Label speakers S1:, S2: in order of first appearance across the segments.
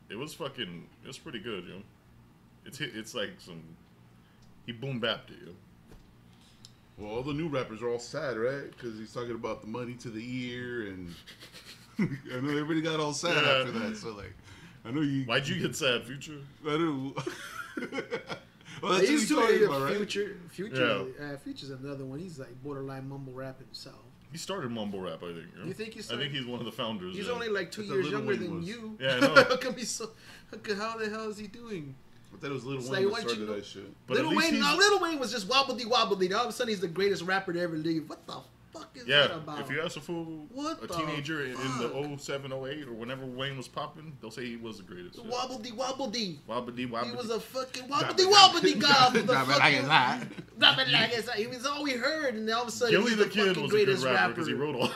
S1: It was pretty good, yo. It's like some, he boom bapped it, yo.
S2: Well, all the new rappers are all sad, right? Because he's talking about the money to the ear, and I know everybody got all sad after that. So like, I know you.
S1: Why'd you get sad, Future?
S2: I don't. Well,
S3: Well,
S2: that's
S3: he's
S2: what he's
S3: doing
S2: talking about, right?
S3: Future's another one. He's like borderline mumble rap himself.
S1: He started mumble rap, I think.
S3: You think he's?
S1: I think he's one of the founders.
S3: He's
S1: yeah.
S3: only like 2
S2: That's
S3: years
S2: Lil
S3: younger
S2: Wayne
S3: than
S2: was.
S3: you.
S1: Yeah, I know.
S3: How come he's so? How the hell is he doing?
S2: I thought it was Lil
S3: It's
S2: Wayne
S3: like,
S2: that
S3: why don't
S2: started
S3: you know-
S2: that shit.
S1: But at least
S3: Little Wayne was just wobbly. Now all of a sudden he's the greatest rapper to ever live. What the fuck is that
S1: Yeah,
S3: about?
S1: if you ask a fool,
S3: What
S1: a
S3: the
S1: teenager in
S3: fuck?
S1: the 07, 08, or whenever Wayne was popping, they'll say he was the greatest. Yeah.
S3: Wobbledy.
S1: Wobbly.
S3: He was a fucking
S2: Drop
S3: wobbly guy. With
S2: Drop it like it's hot.
S3: Drop it like it's hot. He was all we heard, and all of a sudden
S1: Gilly
S3: he's
S1: the
S3: the
S1: Kid
S3: fucking
S1: was a good
S3: greatest
S1: rapper
S3: rapper.
S1: because he wrote all.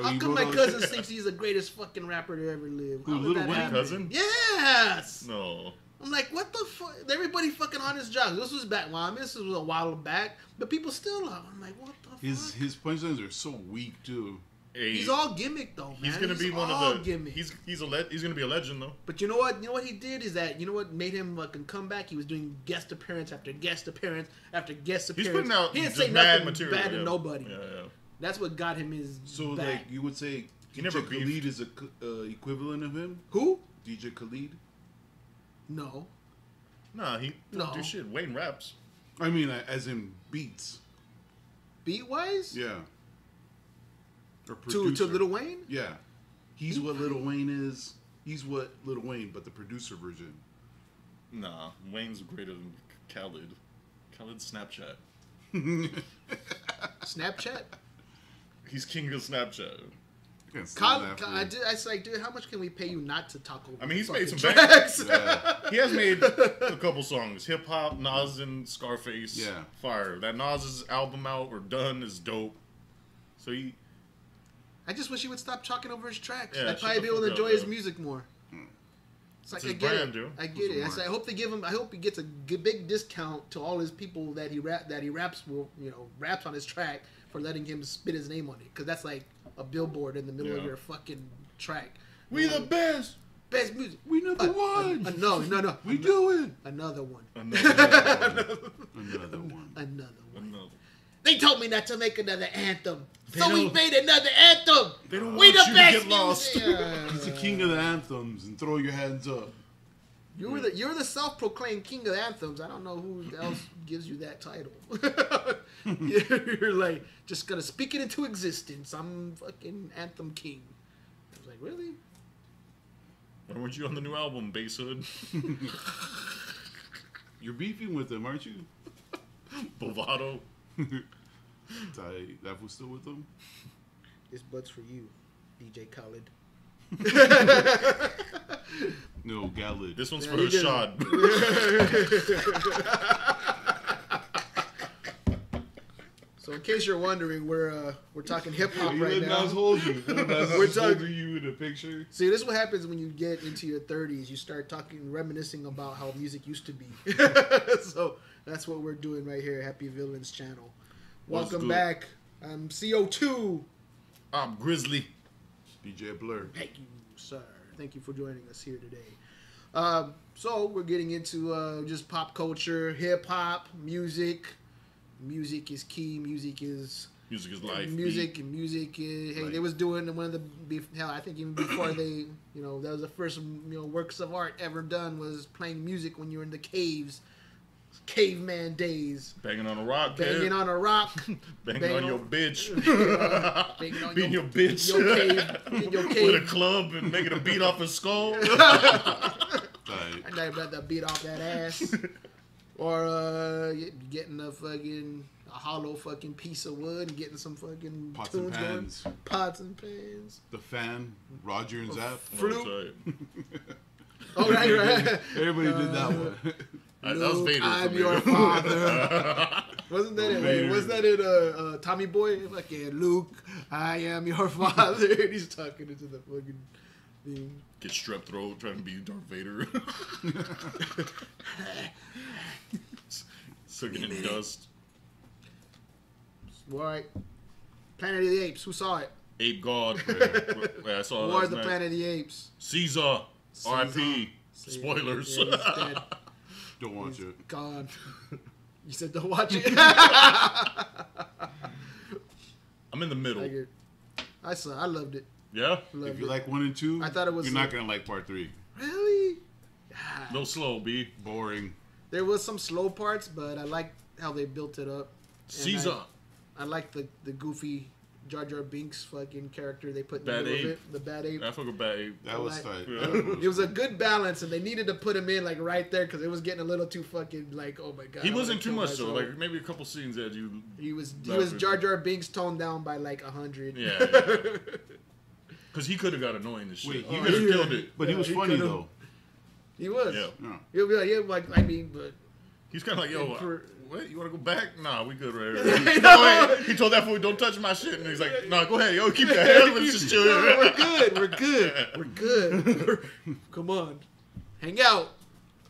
S3: How
S2: he
S3: come
S2: wrote
S3: my
S2: all
S3: cousin
S2: shit.
S3: thinks he's the greatest fucking rapper to ever live?
S2: Who,
S3: How did
S2: Lil
S3: that
S2: Wayne?
S3: happen?
S1: Cousin?
S3: Yes.
S1: No.
S3: I'm like, what the fuck? Everybody fucking on his jobs. This was back. Well, I mean, this was a while back, but people still are. I'm like, what the fuck?
S2: His punchlines are so weak too.
S1: Hey,
S3: He's all gimmick though, man.
S1: He's gonna be one
S3: all
S1: of the.
S3: gimmick.
S1: He's gonna be a legend though.
S3: But you know what? You know what he did is that what made him fucking come back. He was doing guest appearance after guest appearance after guest
S1: He's
S3: appearance.
S1: putting out
S3: he didn't
S1: just
S3: say
S1: mad
S3: nothing
S1: material.
S3: bad to
S1: yeah.
S3: nobody.
S1: Yeah.
S3: That's what got him his.
S2: So
S3: back.
S2: like you would say,
S1: He never
S2: DJ
S1: beefed.
S2: Khalid is a equivalent of him.
S3: Who?
S2: DJ Khalid.
S3: No.
S1: Nah, he don't
S3: No.
S1: do shit. Wayne raps.
S2: I mean, as in beats.
S3: Beat wise?
S2: Yeah. Or
S3: To
S2: producer.
S3: Lil Wayne?
S2: Yeah. He's what Lil Wayne is. He's what Lil Wayne, but the producer version.
S1: Nah, Wayne's greater than Khaled. Khaled's Snapchat.
S3: Snapchat?
S1: He's king of Snapchat.
S2: I can't stand that fool.
S3: I was like, dude, how much can we pay you not to talk over?
S1: I mean, he's
S3: fucking
S1: made some
S3: tracks.
S2: Yeah.
S1: He has made a couple songs. Hip hop, Nas and Scarface.
S2: Yeah.
S1: Fire. That Nas's album out or done is dope. So he.
S3: I just wish he would stop talking over his tracks.
S1: Yeah,
S3: I'd
S1: shut
S3: probably
S1: the
S3: be able to
S1: fuck
S3: enjoy
S1: up,
S3: his
S1: yo.
S3: music more. It's like
S1: It's
S3: I
S1: his
S3: get
S1: brand,
S3: it.
S1: yo.
S3: I get it.
S2: It's
S3: I hope they give him. I hope he gets a big discount to all his people that he raps on his track for letting him spit his name on it, because that's like a billboard in the middle of
S1: Yeah.
S3: your fucking track.
S1: We the best.
S3: Best music.
S2: We number one.
S3: No.
S2: We do it.
S3: Another one.
S1: Another
S2: Another one.
S3: Another one.
S1: Another.
S3: They told me not to make another anthem,
S1: They
S3: so we
S1: don't-
S3: made another anthem.
S1: They don't
S3: We
S1: want
S3: the
S1: you to
S3: best
S1: get lost.
S3: music.
S2: He's the king of the anthems, and throw your hands up.
S3: You're the self-proclaimed king of anthems. I don't know who else gives you that title. You're like just gonna speak it into existence. I'm fucking anthem king. I was like, really?
S1: Why weren't you on the new album, Bass Hood?
S2: You're beefing with him, aren't you?
S1: Bovado.
S2: That was still with him?
S3: This butt's for you, DJ Khaled.
S2: No, Galid.
S1: This one's
S3: Yeah,
S1: for
S3: he did.
S1: Rashad.
S3: So in case you're wondering, we're talking hip hop
S2: You
S3: right
S2: let
S3: now.
S2: Nas hold you.
S3: We're
S2: We're
S3: talking-
S2: talking you in the picture.
S3: See, this is what happens when you get into your 30s. You start talking, reminiscing about how music used to be. So that's what we're doing right here, Happy Villains channel.
S1: What's
S3: Welcome
S1: good?
S3: back. I'm CO2.
S1: I'm Grizzly.
S2: DJ Blur.
S3: Thank you, sir. Thank you for joining us here today. So we're getting into just pop culture, hip hop, music. Music is key. Music is
S1: life.
S3: music and music is, hey,
S2: Right.
S3: they was doing one of the hell, I think even before they, that was the first works of art ever done, was playing music when you were in the caves, caveman days,
S1: Banging on a rock.
S3: banging
S1: kid.
S3: on a rock,
S1: Banging on your bitch.
S3: banging on
S1: Being your bitch.
S3: your cave, in your
S1: With a
S3: cave.
S1: club and making a beat off his skull.
S2: Right.
S3: I'd rather beat off that ass. Or getting a hollow fucking piece of wood and getting some fucking
S2: Pots and
S3: tunes
S2: pans.
S3: going. Pots and pans.
S2: The Fan. Roger and Zapp.
S3: Flute.
S1: Oh,
S3: Oh, right.
S2: Everybody did that one.
S1: that was
S3: Luke,
S1: Vader.
S3: I'm
S1: for me.
S3: your father. Wasn't that it?
S2: Vader.
S3: Was that it? Tommy Boy? Fucking Luke, I am your father. And he's talking into the fucking thing.
S1: Get strep throat trying to be Darth Vader. Sucking in dust.
S3: All right. Planet of the Apes. Who saw it?
S1: Ape God. Wait, I saw it
S3: War
S1: last
S3: of the
S1: night.
S3: Planet of the Apes.
S1: Caesar. R.I.P. Spoilers.
S3: Yeah, he's dead.
S2: Don't watch it.
S3: Gone. You said don't watch it.
S1: I'm in the middle.
S3: I loved it.
S1: Yeah?
S3: Loved
S2: If you
S3: it.
S2: like 1 and 2,
S3: I thought it was
S2: you're not gonna like part 3.
S3: Really?
S1: No slow, B.
S2: Boring.
S3: There was some slow parts, but I liked how they built it up. And
S1: Caesar.
S3: I like the goofy Jar Jar Binks fucking character they put in
S1: Bad
S3: the middle
S1: ape.
S3: of it. The bad ape.
S1: I forgot Bad Ape.
S2: That was tight.
S3: It was a good balance, and they needed to put him in like right there because it was getting a little too fucking like, oh my god.
S1: He
S3: I
S1: wasn't
S3: wanna
S1: too
S3: kill
S1: much though.
S3: myself.
S1: Like maybe a couple scenes that you.
S3: He was
S1: Laughed
S3: Jar
S1: at.
S3: Jar Binks toned down by like 100.
S1: Yeah. Because he could have got annoying as shit.
S2: Wait,
S1: He
S2: oh,
S1: could have
S3: yeah.
S1: killed it.
S2: But he was
S3: he
S2: funny
S3: could've-
S2: though.
S3: He was.
S1: Yeah.
S2: Yeah.
S3: He'll be like, yeah, like I mean, but
S1: He's kind of like, yo,
S3: For-
S1: what? You want to go back? Nah, we good right
S3: Yeah,
S1: here.
S3: no.
S1: Go ahead. He told that fool, don't touch my shit. And he's like, nah, go ahead. Yo, keep that. Let's just chill
S3: No,
S1: here.
S3: we're good. We're good. We're good. Come on, hang out.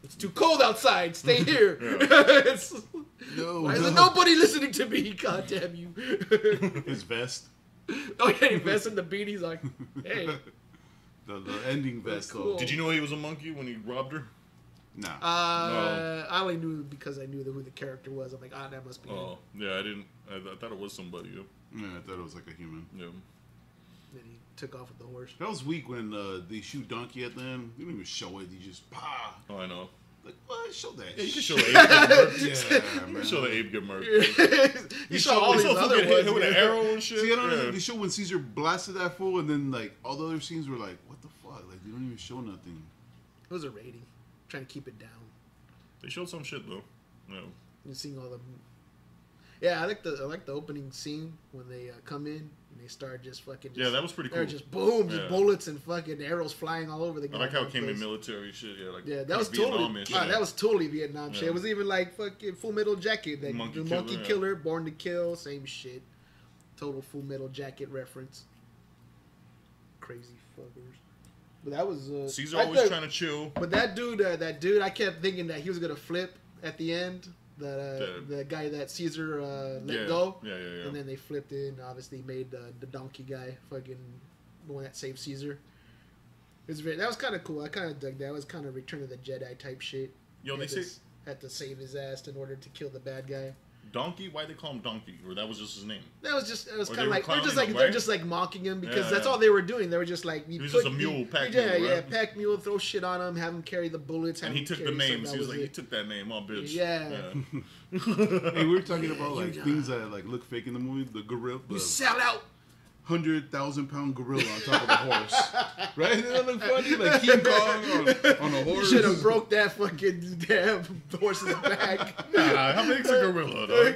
S3: It's too cold outside. Stay here. It's-
S2: No.
S3: why isn't nobody listening to me? God damn you.
S2: His vest.
S3: Oh yeah, he vests in the beanie's like, hey.
S2: The ending
S3: That's
S2: vest
S3: cool.
S2: though.
S1: Did you know he was a monkey when he robbed her?
S2: Nah.
S3: I only knew because I knew who the character was. I'm like, that must be him.
S1: Oh, yeah, I didn't. I thought it was somebody. Yeah.
S2: Yeah, I thought it was like a human.
S1: Yeah.
S3: Then he took off with the horse.
S2: That was weak when they shoot Donkey at them. They didn't even show it. They just
S1: Oh, I know.
S2: like what? Show that.
S1: Yeah, you can
S2: shit.
S1: show the ape get murked.
S2: Yeah,
S1: You
S2: man.
S1: can show the ape get murked.
S3: You saw all these other
S1: get
S3: ones
S1: hit with an arrow and shit.
S2: See, I don't know.
S1: Yeah.
S2: They show when Caesar blasted that fool, and then like all the other scenes were like, what the fuck? Like they don't even show nothing.
S3: It was a rating. Trying to keep it down.
S1: They showed some shit though. Yeah.
S3: You're seeing all the. Yeah, I like the opening scene when they come in and they start just fucking. Just,
S1: Yeah, that was pretty
S3: They're
S1: cool.
S3: just boom, just
S1: Yeah.
S3: bullets and fucking arrows flying all over the.
S1: I like how it
S3: goddamn
S1: came in
S3: place.
S1: military shit. Yeah, like
S3: Yeah, that was totally.
S1: Vietnamish,
S3: Ah, that was totally Vietnam shit.
S1: Yeah.
S3: It was even like fucking Full Metal Jacket, like
S1: Monkey
S3: the Monkey
S1: Killer, yeah.
S3: Killer, Born to Kill, same shit. Total Full Metal Jacket reference. Crazy fuckers. But that was.
S1: Caesar
S3: I
S1: always
S3: thought-
S1: trying to chill.
S3: But that dude, I kept thinking that he was gonna flip at the end. The guy that Caesar let go.
S1: Yeah.
S3: And then they flipped it and obviously made the donkey guy fucking the one that saved Caesar. That was kind of cool. I kind of dug that. It was kind of Return of the Jedi type shit.
S1: Yo,
S3: He
S1: they
S3: had
S1: say
S3: to had to save his ass in order to kill the bad guy.
S1: Donkey. Why they call him Donkey? Or that was just his name?
S3: That was just. It was
S1: Or
S3: kind
S1: they
S3: of
S1: were
S3: like
S1: clowning
S3: they're
S1: him,
S3: they're
S1: right?
S3: just like mocking him because
S1: Yeah,
S3: that's
S1: yeah.
S3: all they were doing. They were just like
S1: He was just a mule, pack
S3: yeah,
S1: mule,
S3: yeah,
S1: right?
S3: pack mule, throw shit on him, have him carry the bullets.
S1: And
S3: have
S1: he
S3: him
S1: took the
S3: carry something,
S1: names.
S3: that
S1: He was like,
S3: it.
S1: he took that name, oh bitch.
S3: Yeah.
S2: Hey, we were talking about like
S3: You-
S2: things that like look fake in the movie. The gorilla,
S3: You
S2: the
S3: sell out.
S2: 100,000-pound gorilla on top of a horse, right? Didn't that look funny? Like King Kong on a
S3: You
S2: horse.
S3: should have broke that fucking damn horse's back.
S1: Nah, how big's a gorilla, though?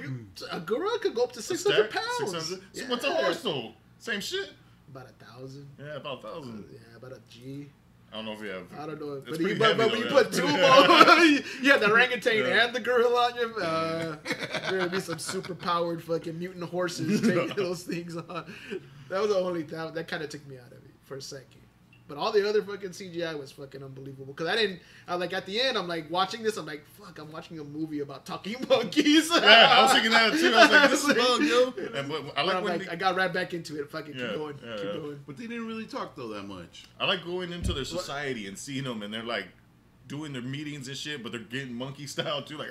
S3: A gorilla could go up to
S1: A
S3: 600
S1: stack?
S3: pounds.
S1: 600? So
S3: Yeah.
S1: what's a horse, though? Same shit?
S3: About 1,000.
S1: Yeah, about 1,000.
S3: Yeah, about a G.
S1: I don't know if we have...
S3: I don't know.
S1: It's
S3: But,
S1: pretty
S3: but
S1: heavy,
S3: when you
S1: though,
S3: put
S1: yeah.
S3: two more, you have the orangutan
S1: Yeah.
S3: and the gorilla on you. There's going to be some super powered fucking mutant horses taking those things on. That was the only that kind of took me out of it for a second. But all the other fucking CGI was fucking unbelievable. Because I like at the end, I'm like watching this, I'm like, fuck, I'm watching a movie about talking monkeys.
S1: Yeah, I was thinking that too. I was like, this is bug, yo. And, but I like
S3: I'm
S1: when
S3: like, I got right back into it. Fucking
S1: Yeah,
S3: keep going.
S1: yeah,
S3: keep
S1: yeah.
S3: going.
S2: But they didn't really talk though that much.
S1: I like going into their society and seeing them, and they're like doing their meetings and shit, but they're getting monkey style too, like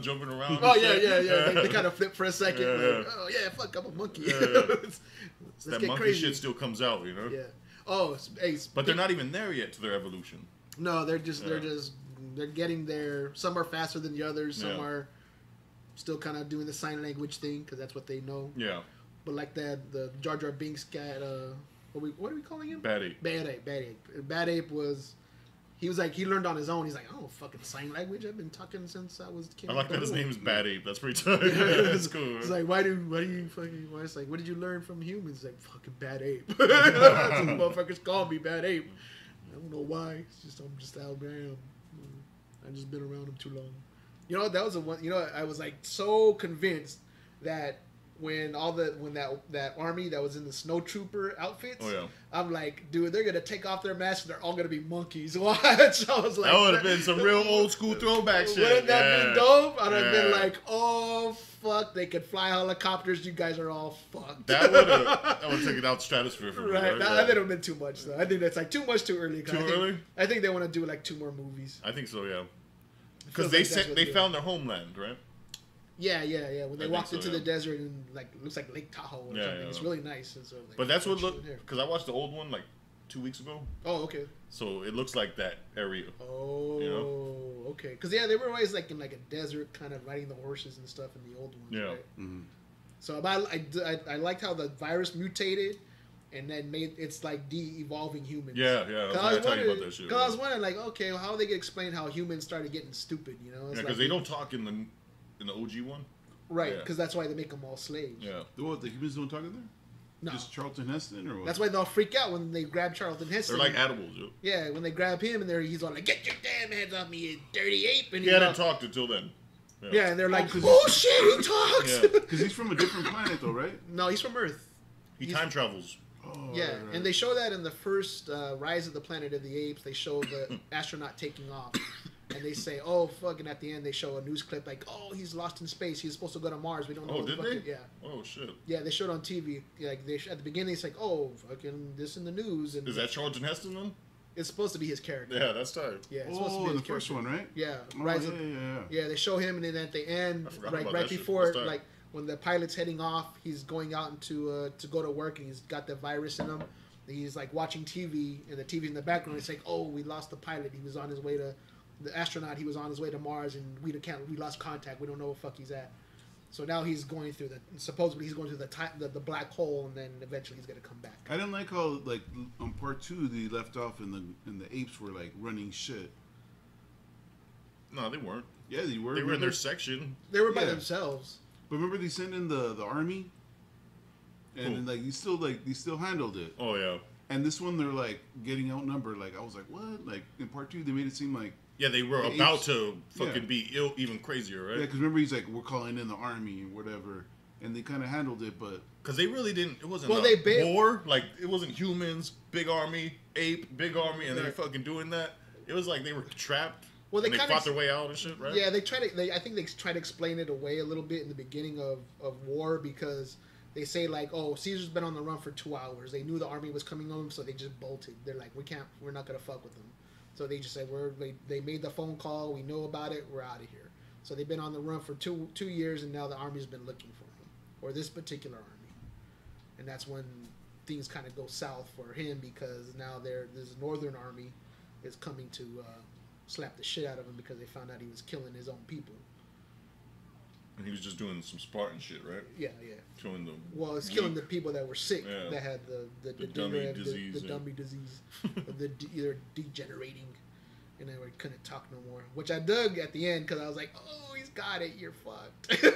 S1: jumping around. and
S3: Oh yeah,
S1: shit.
S3: yeah, yeah. They kind of flip for a second.
S1: Yeah,
S3: like,
S1: yeah.
S3: oh yeah, fuck, I'm a monkey.
S1: Yeah, yeah.
S3: Let's
S1: That
S3: get
S1: monkey
S3: crazy.
S1: shit still comes out, you know.
S3: Yeah. Oh, hey,
S1: But they're not even there yet to their evolution.
S3: No, they're
S1: Yeah.
S3: getting there. Some are faster than the others. Some
S1: Yeah.
S3: are still kind of doing the sign language thing because that's what they know.
S1: Yeah,
S3: But like that, the Jar Jar Binks guy. What are we calling him?
S1: bad ape.
S3: Bad Ape. Bad Ape. Bad Ape was. He was like he learned on his own. He's like, oh fucking sign language. I've been talking since I was.
S1: I like that his name is Bad Ape. That's pretty tight. That's cool.
S3: It's like why do you fucking? Why it's like what did you learn from humans? It's like fucking Bad Ape. That's what motherfuckers call me Bad Ape. I don't know why. It's just I'm just how I am. I just been around him too long. You know that was the one. You know I was like so convinced that when that army that was in the snow trooper outfits.
S1: Oh yeah.
S3: I'm like, dude, they're gonna take off their masks and they're all gonna be monkeys. Watch. I was like,
S1: That would have been some real old school throwback shit.
S3: Wouldn't that been dope? I'd have been
S1: Yeah.
S3: like, oh fuck, they could fly helicopters. You guys are all fucked.
S1: That would take it out the stratosphere for me.
S3: Right.
S1: Right?
S3: That would have been too much though. I think that's like too much too early.
S1: Too early?
S3: I think they want to do like 2 more movies.
S1: I think so, yeah.
S3: Feels
S1: Because they
S3: like that's
S1: said
S3: what
S1: they
S3: they
S1: found their homeland, right?
S3: Yeah. When they
S1: I
S3: walked
S1: think so,
S3: into
S1: yeah.
S3: the desert and like looks like Lake Tahoe or
S1: Yeah,
S3: something.
S1: yeah.
S3: It's really nice. And so, like,
S1: But that's what
S3: chilling
S1: look
S3: here.
S1: because I watched the old one like 2 weeks ago,
S3: Oh, okay.
S1: so it looks like that area.
S3: Oh,
S1: You know?
S3: okay. Because they were always like in like a desert, kind of riding the horses and stuff in the old ones.
S1: Yeah.
S3: Right?
S2: Mm-hmm.
S3: So I liked how the virus mutated, and then made it's like de-evolving humans.
S1: Yeah. I was talking about that shit.
S3: Because I was wondering, like, okay, well, how are they gonna explain how humans started getting stupid? You know? It's
S1: Yeah, because
S3: like,
S1: they don't talk in the OG one.
S3: Right.
S1: Yeah.
S3: Because that's why they make them all slaves.
S1: Yeah.
S2: The humans don't talk in there?
S3: No.
S2: Just Charlton Heston or what?
S3: That's why they'll freak out when they grab Charlton Heston.
S1: They're like animals, yo.
S3: Yeah, when they grab him and he's all like, "Get your damn hands off me, you dirty ape!" And
S1: He
S3: he's
S1: hadn't
S3: all,
S1: talked until then.
S3: Yeah, and they're like,
S2: 'cause-
S3: "Oh shit, he talks!"
S1: Yeah.
S2: Because he's from a different planet, though, right?
S3: No, he's from Earth.
S1: He
S3: He's-
S1: time travels.
S2: Oh,
S3: Yeah,
S2: right.
S3: and they show that in the first Rise of the Planet of the Apes. They show the astronaut taking off, and they say, "Oh fucking!" At the end, they show a news clip like, "Oh, he's lost in space. He's supposed to go to Mars. We don't know."
S1: Oh,
S3: what the
S1: did
S3: fuck
S1: they?
S3: Yeah,
S1: Oh shit.
S3: yeah. They showed on TV. Like at the beginning, it's like, "Oh, fucking this in the news," and
S1: Is that Charlton Heston then?
S3: it's supposed to be his character.
S1: Yeah, that's tight.
S3: Yeah, it's supposed to be
S2: Oh,
S3: his
S2: the first
S3: character.
S2: one, right?
S3: Yeah,
S2: Oh,
S3: Rise
S2: yeah,
S3: of
S2: yeah.
S3: Yeah, they show him, and then at the end,
S1: I forgot
S3: right
S1: about
S3: right
S1: that shit.
S3: before,
S1: That's tight.
S3: like when the pilot's heading off, he's going out into to go to work, and he's got the virus in him. He's like watching TV, and the TV in the background. It's like, oh, we lost the pilot. He was on his way to the astronaut. He was on his way to Mars, and we lost contact. We don't know where the fuck he's at. So now he's going through supposedly he's going through the black hole, and then eventually he's gonna come back.
S2: I didn't like how, like, on part 2, they left off and the apes were, like, running shit.
S1: No, they weren't.
S2: Yeah, they were.
S1: They were in
S2: remember?
S1: their section.
S3: They were by
S2: Yeah.
S3: themselves.
S2: But remember they sent in the army? And
S1: Who?
S2: then, like, they still handled it.
S1: Oh yeah.
S2: And this one, they're, like, getting outnumbered. Like, I was like, what? Like, in part 2, they made it seem like...
S1: Yeah, they were
S2: The
S1: about
S2: apes-
S1: to fucking
S2: yeah.
S1: be even crazier,
S2: Yeah,
S1: right?
S2: because remember, he's like, we're calling in the army and whatever. And they kind of handled it, but...
S1: Because they really didn't. It wasn't
S3: Well,
S1: a
S3: they ba-
S1: war. Like it wasn't humans, big army, ape, big army, and they're
S3: Right.
S1: fucking doing that. It was like they were trapped.
S3: Well,
S1: and
S3: they
S1: they
S3: kinda
S1: fought their way out and shit, right?
S3: Yeah, I think they try to explain it away a little bit in the beginning of war because they say like, oh, Caesar's been on the run for 2 hours. They knew the army was coming on, so they just bolted. They're like, we're not gonna fuck with them. So they just said they made the phone call. We know about it. We're out of here. So they've been on the run for two years, and now the army's been looking for him, or this particular army. And that's when things kind of go south for him because now this northern army is coming to slap the shit out of him because they found out he was killing his own people.
S1: And he was just doing some Spartan shit, right?
S3: Yeah.
S1: Showing the.
S3: Well, it's killing the people that were sick,
S1: Yeah.
S3: that had the
S1: dummy
S3: the
S1: disease, yeah.
S3: dummy disease, either degenerating, and they couldn't talk no more. Which I dug at the end because I was like, oh, he's got it, you're fucked. And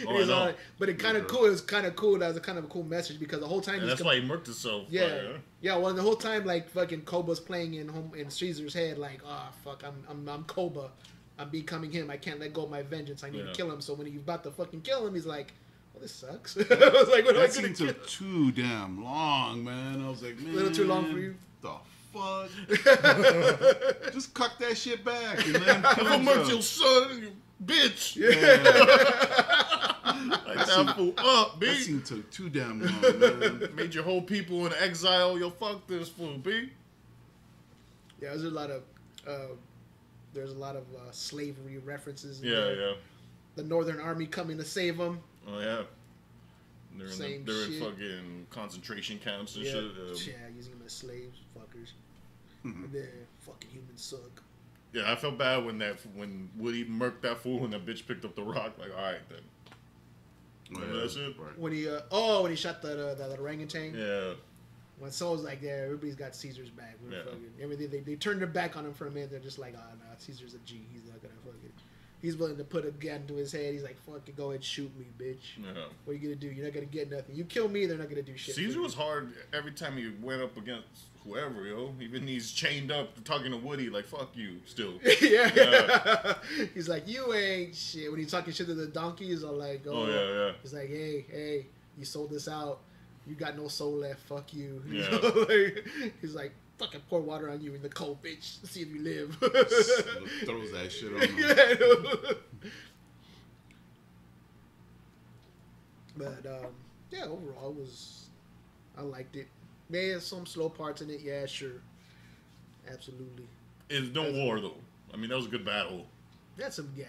S1: Oh,
S3: he was
S1: I know.
S3: all like- but it kind of cool. It was kind of cool. That was a kind of a cool message because the whole time
S1: And
S3: he's
S1: that's why he murked himself.
S3: yeah,
S1: right,
S3: yeah. Well, the whole time, like fucking Koba's playing in Caesar's head, like, oh fuck, I'm Koba, I'm becoming him. I can't let go of my vengeance. I need to kill him. So when he's about to fucking kill him, he's like, well, this sucks. I was like, what am I
S2: That
S3: gonna
S2: scene
S3: kill?
S2: took too damn long, man. I was like, man.
S3: A little too long for you?
S2: The fuck? Just cuck that shit back and then kill
S1: I'm gonna murk your
S2: himself.
S1: son, you bitch.
S2: Yeah.
S1: Like that fool up,
S2: That
S1: B.
S2: scene took too damn long, man.
S1: Made your whole people in exile. Yo, fuck this fool, B.
S3: Yeah, there's a lot of slavery references. In
S1: Yeah,
S3: there.
S1: yeah.
S3: The Northern Army coming to save him.
S1: Oh yeah. They're
S3: Same
S1: in
S3: shit.
S1: fucking concentration camps and
S3: Yeah,
S1: shit.
S3: yeah, using them as slaves, fuckers.
S2: Mhm.
S3: And then fucking humans suck.
S1: Yeah, I felt bad when Woody murked that fool and that bitch picked up the rock. Like, all right then. Remember that shit?
S2: Right.
S3: When he shot that orangutan.
S1: Yeah.
S3: When Saul's like, yeah, everybody's got Caesar's back. We're
S1: Yeah.
S3: fucking, everything they turned their back on him for a minute. They're just like, oh no, Caesar's a G. He's not gonna fucking. He's willing to put a gun to his head. He's like, fucking go ahead and shoot me, bitch.
S1: Yeah.
S3: What are you going to do? You're not going to get nothing. You kill me, they're not going to do shit.
S1: Caesar was hard every time he went up against whoever, yo. Even he's chained up talking to Woody, like, fuck you, still.
S3: Yeah. He's like, you ain't shit. When he's talking shit to the donkey, he's all like,
S1: Oh, yeah.
S3: He's like, hey, you sold this out. You got no soul left. Fuck you.
S1: Yeah.
S3: He's like, fucking pour water on you in the cold, bitch. See if you live.
S2: Throws that shit on him.
S3: Yeah. But yeah, overall, I liked it. There's some slow parts in it. Yeah, sure, absolutely.
S1: It's no war though. I mean, that was a good battle,
S3: That's some yeah.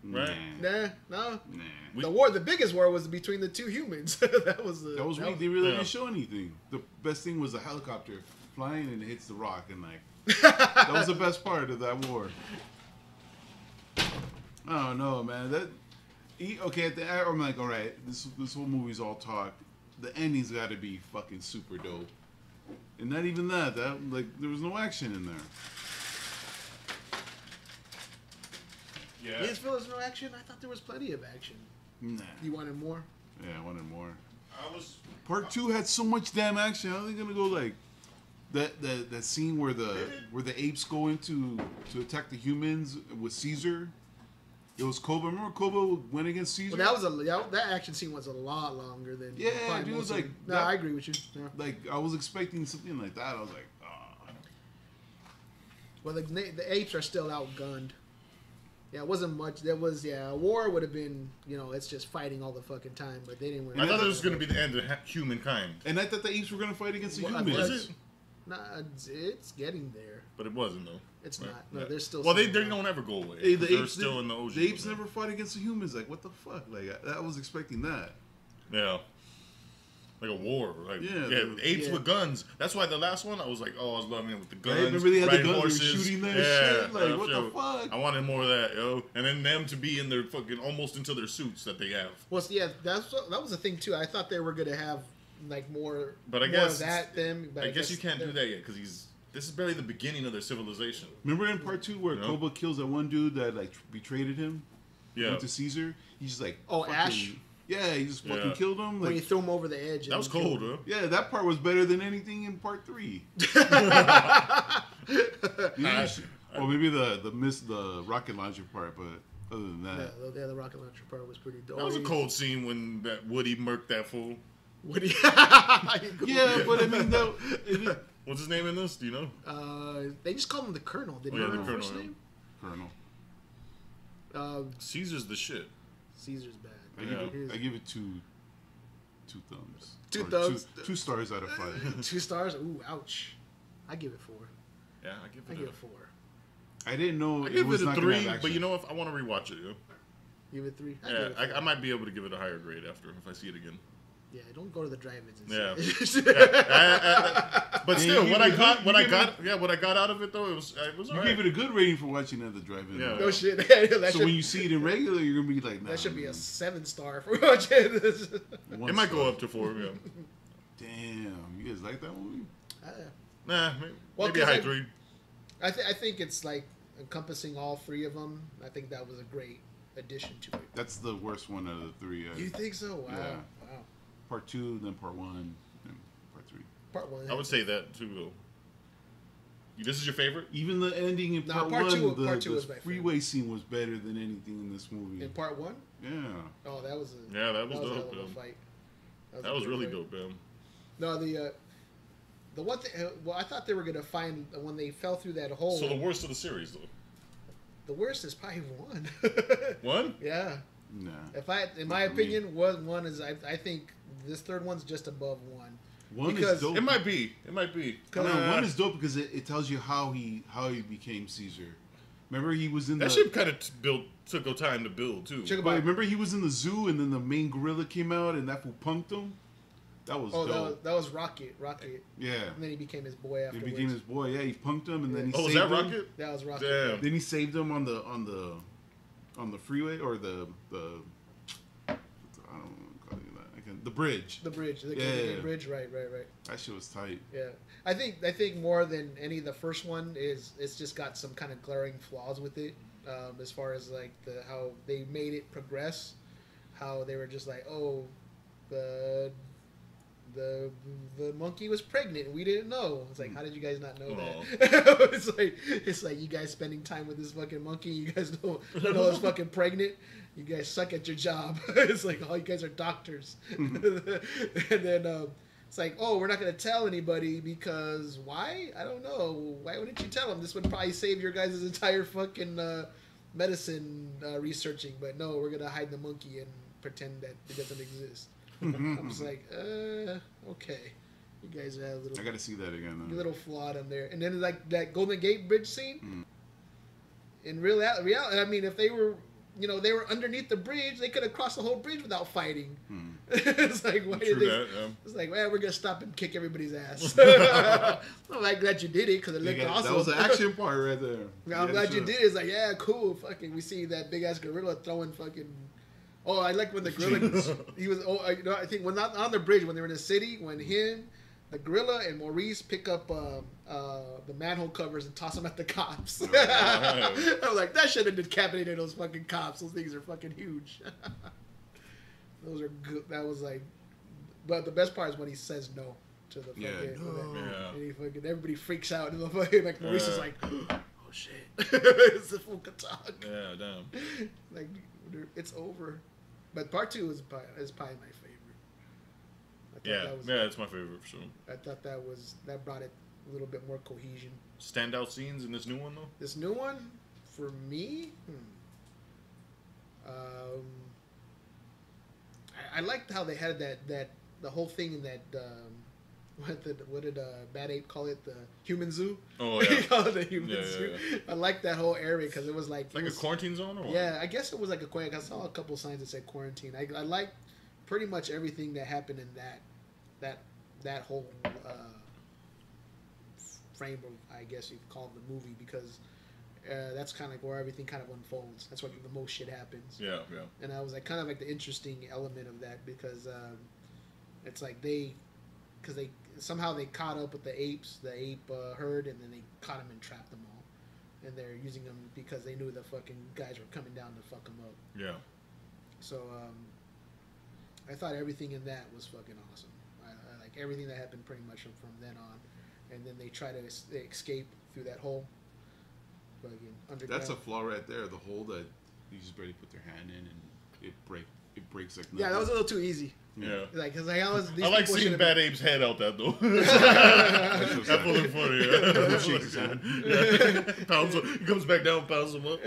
S1: right?
S3: No.
S2: Nah.
S3: The biggest war was between the two humans. that was
S2: weak. They really didn't show anything. The best thing was the helicopter flying and it hits the rock, and like that was the best part of that war. I don't know, man. Okay, at the end, I'm like, all right, this whole movie's all talk. The ending's got to be fucking super dope, and not even that. Like there was no action in there.
S1: Yeah.
S3: You didn't feel there was no action? I thought there was plenty of action.
S2: Nah.
S3: You wanted more?
S2: Yeah, I wanted more.
S1: I was.
S2: Part 2 had so much damn action. How are they gonna go like that scene where the apes go into to attack the humans with Caesar? It was Koba. Remember Koba went against Caesar?
S3: Well, that action scene was a lot longer than.
S2: Yeah,
S3: probably
S2: dude,
S3: most
S2: like,
S3: of No,
S2: that-
S3: I agree with you. Yeah.
S2: Like I was expecting something like that. I was like,
S3: Well, the apes are still outgunned. Yeah, it wasn't much. There was, a war would have been, it's just fighting all the fucking time, but they didn't win.
S1: I thought it was going to be the end of humankind.
S2: and I thought the apes were gonna fight against the
S3: Well,
S2: humans.
S1: Was it?
S3: Nah, it's getting there.
S1: But it wasn't though.
S3: It's
S1: Right.
S3: not. No,
S1: Yeah.
S3: there's still.
S1: Well, they
S3: some-
S1: don't ever go away.
S2: Hey, the
S1: They're
S2: apes
S1: still in the ocean.
S2: The apes never fought against the humans. Like what the fuck? Like I was expecting that.
S1: Yeah. Like a war, like
S2: Yeah,
S1: apes
S3: yeah.
S1: with guns. That's why the last one I was like, oh, I was loving it with the guns.
S2: Right? Remember they had the
S1: riding
S2: guns, they were
S1: horses.
S2: shooting that
S1: yeah,
S2: shit? Like,
S1: yeah,
S2: what the fuck?
S1: I wanted more of that, yo. And then them to be in their fucking almost into their suits that they have.
S3: Well, yeah, that was the thing too. I thought they were gonna have like more.
S1: But I
S3: more
S1: guess
S3: of that them. But
S1: I guess you can't do
S3: they're-
S1: that yet because this is barely the beginning of their civilization.
S2: Remember in part 2 where
S1: Yeah.
S2: Koba kills that one dude that like betrayed him?
S1: Yeah,
S2: Went to Caesar. He's just like,
S3: Oh,
S2: fucking-
S3: Ash?
S2: Yeah, he just fucking
S1: Yeah.
S2: killed him.
S3: When he
S2: Like,
S3: threw him over the edge.
S1: that was cold, huh?
S2: yeah, that part was better than anything in part 3. Or maybe the rocket launcher part, but other than that,
S3: Yeah, the rocket launcher part was pretty dope.
S1: That was a cold scene when that Woody murked that fool.
S3: What do you?
S2: yeah, but I mean,
S1: What's his name in this? Do you know?
S3: They just called him the Colonel. Did
S1: Oh,
S3: you
S1: yeah,
S3: know
S1: the
S3: his first
S1: Colonel,
S3: name?
S2: Colonel.
S1: Caesar's the shit.
S3: Caesar's bad.
S2: I give it two thumbs.
S3: Two
S2: Or
S3: thumbs?
S2: 2 stars out of 5.
S3: 2 stars. Ooh, ouch. I give it 4.
S1: Yeah, I give
S3: I
S1: it
S3: give it 4.
S2: I didn't know
S1: I
S2: it
S1: give
S2: was
S1: it a
S2: not gonna have
S1: 3,
S2: action.
S1: but you know what? I want to rewatch it. Yo.
S3: Give it 3.
S1: Yeah, I might be able to give it a higher grade after if I see it again.
S3: Yeah, don't go to the drive-ins. And
S1: Yeah.
S3: see it.
S1: But
S2: Yeah,
S1: still,
S2: you
S1: what I
S2: gave it
S1: got,
S2: a-
S1: what
S2: you
S1: I
S2: gave
S1: got, what I got out of it though, it was
S2: You
S1: alright.
S2: gave it a good rating for watching it at the drive-in.
S1: Yeah.
S3: No shit. that
S2: So
S3: should,
S2: when you see it in regular, you're gonna be like, nah,
S3: that should be a
S2: man.
S3: 7-star for watching this.
S2: One
S1: It might
S2: star.
S1: go up to 4. Yeah.
S2: Damn, you guys like that movie?
S1: Nah,
S3: Well,
S1: maybe a
S3: 'cause
S1: high
S3: I-
S1: 3.
S3: I think it's like encompassing all 3 of them. I think that was a great addition to it.
S2: That's the worst one out of the 3.
S3: You think so? Wow.
S2: Yeah.
S3: Wow.
S2: Part 2, then part 1, then part 3.
S3: Part 1.
S1: I would say that too though. This is your favorite?
S2: Even the ending in
S3: No,
S2: part,
S3: part
S2: 1,
S3: two-
S2: the,
S3: part two
S2: the
S3: was my
S2: freeway scene was better than anything in this movie.
S3: In part 1?
S2: Yeah.
S3: Oh, that was a
S1: Yeah, that was
S3: a
S1: dope,
S3: hell of a
S1: man.
S3: fight.
S1: That
S3: a
S1: was
S3: good
S1: really
S3: fight.
S1: dope, man.
S3: No, the one thing. Well, I thought they were gonna find when they fell through that hole.
S1: So the worst of the series though.
S3: The worst is probably 1.
S1: 1?
S3: Yeah.
S2: Nah.
S3: In my
S2: for me.
S3: opinion, one is. I think this third one's just above 1.
S2: One
S3: Because-
S2: is dope.
S1: It might be. It might be.
S2: No, one is dope because it tells you how he became Caesar. Remember he was in
S1: That
S2: the.
S1: shit kind of took a time to build too.
S3: Check
S2: But
S3: about.
S2: remember he was in the zoo and then the main gorilla came out and that fool punked him. That was
S3: Oh,
S2: dope.
S3: that was Rocket.
S2: Yeah.
S3: And then he became his boy
S2: He
S3: afterwards.
S2: became his boy. Yeah, he punked him and then he
S1: Oh, was
S2: saved
S1: that
S2: him.
S1: Rocket?
S3: That was Rocket.
S1: Damn.
S2: Then he saved him on the freeway or the I don't know what I'm calling that. The bridge.
S3: The bridge. The
S2: Yeah.
S3: bridge. Right.
S2: That shit was tight.
S3: Yeah. I think more than any of the first one is it's just got some kind of glaring flaws with it. as far as like how they made it progress, how they were just like, oh, the monkey was pregnant and we didn't know. It's like, how did you guys not know that? it's like you guys spending time with this fucking monkey, you guys don't know it's fucking pregnant. You guys suck at your job. It's like, oh, you guys are doctors. And then it's like, oh, we're not going to tell anybody because why? I don't know. Why wouldn't you tell them? This would probably save your guys' entire fucking medicine researching. But no, we're going to hide the monkey and pretend that it doesn't exist. I'm just like, okay. You guys have a little...
S2: I got to see that again.
S3: A little flawed on there. And then like that Golden Gate Bridge scene. In reality, I mean, if they were... You know, they were underneath the bridge. They could have crossed the whole bridge without fighting. It's like, why did they? It's like, well, we're gonna stop and kick everybody's ass. I'm like, glad you did it because it looked awesome.
S2: That was the action part right there.
S3: I'm glad you did it. It's like, yeah, cool. Fucking, we see that big ass gorilla throwing fucking. Oh, I like when the gorilla. He was. Oh, you know, I think when not on the bridge when they were in the city when him. The gorilla and Maurice pick up the manhole covers and toss them at the cops. I was like, that should have decapitated those fucking cops. Those things are fucking huge. Those are good. That was like, but the best part is when he says no to the fucking. And he fucking everybody freaks out and the fucking like Maurice is like, oh shit, it's the full talk.
S1: Yeah, damn.
S3: Like it's over, but part 2 is probably my favorite.
S1: Yeah, it's my favorite for sure.
S3: I thought that brought it a little bit more cohesion.
S1: Standout scenes in this new one though?
S3: This new one, for me, I liked how they had that the whole thing in that what did Bad Ape call it, the human zoo?
S1: Oh yeah,
S3: he called it the human zoo. Yeah. I liked that whole area because it was like
S1: a quarantine zone or what?
S3: Yeah, I guess it was like a quarantine. I saw a couple signs that said quarantine. I liked pretty much everything that happened in that whole frame of, I guess you could call it the movie, because that's kind of where everything kind of unfolds. That's where the most shit happens.
S1: Yeah.
S3: And I was like kind of like the interesting element of that because it's like they somehow they caught up with the apes, the ape herd, and then they caught them and trapped them all, and they're using them because they knew the fucking guys were coming down to fuck them up.
S1: Yeah.
S3: So I thought everything in that was fucking awesome. I like everything that happened pretty much from then on, and then they try to escape through that hole. Fucking underground.
S2: That's a flaw right there. The hole that you just barely put their hand in and it breaks like nothing.
S3: Yeah, that was a little too easy.
S1: Yeah.
S3: Like, cause like
S1: I like seeing Bad Ape's head out that though. That was funny. Yeah.
S2: Shakes his hand.
S1: He comes back down, pounds him up.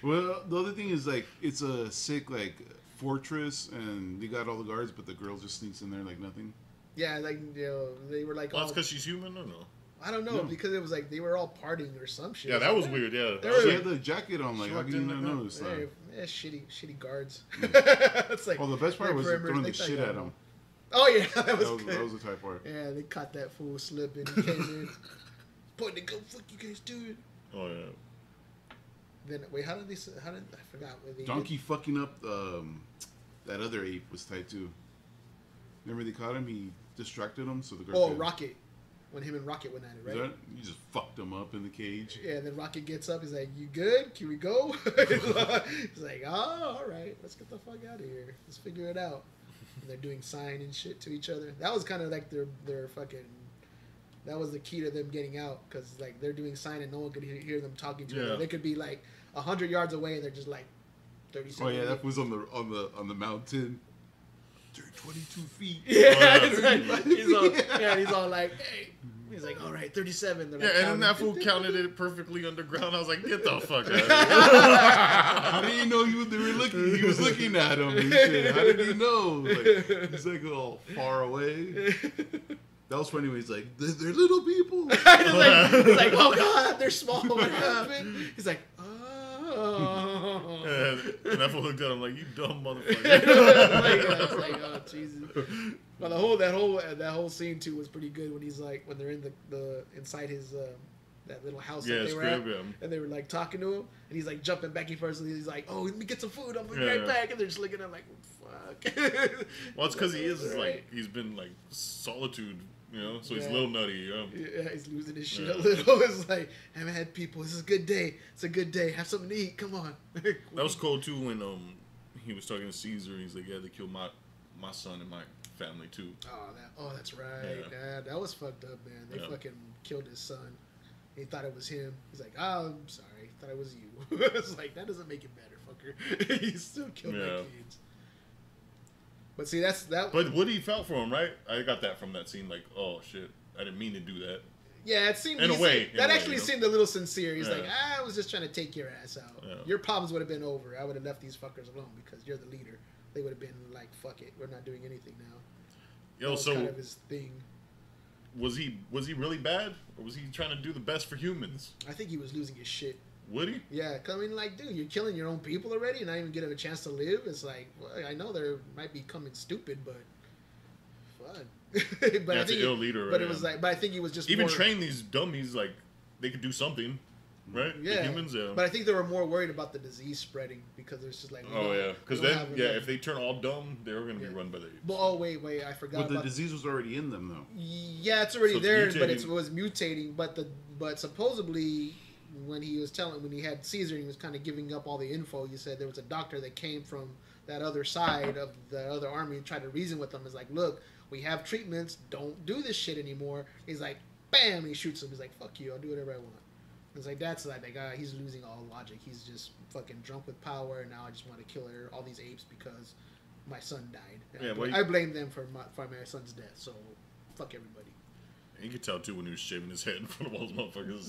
S2: Well, the other thing is like it's a sick like fortress and they got all the guards, but the girl just sneaks in there like nothing.
S3: Yeah, like they were like.
S1: Well, that's because she's human, or no?
S3: I don't know, because it was like they were all partying or some shit.
S1: Yeah, that was weird. Yeah,
S2: she had the jacket on. Like, how can you not notice that?
S3: Yeah, shitty guards. It's like.
S2: Oh, the best part was throwing the shit at him.
S3: Oh yeah, that was good.
S2: That was the type part.
S3: Yeah, they caught that fool slipping. He came in, pointing the gun. Fuck you guys, dude.
S1: Oh yeah.
S3: Then wait, how did I forgot what they
S2: Donkey fucking up that other ape was tight too. Remember they caught him? He distracted him, so the girl.
S3: Oh, Rocket. When him and Rocket went at it, right?
S2: You just fucked him up in the cage.
S3: Yeah, and then Rocket gets up. He's like, "You good? Can we go?" He's like, "Oh, all right. Let's get the fuck out of here. Let's figure it out." And they're doing sign and shit to each other. That was kind of like their fucking. That was the key to them getting out, because like they're doing sign and no one could hear them talking to each other. They could be like 100 yards away and they're just like 30 seconds.
S2: Oh yeah, that was on the mountain. 22 feet.
S3: Yeah, he's all like, hey. He's like, all right, 37. Like,
S1: and then that fool counted it perfectly underground. I was like, get the fuck out of here. How
S2: did he know they were looking? He was looking at him and shit. How did he know? Like, he's like all far away. That was funny when he's like, they're little people.
S3: He's like, oh god, they're small. What happened? He's like, oh.
S1: And that fool looked at him like, you dumb motherfucker.
S3: I was like, oh Jesus. But that whole scene too was pretty good when he's like, when they're in the inside his that little house that they were at, and they were like talking to him, and he's like jumping back and forth, and he's like, oh, let me get some food, I'll be right back, and they're just looking at him like, fuck.
S1: Well, it's because he is like, he's been like solitude, You know, so he's a little nutty. You know?
S3: Yeah, he's losing his shit a little. It's like, haven't had people. This is a good day. It's a good day. Have something to eat. Come on.
S1: That was cool too when he was talking to Caesar. He's like, yeah, they killed my son and my family too.
S3: That's right. Yeah. That was fucked up, man. They fucking killed his son. He thought it was him. He's like, oh, I'm sorry. Thought it was you. It's like, that doesn't make it better, fucker. He still killed my kids. But see,
S1: But Woody felt for him, right? I got that from that scene. Like, oh shit, I didn't mean to do that.
S3: Yeah, it seemed
S1: in a way.
S3: That actually seemed a little sincere. He's like, I was just trying to take your ass out. Yeah. Your problems would have been over. I would have left these fuckers alone because you're the leader. They would have been like, fuck it, we're not doing anything now.
S1: Yo, so
S3: kind of his thing.
S1: Was he really bad, or was he trying to do the best for humans?
S3: I think he was losing his shit.
S1: Would he?
S3: Yeah, coming like, dude, you're killing your own people already, and not even giving them a chance to live. It's like, well, I know they might be coming stupid, but fun. But
S1: I think ill leader.
S3: But it was like, but I think he was just
S1: even train these dummies like they could do something, right?
S3: Yeah,
S1: the humans. Yeah.
S3: But I think they were more worried about the disease spreading because it's just like,
S1: because then if they turn all dumb, they were gonna be run by the apes.
S3: But wait, I forgot.
S2: But the disease was already in them, though.
S3: Yeah, it's already there, but it was mutating. But supposedly, when he had Caesar, he was kind of giving up all the info. You said there was a doctor that came from that other side of the other army and tried to reason with them. It's like, look, we have treatments. Don't do this shit anymore. He's like, bam, and he shoots him. He's like, fuck you, I'll do whatever I want. It's like, that's like that guy. He's losing all logic. He's just fucking drunk with power, and now I just want to kill all these apes because my son died. Yeah, I blame them for my son's death. So fuck everybody.
S1: You could tell too when he was shaving his head in front of all those motherfuckers.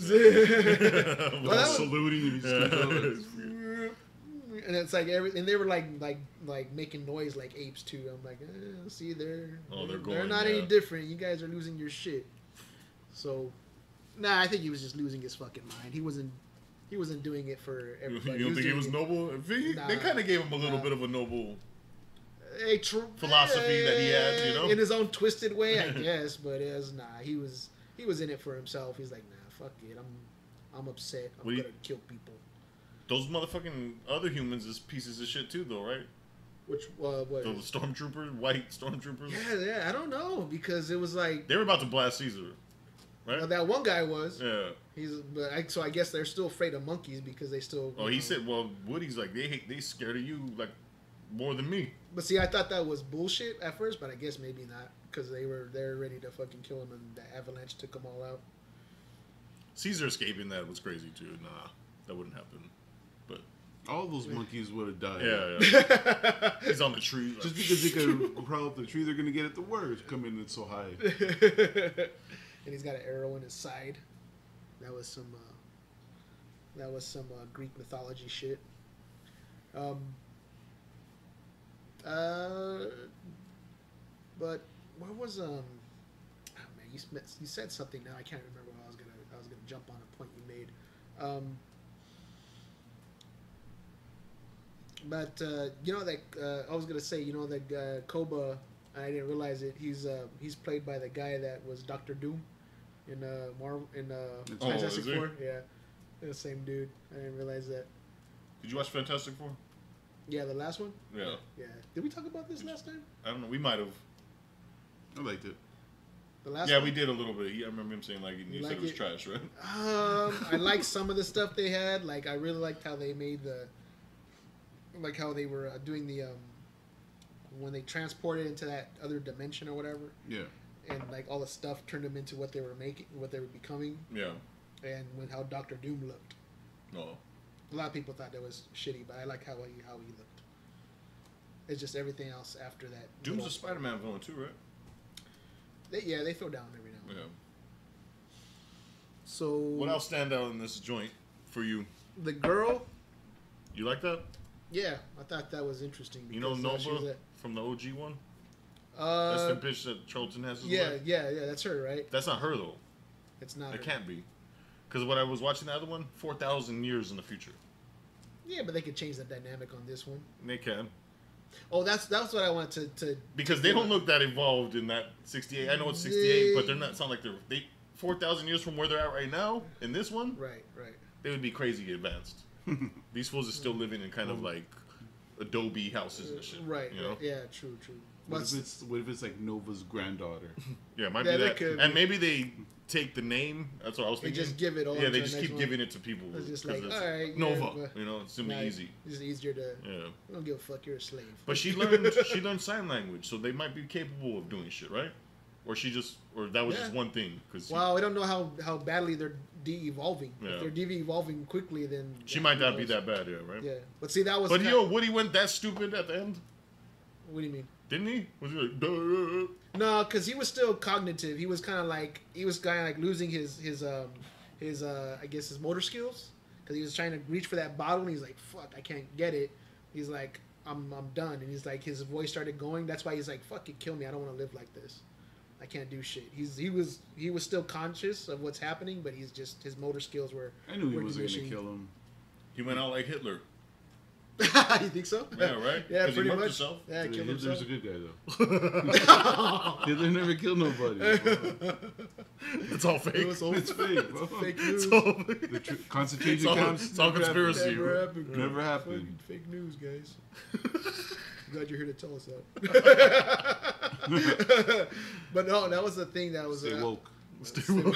S2: Saluting him.
S3: And it's like and they were like making noise like apes too. I'm like, see, they're not any different. You guys are losing your shit. So, nah, I think he was just losing his fucking mind. He wasn't doing it for everybody.
S1: You don't think he was noble? They kind of gave him a little bit of a noble philosophy that he had, you know,
S3: in his own twisted way, I guess. But it was he was in it for himself. He's like, nah, fuck it. I'm upset. I'm gonna kill people.
S1: Those motherfucking other humans is pieces of shit too, though, right?
S3: Which what?
S1: The stormtroopers, white stormtroopers.
S3: Yeah, I don't know because it was like
S1: they were about to blast Caesar, right?
S3: That one guy was.
S1: Yeah.
S3: So I guess they're still afraid of monkeys because they still.
S1: Oh, he said, well, Woody's like they scared of you like more than me.
S3: But see, I thought that was bullshit at first, but I guess maybe not because they're ready to fucking kill him, and the avalanche took them all out.
S1: Caesar escaping that was crazy too. Nah, that wouldn't happen. But
S2: all those monkeys would have died.
S1: Yeah. He's on the tree. Like,
S2: just because they could crawl up the tree, they're gonna get it the worst. Coming in so high.
S3: And he's got an arrow in his side. That was some Greek mythology shit. But what was oh man, you said something now. I can't remember what I was gonna jump on a point you made. But you know that I was gonna say, you know that Koba, I didn't realize it. He's played by the guy that was Dr. Doom in Fantastic Four. Yeah, the same dude. I didn't realize that.
S1: Did you watch Fantastic Four?
S3: Yeah, the last one.
S1: Yeah.
S3: Yeah. Did we talk about this last time?
S1: I don't know. We might have.
S2: I liked it.
S3: The last.
S1: Yeah,
S3: one?
S1: we did a little bit. I remember him saying like you said it was trash, right?
S3: I liked some of the stuff they had. Like I really liked how they made how they were doing the when they transported into that other dimension or whatever.
S2: Yeah.
S3: And like all the stuff turned them into what they were becoming.
S1: Yeah.
S3: And how Dr. Doom looked.
S1: No.
S3: A lot of people thought that was shitty, but I like how he looked. It's just everything else after that.
S1: Doom's a Spider-Man villain too, right?
S3: They throw down every now and then.
S1: Yeah.
S3: So
S1: what else stand out in this joint for you?
S3: The girl.
S1: You like that?
S3: Yeah, I thought that was interesting.
S1: You know Nova from the OG one? That's the bitch that Charlton has.
S3: Yeah, that's her, right?
S1: That's not her though.
S3: It's not.
S1: It can't be. Because when I was watching the other one, 4,000 years in the future.
S3: Yeah, but they could change the dynamic on this one.
S1: They can.
S3: Oh, that's what I wanted to
S1: because they don't look that evolved in that 68. I know it's 68, but they're not sound like they're 4,000 years from where they're at right now in this one.
S3: Right.
S1: They would be crazy advanced. These fools are still living in kind of like Adobe houses and shit.
S3: Right.
S1: You know?
S3: Yeah. True.
S2: What if it's like Nova's granddaughter?
S1: Yeah, it might be that. And maybe they take the name. That's what I was thinking.
S3: They just give it all.
S1: Yeah, they just keep giving it to people.
S3: It's just like, all right,
S1: Nova. You know, it's gonna be easy.
S3: It's easier to.
S1: Yeah.
S3: I don't give a fuck. You're a slave.
S1: But she learned sign language, so they might be capable of doing shit, right? Or that was just one thing.
S3: Well, we don't know how badly they're de-evolving.
S1: Yeah.
S3: If they're de-evolving quickly, then
S1: she might not be that bad, yeah, right?
S3: Yeah, but see, that was.
S1: But Woody went that stupid at the end.
S3: What do you mean?
S1: Didn't he? Was he like, duh?
S3: No, because he was still cognitive. He was kind of like losing his I guess his motor skills, because he was trying to reach for that bottle and he's like, fuck, I can't get it. He's like, I'm done. And he's like, his voice started going. That's why he's like, fuck it, kill me. I don't want to live like this. I can't do shit. He was still conscious of what's happening, but his motor skills were.
S2: I knew he wasn't gonna kill him.
S1: He went out like Hitler.
S3: You think so?
S1: Yeah, right?
S3: Yeah, pretty much.
S1: Himself?
S3: Yeah, he killed
S2: Hitler's
S3: himself.
S2: a good guy though. Hitler never killed nobody.
S1: It's all fake.
S2: It's fake, bro.
S3: Fake news.
S2: The concentration camps.
S1: It's all conspiracy.
S3: Never
S2: happened.
S3: Fake news, guys. Glad you're here to tell us that. But no, that was the thing that was
S2: Stay woke.
S1: Stay woke.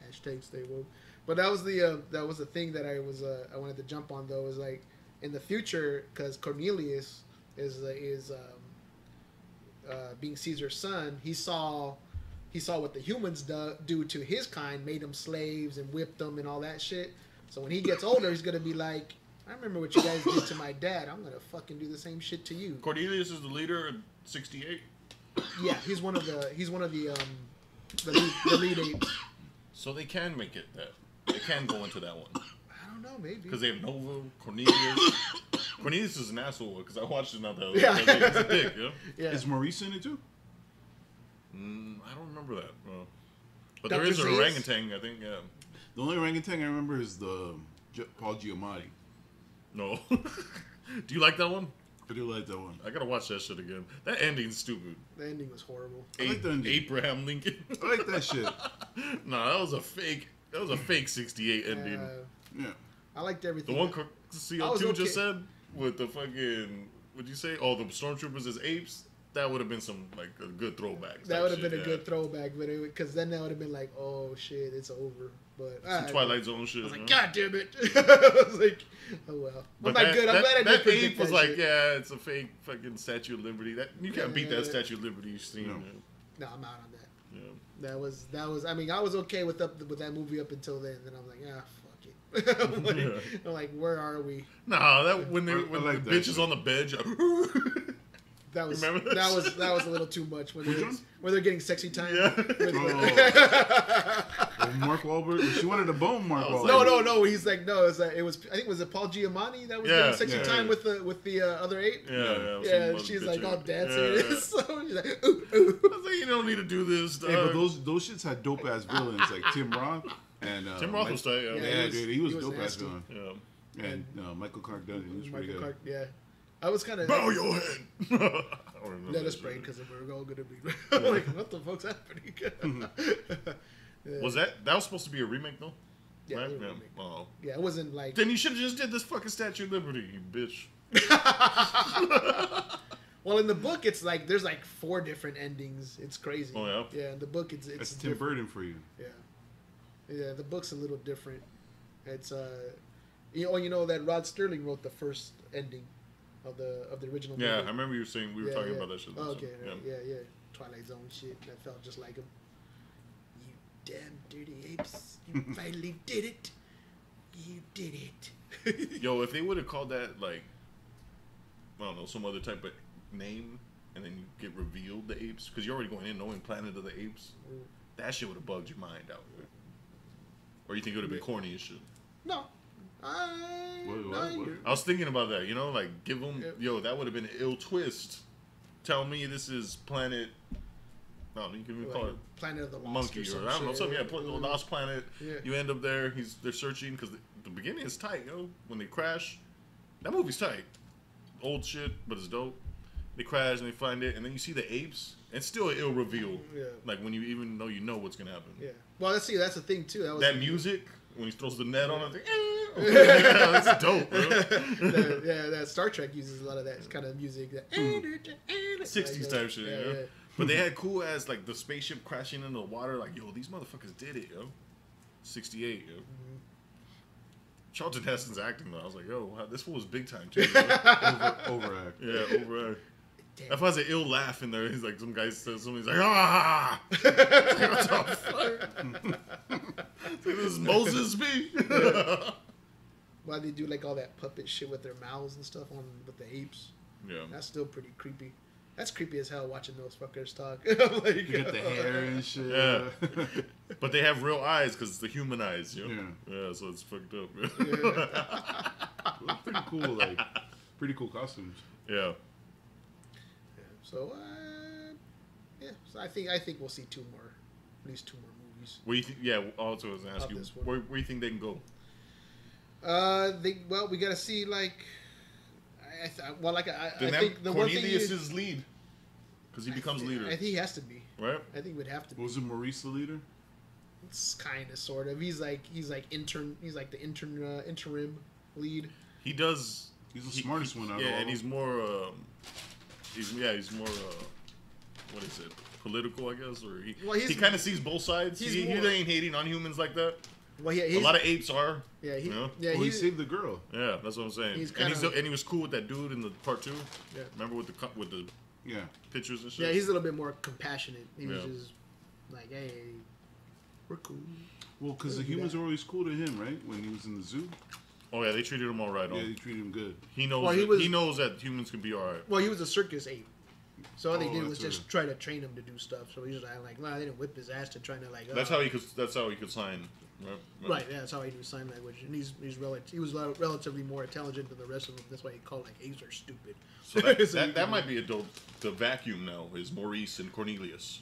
S3: Hashtag stay woke. But that was the thing that I wanted to jump on though, is like in the future, because Cornelius is being Caesar's son. He saw what the humans do to his kind, made them slaves and whipped them and all that shit. So when he gets older, he's gonna be like, I remember what you guys did to my dad. I'm gonna fucking do the same shit to you.
S1: Cornelius is the leader in 68.
S3: Yeah, he's one of the lead apes.
S1: So they can make it that. They can go into that one.
S3: I don't know, maybe.
S1: Because they have Nova, Cornelius. Cornelius is an asshole because I watched it now.
S3: Yeah.
S1: He's a dick, yeah?
S2: Is Maurice in it too?
S1: I don't remember that. But
S3: Dr.
S1: there is an
S3: Seuss?
S1: orangutan, I think, yeah.
S2: The only orangutan I remember is the Paul Giamatti.
S1: No. Do you like that one?
S2: I do like that one.
S1: I gotta watch that shit again. That ending's stupid.
S3: The ending was horrible.
S2: I like the ending.
S1: Abraham Lincoln.
S2: I like that shit.
S1: No, that was a fake. That was a fake 68 ending.
S2: Yeah.
S3: I liked everything.
S1: The one CO2 just said with the fucking, what'd you say? Oh, the stormtroopers as apes. That would have been some like a good throwback.
S3: That would have been a good throwback, but because then that would have been like, oh shit, it's over. But
S1: some Twilight Zone shit.
S3: I was like, God damn it! I was like, oh well.
S1: But
S3: I'm glad I did
S1: that
S3: predict
S1: ape was
S3: that
S1: like,
S3: shit.
S1: yeah, it's a fake fucking Statue of Liberty. That you can't beat that Statue of Liberty scene.
S3: No, I'm out on that.
S1: Yeah.
S3: That was. I mean, I was okay with that movie up until then. Then I was like, fuck it. I'm like, where are we?
S1: No, that when the bitch is
S2: shit.
S1: on the bed.
S3: That was
S1: Remember
S3: that was a little too much when they're getting sexy time.
S1: Yeah.
S2: Mark Wahlberg. She wanted to bone Mark Wahlberg.
S3: No. He's like, no. I think it was Paul Giamatti that was getting sexy time with the other ape.
S1: Yeah.
S3: She's like all dancing.
S1: Yeah.
S3: So she's like, ooh.
S1: I was like, you don't need to do this.
S2: Hey, but those shits had dope ass villains like Tim Roth and
S1: Tim Roth was tight.
S2: Yeah, dude, he was dope ass
S3: nasty.
S2: villain.
S1: Yeah.
S2: And Michael Clark Duncan, he was pretty good.
S3: Yeah. I was kind of
S1: bow your head.
S3: let us pray because we're all gonna be. I'm like, what the fuck's happening? Yeah.
S1: Was that was supposed to be a remake though?
S3: Yeah,
S1: right?
S3: it was a remake.
S1: Oh.
S3: Yeah, it wasn't like.
S1: Then you should have just did this fucking Statue of Liberty, you bitch.
S3: Well, in the book, it's like there's like 4 different endings. It's crazy.
S1: Oh yeah.
S3: Yeah, in the book, it's
S2: That's Tim Burton for you.
S3: Yeah, the book's a little different. It's you know that Rod Serling wrote the first ending of the original movie.
S1: Yeah, I remember you saying we were talking about that shit.
S3: Oh, okay,
S1: so,
S3: yeah. Twilight Zone shit. That felt just like him. You damn dirty apes! You finally did it. You did it.
S1: Yo, if they would have called that like, I don't know, some other type of name, and then you get revealed the apes, because you're already going in knowing Planet of the Apes, that shit would have bugged your mind out. Or you think it would have been corny and shit?
S3: No.
S2: What?
S1: I was thinking about that, like give them, that would have been an ill twist. Tell me this is Planet, no, you can even call it
S3: Planet of the Lost
S1: Monkey, or I don't know, something, Lost Planet.
S3: Yeah.
S1: You end up there, they're searching, because the beginning is tight, when they crash, that movie's tight. Old shit, but it's dope. They crash and they find it, and then you see the apes, and still an ill reveal. Yeah. Like when you even know what's gonna happen.
S3: Yeah. Well, that's the thing too.
S1: That music when he throws the net on it, Yeah, that's dope, bro.
S3: That Star Trek uses a lot of that kind of music. That
S1: 60s type shit,
S3: yeah,
S1: you know?
S3: yeah.
S1: But they had cool ass, like, the spaceship crashing into the water. Like, yo, these motherfuckers did it, yo. 68, yo. Charlton Heston's acting, though. I was like, yo, wow, this fool was big time, too.
S2: Overact.
S1: Yeah, overact. If I was an ill laugh in there, he's like, some guy says something, he's like, ah! What the fuck? Like, this is Moses me?
S3: Why they do like all that puppet shit with their mouths and stuff on with the apes?
S1: Yeah.
S3: That's still pretty creepy. That's creepy as hell watching those fuckers talk. Like,
S2: You get the hair and shit.
S1: Yeah. But they have real eyes because it's the human eyes, you know?
S2: Yeah.
S1: Yeah, so it's fucked up.
S2: It's pretty cool, like, pretty cool costumes.
S1: Yeah.
S3: So, so I think we'll see at least two more movies.
S1: What do you think? Yeah, also I was gonna ask
S3: Of
S1: you,
S3: this one.
S1: where do you think they can go?
S3: We gotta see like, I
S1: Then
S3: think the one thing
S1: Cornelius is lead because he becomes leader,
S3: I think he has to be.
S1: right?
S3: I think it would have to be.
S2: Was it Maurice the leader?
S3: It's kind of sort of. He's like the interim lead.
S1: He does.
S2: He's the smartest one out of all.
S1: Yeah, and he's more. He's more. What is it? Political, I guess, or he kind of sees both sides. He ain't hating on humans like that.
S3: Well, yeah,
S1: a lot of apes are.
S3: Yeah,
S1: you know?
S2: He saved the girl.
S1: Yeah, that's what I'm saying. And he was cool with that dude in the part 2.
S3: Yeah.
S1: Remember with the
S2: Yeah.
S1: pictures and shit.
S3: Yeah, he's a little bit more compassionate. He was
S1: Yeah.
S3: just like, hey, we're cool.
S2: Well, because the humans were always cool to him, right? When he was in the zoo.
S1: Oh yeah, they treated him all right.
S2: Yeah, they treated him good.
S1: He knows.
S3: Well,
S1: he knows that humans can be all right.
S3: Well, he was a circus ape. So all they did
S2: that's
S3: was just try to train him to do stuff. So he's like, nah, they didn't whip his ass to trying to like.
S1: That's how he could. That's how he could sign.
S3: Right. Yeah, that's how he knew sign language, and he was relatively more intelligent than the rest of them. That's why he called like apes are stupid.
S1: So that might be a dope. The vacuum now is Maurice and Cornelius.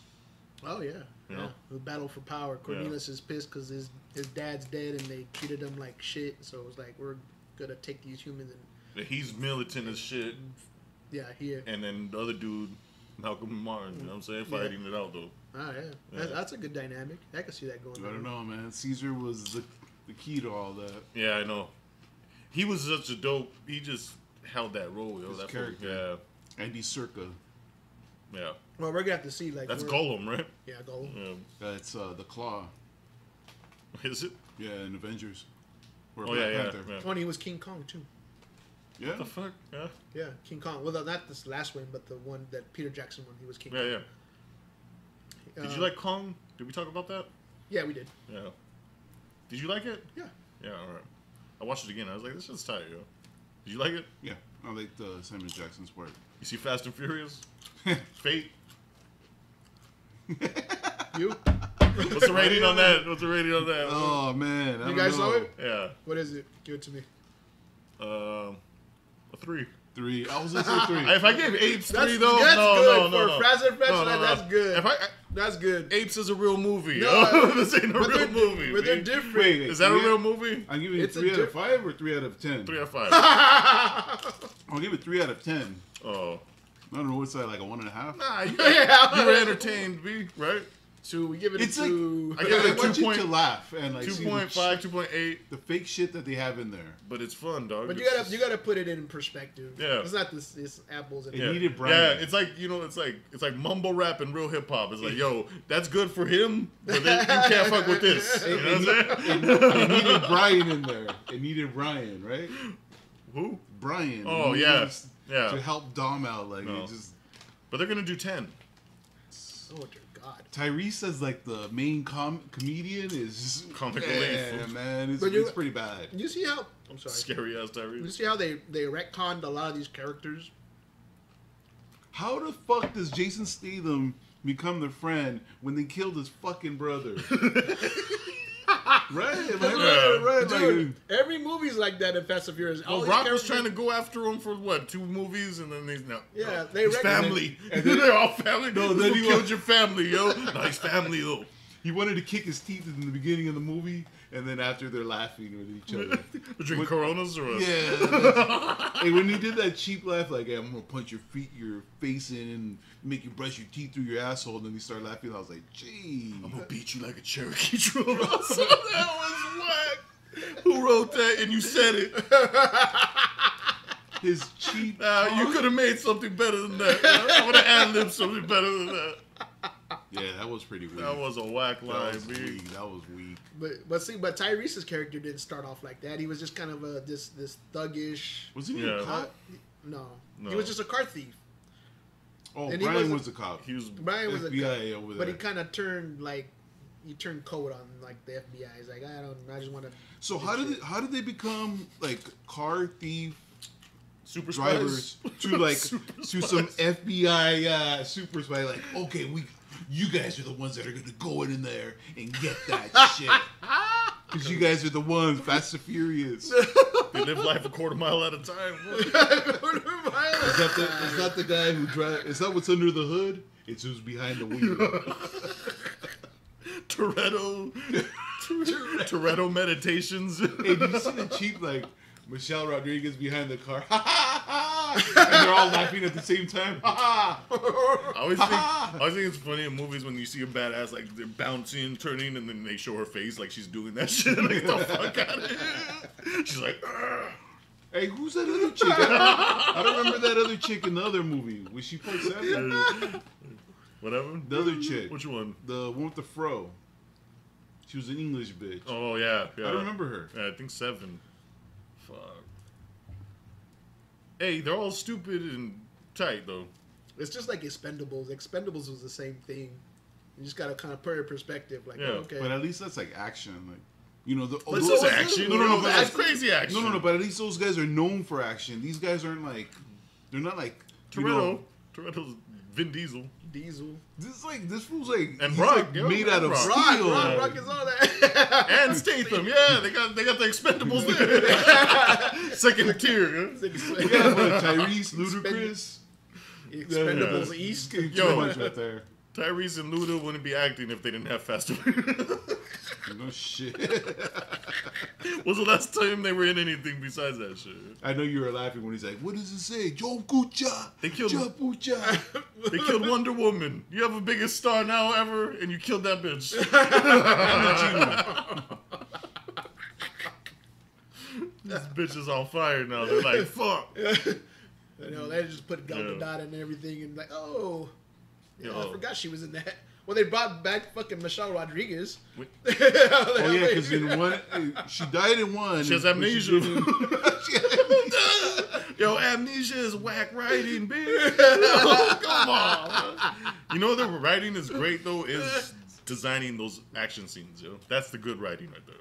S3: Oh yeah,
S1: Yeah.
S3: The battle for power. Cornelius is pissed because his dad's dead and they treated him like shit. So it was like, we're gonna take these humans and
S1: He's militant as shit.
S3: yeah, here.
S1: And then the other dude, Malcolm Martin. You know what I'm saying? Fighting it out though.
S3: Oh yeah, that's a good dynamic. I can see that going on.
S2: I don't know, man. Caesar was the key to all that.
S1: Yeah, I know. He was such a dope. He just held that role. Yo,
S2: His
S1: that
S2: character.
S1: Yeah.
S2: Andy Serka.
S1: Yeah.
S3: Well, we're gonna have to see like
S1: That's Gollum, right?
S3: Yeah, Gollum.
S1: Yeah.
S2: That's the Claw.
S1: Is it?
S2: Yeah, in Avengers. Or
S1: Oh
S2: Black
S1: yeah,
S2: Panther.
S1: yeah.
S3: Oh, and he was King Kong too.
S2: Yeah.
S1: What the fuck? Yeah.
S3: Yeah, King Kong. Well, not this last one, but the one that Peter Jackson one. He was King
S1: Yeah,
S3: Kong.
S1: yeah. Did you like Kong? Did we talk about that?
S3: Yeah, we did.
S1: Yeah. Did you like it?
S3: Yeah.
S1: Yeah, alright. I watched it again. I was like, this shit's tight, yo. Did you like it?
S2: Yeah. I like Simon Jackson's part.
S1: You see Fast and Furious? Fate?
S3: You?
S1: What's the rating on that? What's the rating on that?
S2: Oh man. I
S3: You
S2: don't
S3: guys
S2: know.
S3: saw it?
S1: Yeah.
S3: What is it? Give it to me.
S1: A 3.
S2: 3. I was gonna say 3.
S1: If I gave Apes 3
S3: That's,
S1: though,
S3: that's
S1: no,
S3: good
S1: no,
S3: for
S1: no.
S3: Fast and Furious.
S1: No, no, no.
S3: That's good.
S1: If I
S3: That's good.
S1: Apes is a real movie.
S3: No,
S1: yo. This ain't a
S3: but
S1: real
S3: they're-
S1: movie.
S3: But they're
S1: man.
S3: different.
S2: Wait,
S1: Is that a
S2: 3
S1: real movie?
S2: I'm giving it
S3: It's a
S2: 3 out of
S3: diff-
S2: 5 or 3 out of 10.
S1: 3 out of 5.
S2: I'll give it 3 out of 10.
S1: Oh.
S2: I don't know what's that, like a 1.5.
S1: Nah, you
S3: Yeah.
S1: were entertained, B, right?
S3: So we give it
S2: It's
S3: a 2.
S1: I give it a
S2: I want
S1: 2
S2: you
S1: point-
S2: to laugh and like see
S1: 2.5, 2.8.
S2: the fake shit that they have in there.
S1: But it's fun, dog.
S3: But you
S1: It's
S3: gotta put it in perspective.
S1: Yeah.
S3: It's not this apples and
S2: It
S1: Yeah.
S2: needed Brian.
S1: Yeah, it's like, you know, it's like mumble rap and real hip hop. It's like, yo, that's good for him, but then you can't fuck with this. You know what I'm saying?
S2: It needed Brian in there. It needed Brian, right?
S1: Who?
S2: Brian.
S1: Oh,
S2: He
S1: yeah.
S2: was
S1: Yeah.
S2: To help Dom out, like
S1: No.
S2: it just.
S1: But they're gonna do 10.
S3: oh dear God.
S2: Tyrese as like the main comedian is just
S1: Comic
S2: yeah,
S1: relief.
S2: man. It's,
S3: But you-
S2: it's pretty bad.
S3: You see how? I'm sorry.
S1: Scary ass
S3: You
S1: Tyrese.
S3: see how they retconned a lot of these characters?
S2: How the fuck does Jason Statham become the friend when they killed his fucking brother? Right, like,
S1: Yeah.
S2: right,
S3: Dude, every movie's like that in Fast and Furious. All
S1: Well,
S3: these
S1: Rock was
S3: characters-
S1: trying to go after him for what, 2 movies, and then he's no.
S3: Yeah,
S1: no,
S3: they
S1: he's
S3: reckon-
S1: family. And then they're all family. No,
S2: then
S1: then
S2: he
S1: he killed
S2: was-
S1: your family, yo. No, he's family though.
S2: He wanted to kick his teeth in the beginning of the movie, and then after they're laughing with each other.
S1: Drink Coronas or what?
S2: Yeah. And when he did that cheap laugh, like, hey, I'm gonna punch your face in and make you brush your teeth through your asshole, and then he started laughing. I was like, gee.
S1: I'm gonna beat you like a Cherokee Troll. So that was whack. Who wrote that and you said it.
S2: His cheap.
S1: You could have made something better than that. I would have ad-libbed something better than that.
S2: Yeah, that was pretty weak.
S1: That was a whack line,
S2: That was weak.
S3: But Tyrese's character didn't start off like that. He was just kind of this thuggish.
S2: Was he a cop?
S3: No,
S1: No.
S3: he was just a car thief.
S2: Oh,
S3: And
S2: Brian was a cop.
S1: He was
S3: Brian was
S2: FBI
S3: a cop,
S2: over there.
S3: but he kind of turned code on like the FBI. He's like, I just want to.
S2: So how did they become like car thief
S1: super
S2: drivers
S1: spies.
S2: to like
S1: Super
S2: to
S1: spies.
S2: some FBI super spy? Like, okay, you guys are the ones that are gonna go in there and get that shit. Because you guys are the ones, Fast and Furious.
S1: They live life a quarter mile at a time.
S2: Is that the guy who drives? Is that what's under the hood? It's who's behind the wheel.
S1: Toretto meditations.
S2: Hey, did you see the cheap like Michelle Rodriguez behind the car? And they're all laughing at the same time.
S1: I always think it's funny in movies when you see a badass like they're bouncing, turning, and then they show her face like she's doing that shit. Like the fuck out of here. She's like, "Ugh."
S2: Hey, who's that other chick? I don't remember that other chick in the other movie. Was she part 7?
S1: Whatever.
S2: The other chick.
S1: Which one?
S2: The one with the fro. She was an English bitch.
S1: Oh yeah.
S2: I don't remember her.
S1: Yeah, I think 7. Fuck. Hey, they're all stupid and tight though.
S3: It's just like Expendables. Expendables was the same thing. You just gotta kind of put it in perspective. Like,
S1: Yeah.
S3: okay,
S2: But at least that's like action. Like, you know,
S1: But
S2: those
S1: it's action.
S2: No, but
S1: that's crazy action.
S2: No, but at least those guys are known for action. These guys aren't like, they're not like
S1: Toretto's Vin Diesel.
S3: Diesel.
S2: This fool's like
S1: And
S2: he's
S1: Brock,
S2: like
S1: yo,
S2: made out of
S1: Brock.
S2: steel.
S3: Rock is all that.
S1: And Statham, yeah, they got the Expendables there. Second tier.
S2: Yeah, Tyrese, Ludacris.
S3: Expendables
S2: Yeah.
S3: East.
S2: Too
S1: Yo.
S2: much right there.
S1: Tyrese and Luda wouldn't be acting if they didn't have Fast and
S2: No shit.
S1: When's the last time they were in anything besides that shit?
S2: I know you were laughing when he's like, "What does it say? Joe Kucha."
S1: They killed-
S2: Pucha.
S1: They killed Wonder Woman. You have a biggest star now ever, and you killed that bitch. This bitch is on fire now. They're like, fuck.
S3: You know, they just put Gal Gadot and everything, and like, oh, yeah, I forgot she was in that. Well, they brought back fucking Michelle Rodriguez.
S2: Oh yeah, because in one, she died in one.
S1: She has
S2: but
S1: amnesia.
S2: didn't-
S1: Yo, amnesia is whack writing, bitch. Come on. You know the writing is great though is designing those action scenes, yo. That's the good writing right there.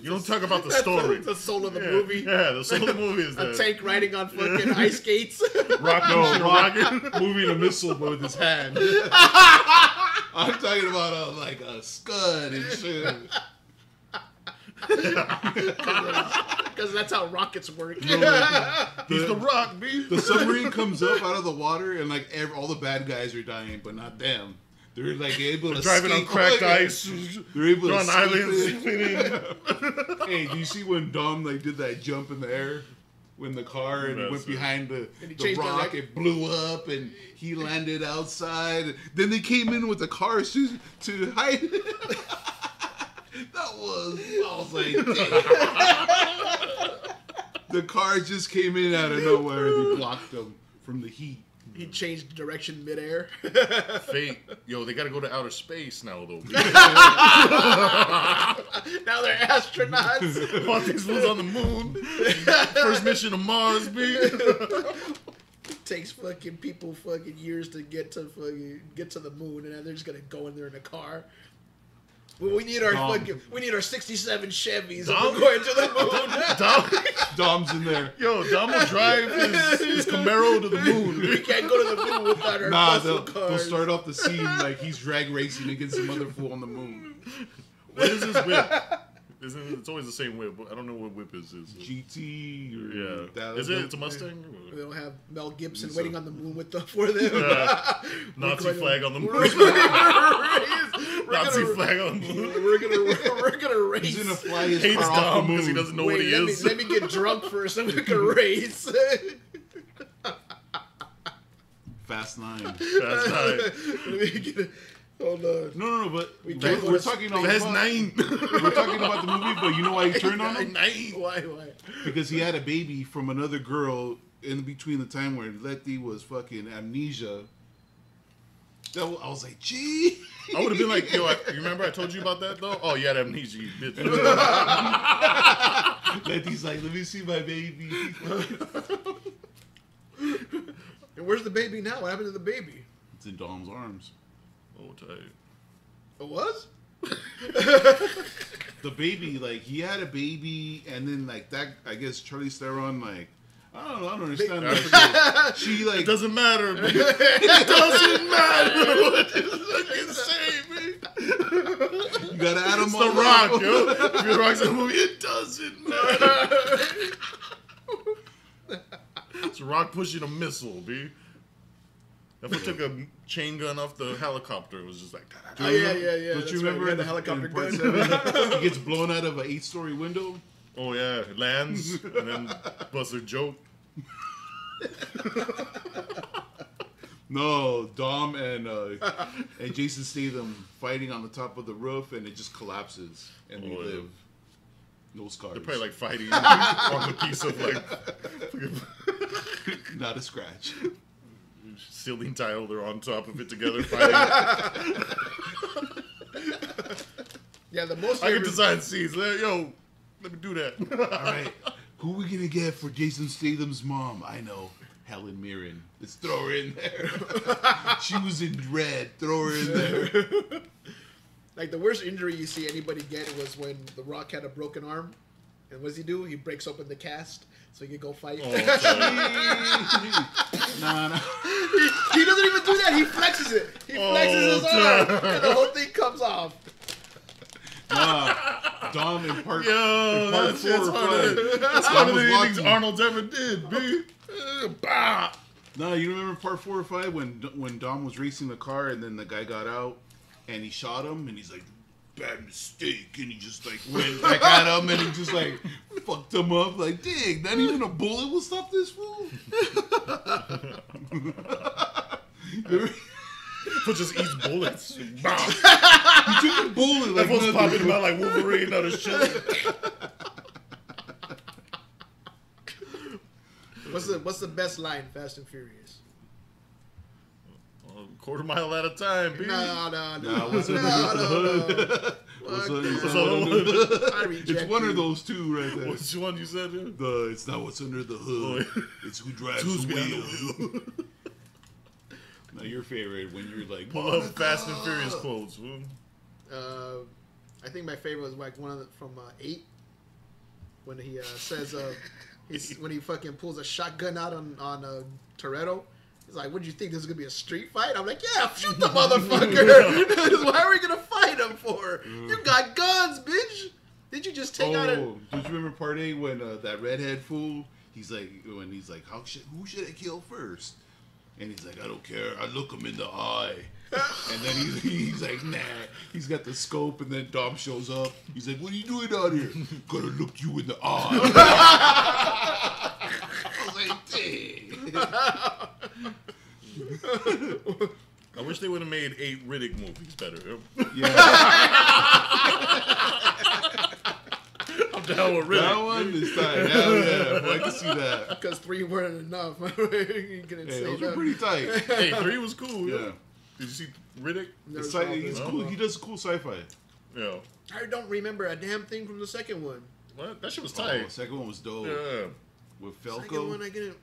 S1: You don't talk about the story.
S3: The soul of the movie.
S1: Yeah, the soul of the movie is
S3: A
S1: that.
S3: tank riding on fucking ice skates.
S1: Rocket.
S2: moving a missile with his hand. I'm talking about like a scud and shit.
S3: Because that's how rockets work.
S1: He's the Rock, B.
S2: The submarine comes up out of the water and like all the bad guys are dying, but not them. They're like able to
S1: Driving on
S2: escape.
S1: cracked ice.
S2: They're able
S1: They're
S2: to
S1: on
S2: escape
S1: islands.
S2: it. Hey, do you see when Dom like did that jump in the air when the car and went behind
S3: And he
S2: the
S3: changed
S2: rock? It blew up and he landed outside. Then they came in with the cars to hide. I was like, damn. The car just came in out of nowhere and they blocked them from the heat.
S3: He changed direction midair.
S1: Fate. Yo, they gotta go to outer space now, though.
S3: Now they're astronauts.
S1: Want these fools on the moon. First mission to Mars, B.
S3: Takes fucking people fucking years to get to the moon, and then they're just gonna go in there in a car. Well, we need our 67 Chevys.
S1: Dom?
S3: We're going to the moon.
S2: Dom's in there.
S1: Yo, Dom will drive his Camaro to the moon.
S3: We can't go to the moon without our muscle
S2: they'll
S3: cars.
S2: start off the scene like he's drag racing against some other fool on the moon.
S1: What is this whip? It's always the same whip. I don't know what whip is.
S2: GT or
S1: Yeah. Is it? It's a Mustang?
S3: We don't have Mel Gibson waiting on the moon for them.
S1: Nazi flag on the moon. Nazi flag on the moon.
S3: We're gonna race.
S2: He's gonna fly his
S1: Hates
S2: car off the
S1: Dom because he
S2: moon.
S1: doesn't know what he is.
S3: Let me get drunk first, and we can race.
S2: Fast 9.
S1: That's right.
S3: Hold on.
S2: No, but
S3: We
S2: we're,
S3: can't
S2: we're talking about
S1: That's 9.
S2: we're talking about the movie, but you know why he turned on him?
S1: 9.
S3: Why?
S2: Because he had a baby from another girl in between the time where Letty was fucking amnesia. I was like, gee.
S1: I would have been like, yo, you remember I told you about that though? Oh, you had amnesia, you bitch.
S2: Letty's like, let me see my baby.
S3: And where's the baby now? What happened to the baby?
S2: It's in Dom's arms.
S1: Oh, tight.
S3: It was?
S2: The baby, like, he had a baby, and then, like, that, I guess Charlize Theron, like, I don't understand. Like, she, like...
S1: It doesn't matter, man. It doesn't matter what you fucking say, man.
S2: You gotta add him
S1: It's
S2: on.
S1: The Rock, yo. If The Rock's in the movie, it doesn't matter. It's The Rock pushing a missile, B. If we took a chain gun off the helicopter, it was just like...
S3: Oh, yeah.
S2: Don't you remember
S3: the helicopter
S2: in part
S3: gun?
S2: 7, he gets blown out of an 8-story window?
S1: Oh, yeah. It lands, and then busts a joke.
S2: No, Dom and Jason Statham fighting on the top of the roof, and it just collapses, and they live. No scars.
S1: They're probably like fighting on a piece of like
S2: not a scratch.
S1: Ceiling tile. They're on top of it together fighting.
S3: Yeah, the most.
S1: I can design scenes. Yo, let me do that.
S2: All right, who are we gonna get for Jason Statham's mom? I know. Helen Mirren. Let's throw her in there. She was in Red. Throw her in there.
S3: Like, the worst injury you see anybody get was when The Rock had a broken arm. And what does he do? He breaks open the cast so he can go fight.
S1: Oh,
S2: Nah.
S3: He doesn't even do that. He flexes it. He flexes his arm. And the whole thing comes off.
S2: Nah. Dom in part,
S1: Yo,
S2: in part 4 or 5.
S1: That's one of the things Arnold ever did, B. Bah.
S2: No, you remember part 4 or 5 when Dom was racing the car and then the guy got out and he shot him and he's like, bad mistake, and he just like went back at him and he just like fucked him up. Like, dang, not even a bullet will stop this fool.
S1: But just eats bullets. Bah.
S2: He took a bullet like
S1: That was
S2: nothing.
S1: popping him out like Wolverine out of shit.
S3: What's the best line, Fast and Furious?
S1: Quarter mile at a time, B.
S3: No.
S2: What's under the hood? It's one of those two right there.
S1: Which one you said? Yeah?
S2: It's not what's under the hood. It's who drives
S1: Who's
S2: the
S1: behind the
S2: wheel.
S1: wheel?
S2: Now your favorite when you're like,
S1: Pull up Fast and Furious quotes. Fool.
S3: I think my favorite was like one of the, from 8 when he says when he fucking pulls a shotgun out on Toretto. He's like, "What do you think? This is gonna be a street fight?" I'm like, "Yeah, shoot the motherfucker! Why are we gonna fight him for? You got guns, bitch! Did you just take out a?"
S2: Don't you remember part 8 when that redhead fool? He's like, who should I kill first? And he's like, I don't care. I look him in the eye. And then he's like, nah. He's got the scope, and then Dom shows up. He's like, what are you doing out here? Gonna look you in the eye. I was like, dang.
S1: I wish they would have made 8 Riddick movies better.
S2: Yeah.
S1: I'm down with Riddick.
S2: That one is tight. Hell yeah. Boy, I can see that.
S3: Because 3 weren't enough. You couldn't
S2: Hey,
S3: say
S2: those were
S3: that.
S2: pretty tight.
S1: Hey, 3 was cool.
S2: Yeah.
S1: Yeah. Did you see Riddick?
S2: It's he's cool. He does cool sci-fi.
S1: Yeah.
S3: I don't remember a damn thing from the second one.
S1: What? That shit was
S2: Oh,
S1: tight.
S2: the second one was dope.
S1: Yeah.
S2: With
S3: Second one,
S2: Falco.
S3: I get it.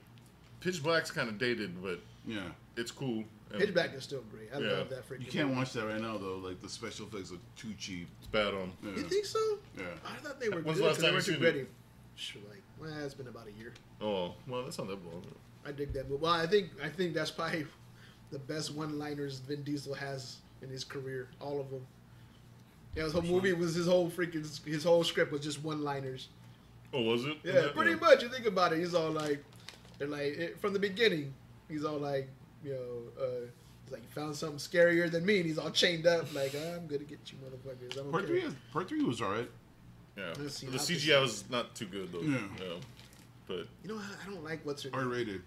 S1: Pitch Black's kind of dated, but
S2: Yeah.
S1: it's cool. And
S3: Pitch Black is still great. I
S1: Yeah.
S3: love that freaking
S2: You can't
S3: movie.
S2: watch that right now though. Like the special effects are too cheap.
S1: It's bad on.
S2: Yeah.
S3: You think so?
S2: Yeah.
S3: I thought they were
S1: When's
S3: good
S1: the last
S3: 'cause they
S1: time
S3: weren't
S1: you
S3: too
S1: seen it?
S3: ready. Sure, like, well, it's been about a year.
S1: Oh, well, that's not that long.
S3: I dig that movie. Well, I think that's probably the best one-liners Vin Diesel has in his career. All of them. Yeah, his whole movie was his whole script was just one-liners.
S1: Oh, was it?
S3: Yeah, pretty much. You think about it, he's all like, they're like from the beginning. He's all like, he's like, you found something scarier than me, and he's all chained up, like, I'm gonna get you, motherfuckers. I don't care.
S2: Part three was alright.
S1: Yeah.
S3: Let's see,
S1: The
S3: I'll
S1: CGI was not too good, though.
S2: Yeah.
S1: Yeah. But,
S3: You know, I don't like what's her name.
S2: R-rated.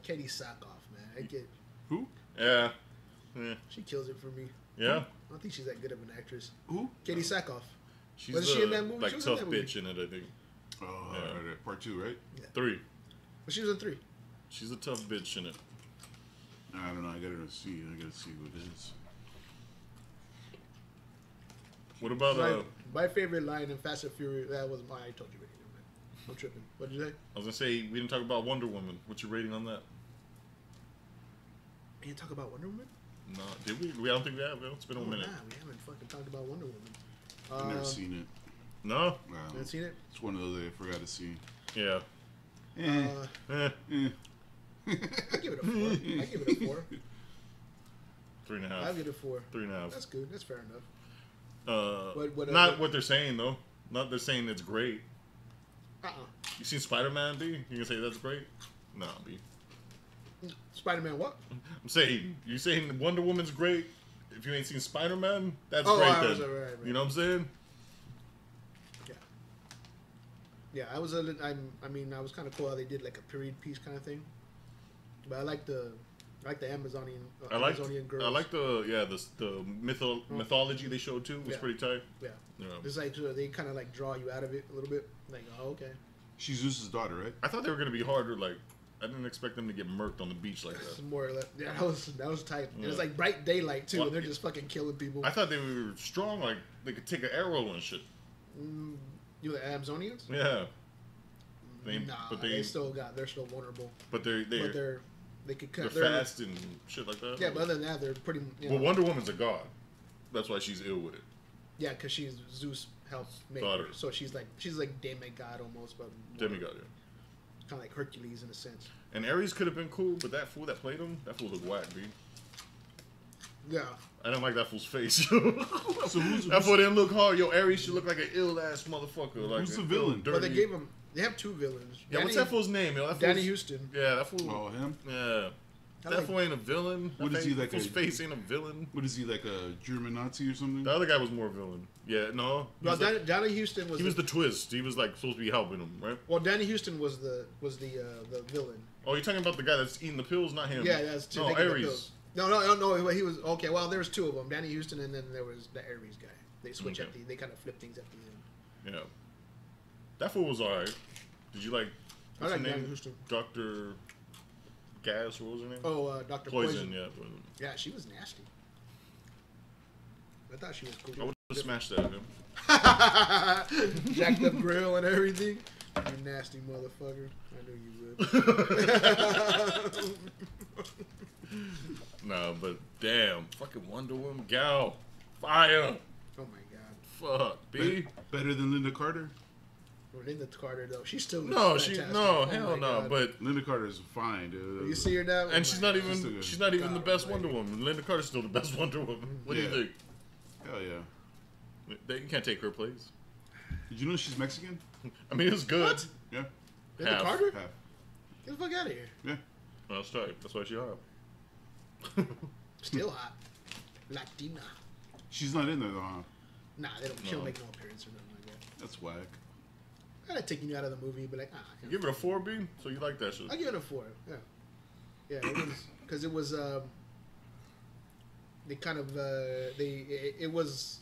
S3: Katie Sackhoff, man.
S2: Who?
S1: yeah. Yeah.
S3: She kills it for me.
S1: Yeah.
S3: I don't think she's that good of an actress.
S2: Who?
S3: Katie Sackhoff.
S1: She's
S3: Was she in that movie?
S1: like
S3: She was in
S1: tough
S3: that movie.
S1: bitch in it, I think.
S2: Oh,
S1: Yeah.
S2: right. Part 2, right?
S1: 3.
S3: But she was in 3.
S1: She's a tough bitch in it.
S2: I don't know. I gotta see. I gotta see who it is.
S1: What about
S3: My favorite line in Fast and Furious. That was my. I told you already. Never mind. I'm tripping. What did you say?
S1: I was gonna say we didn't talk about Wonder Woman. What's your rating on that?
S3: We didn't talk about Wonder Woman.
S1: No, did we? I don't think we have. It's been a minute.
S3: Nah, we haven't fucking talked about Wonder Woman.
S2: I've never seen it.
S1: No.
S2: Wow.
S3: You haven't seen it?
S2: It's one of those that I forgot to see.
S1: Yeah.
S3: I give it a 4. I give it a 4.
S1: 3.5.
S3: I'll give it a 4.
S1: 3.5.
S3: That's good. That's fair enough.
S1: Not what they're saying though. Not they're saying it's great. You seen Spider-Man, B? You gonna say that's great? Nah, B.
S3: Spider-Man what?
S1: I'm saying you saying Wonder Woman's great. If you ain't seen Spider-Man, that's great.
S3: Right,
S1: Then
S3: right.
S1: You know what I'm saying?
S3: Yeah. Yeah, I was I mean, I was kind of cool how they did like a period piece kind of thing. But I like the Amazonian girls.
S1: I like the mythology they showed too was pretty tight.
S3: Yeah.
S1: Yeah.
S3: It's like they kind of like draw you out of it a little bit. Like, oh, okay.
S2: She's Zeus's daughter, right?
S1: I thought they were gonna be harder. Like I didn't expect them to get murked on the beach like
S3: It's
S1: that.
S3: more or less, yeah, that was tight.
S1: Yeah.
S3: It was like bright daylight too,
S1: Well,
S3: and they're just fucking killing people.
S1: I thought they were strong. Like they could take an arrow and shit.
S3: You the Amazonians?
S1: Yeah.
S3: They're still vulnerable.
S1: But
S3: they could cut.
S1: they're fast and shit like that.
S3: Yeah, but other than that, they're pretty.
S1: Well, Wonder Woman's a god. That's why she's ill with it.
S3: Yeah, because she's Zeus helps make
S1: Daughter.
S3: her. So she's like demigod almost, but
S1: Demigod, yeah.
S3: kind of like Hercules in a sense.
S1: And Ares could have been cool, but that fool that played him, that fool looked whack, B.
S3: Yeah.
S1: I didn't like that fool's face.
S2: So
S1: that fool didn't look hard. Yo, Ares should look like an ill ass motherfucker. Like
S2: who's the villain?
S3: But they gave him. They have 2 villains.
S1: Yeah, what's that fool's name? Yo, that fool's,
S3: Danny Houston.
S1: Yeah, that fool.
S2: Oh, him?
S1: Yeah.
S3: I
S1: That
S3: like-
S1: fool ain't a villain.
S2: What
S1: That
S2: is he, like
S1: fool's
S2: a-
S1: face ain't a villain.
S2: What is he, like a German Nazi or something?
S1: The other guy was more villain. Yeah, no. He
S3: Well,
S1: was, like,
S3: Danny Houston was.
S1: he was the twist. He was like supposed to be helping him, right?
S3: Well, Danny Houston was the villain.
S1: Oh, you're talking about the guy that's eating the pills, not him.
S3: Yeah, that's
S1: no,
S3: taking the
S1: Ares.
S3: pills. No. He was okay. Well, there was 2 of them: Danny Houston, and then there was the Ares guy. They switch
S1: Okay.
S3: they kind of flip things at the end.
S1: Yeah. That fool was alright. Did you like?
S3: I
S1: What's
S3: like
S1: her name?
S3: Danny Houston.
S1: Dr. Gas. What was her name?
S3: Oh, Dr.
S1: Poison. Yeah. Poison.
S3: Yeah, she was nasty. I thought she was cool.
S1: I would have smashed that at him.
S3: Jacked up grill and everything. You nasty motherfucker. I knew you would.
S1: Nah, but damn, fucking Wonder Woman, gal, fire.
S3: Oh my god.
S1: Fuck, B.
S2: Better than Linda Carter?
S3: Well, Linda Carter though, she's still
S1: No,
S3: fantastic.
S1: no,
S3: Oh
S1: hell
S3: my
S1: no.
S3: God.
S1: But
S2: Linda Carter is fine, dude.
S3: You see her now,
S1: and she's not
S2: still
S1: even
S2: good.
S1: she's not even the
S3: God
S1: best
S3: almighty.
S1: Wonder Woman. Linda Carter's still the best Wonder Woman. What do you
S2: Yeah.
S1: think?
S2: Hell yeah.
S1: You can't take her place.
S2: Did you know she's Mexican?
S1: I mean, it's good.
S3: What?
S2: Yeah.
S3: Linda
S1: Half.
S3: Carter?
S2: Half.
S3: Get the fuck out of here.
S2: Yeah.
S1: Well, that's right. That's why she hot.
S3: Still hot. Latina.
S2: She's not in there though, huh?
S3: Nah, they don't. She
S1: No.
S3: don't make no appearance or nothing like that.
S2: That's whack.
S3: I'd have taken you out of the movie, but like,
S1: Give it a 4, B. So you like that shit?
S3: I give it a 4. Yeah, yeah, it was because it was they kind of it was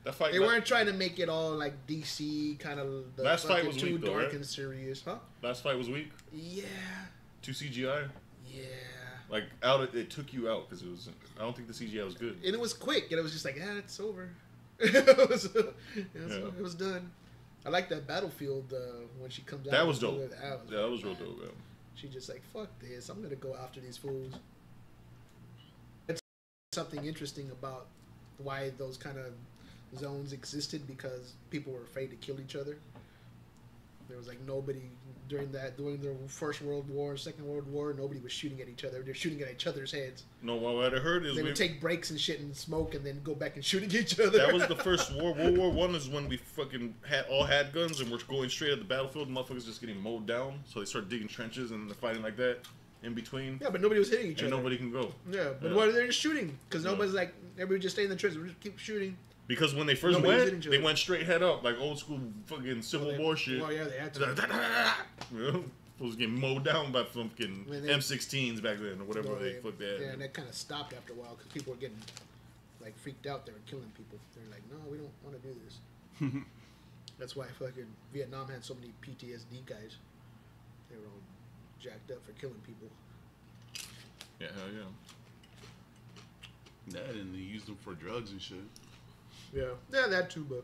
S1: That fight.
S3: they weren't trying to make it all like DC kind of the
S1: Last fight
S3: fucking
S1: was
S3: too
S1: weak, though,
S3: dark
S1: right?
S3: and serious, huh?
S1: Last fight was weak.
S3: Yeah,
S1: Too CGI.
S3: yeah,
S1: Like it took you out because it was. I don't think the CGI was good.
S3: and it was quick, and it was just like, it's over. it was done. I like that battlefield when she comes out.
S1: That was dope.
S3: That
S1: was real dope. Yeah.
S3: She just like, fuck this. I'm gonna go after these fools. It's something interesting about why those kind of zones existed, because people were afraid to kill each other. There was like nobody during the First World War, Second World War. Nobody was shooting at each other. They're shooting at each other's heads.
S1: No, what I heard is
S3: They would take breaks and shit and smoke, and then go back and shoot at each other.
S1: that was the first war. World War One is when we fucking had guns and we're going straight at the battlefield. Motherfuckers just getting mowed down, so they start digging trenches and they're fighting like that in between.
S3: Yeah, but nobody was hitting each
S1: And
S3: other.
S1: nobody can go.
S3: Yeah, but
S1: Yeah.
S3: why they're just shooting? Because
S1: Yeah.
S3: nobody's like, everybody just stay in the trenches. We just keep shooting.
S1: Because when they first
S3: Nobody was hitting
S1: went,
S3: each
S1: they
S3: other.
S1: went straight head up, like old school fucking Civil War shit.
S3: Well, yeah, they had to.
S1: You know? Was getting mowed down by fucking
S3: When they-
S1: M16s back then, or whatever
S3: Well,
S1: they fuck that.
S3: Yeah, and that kind of stopped after a while because people were getting like freaked out. They were killing people. They're like, no, we don't want to do this. That's why fucking Vietnam had so many PTSD guys. They were all jacked up for killing people.
S1: Yeah, hell yeah.
S2: That and they used them for drugs and shit.
S3: Yeah, that too. But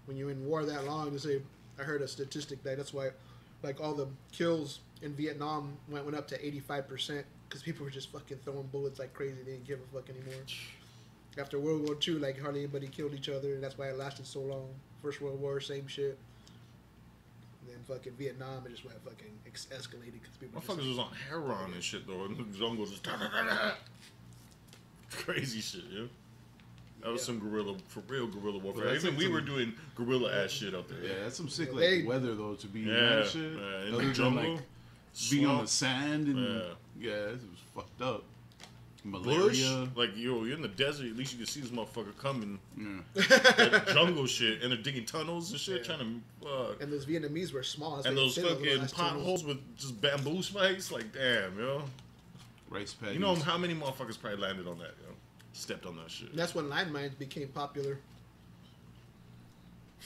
S3: when you're in war that long, to say, I heard a statistic that's why, like all the kills in Vietnam went up to 85% because people were just fucking throwing bullets like crazy. They didn't give a fuck anymore. After World War II, like hardly anybody killed each other, and that's why it lasted so long. First World War, same shit. And then fucking Vietnam, it just went fucking escalated because people.
S1: Motherfuckers was on heroin and shit though, and the jungle just crazy shit, yeah. That was some guerrilla, for real guerrilla warfare.
S2: Well,
S1: Even
S2: like
S1: we were doing guerrilla ass shit out there.
S2: Yeah, that's some sick like weather though to be in that shit.
S1: In
S2: Other
S1: the jungle,
S2: than, like, being on the sand and it was fucked up. Malaria.
S1: Bush, like you're in the desert. At least you can see this motherfucker coming.
S2: Yeah.
S1: That jungle shit, and they're digging tunnels and shit, trying to.
S3: And those Vietnamese were small.
S1: And those fucking potholes with just bamboo spikes. Like damn, yo.
S2: Rice paddies.
S1: You know how many motherfuckers probably landed on that, yo? Stepped on that shit.
S3: And that's when landmines became popular.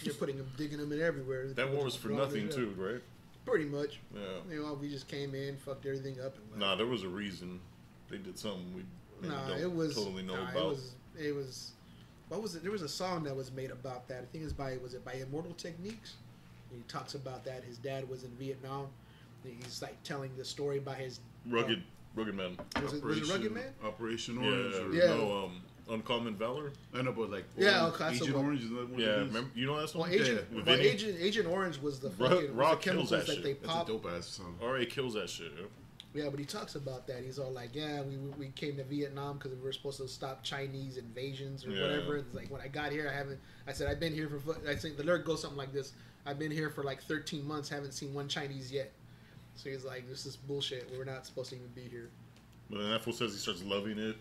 S3: They're digging them in everywhere.
S1: That war was for nothing too, right?
S3: Pretty much.
S1: Yeah.
S3: You know, we just came in, fucked everything up, and left.
S1: Nah, there was a reason. They did something we maybe don't
S3: it was
S1: totally know about.
S3: It was. What was it? There was a song that was made about that. I think it was by Immortal Techniques. He talks about that. His dad was in Vietnam. He's like telling the story about his
S1: Rugged Man.
S3: Was it Rugged Man?
S2: Operation Orange.
S1: No, Uncommon Valor.
S2: I know, but like
S3: Agent
S2: Orange is not one
S1: Yeah,
S2: of these.
S1: remember, you know that song?
S3: Well, Agent Orange was the fucking
S1: kills that
S3: chemicals that
S1: shit.
S3: they
S2: That's a
S3: pop.
S2: dope ass song.
S1: RA kills that shit. Yeah.
S3: Yeah, but he talks about that. He's all like, yeah, we came to Vietnam because we were supposed to stop Chinese invasions or whatever. It's like, when I got here, I said, I've been here for, I think the lyric goes something like this. I've been here for like 13 months, haven't seen one Chinese yet. So he's like, this is bullshit. We're not supposed to even be here.
S1: But then that fool says he starts loving it.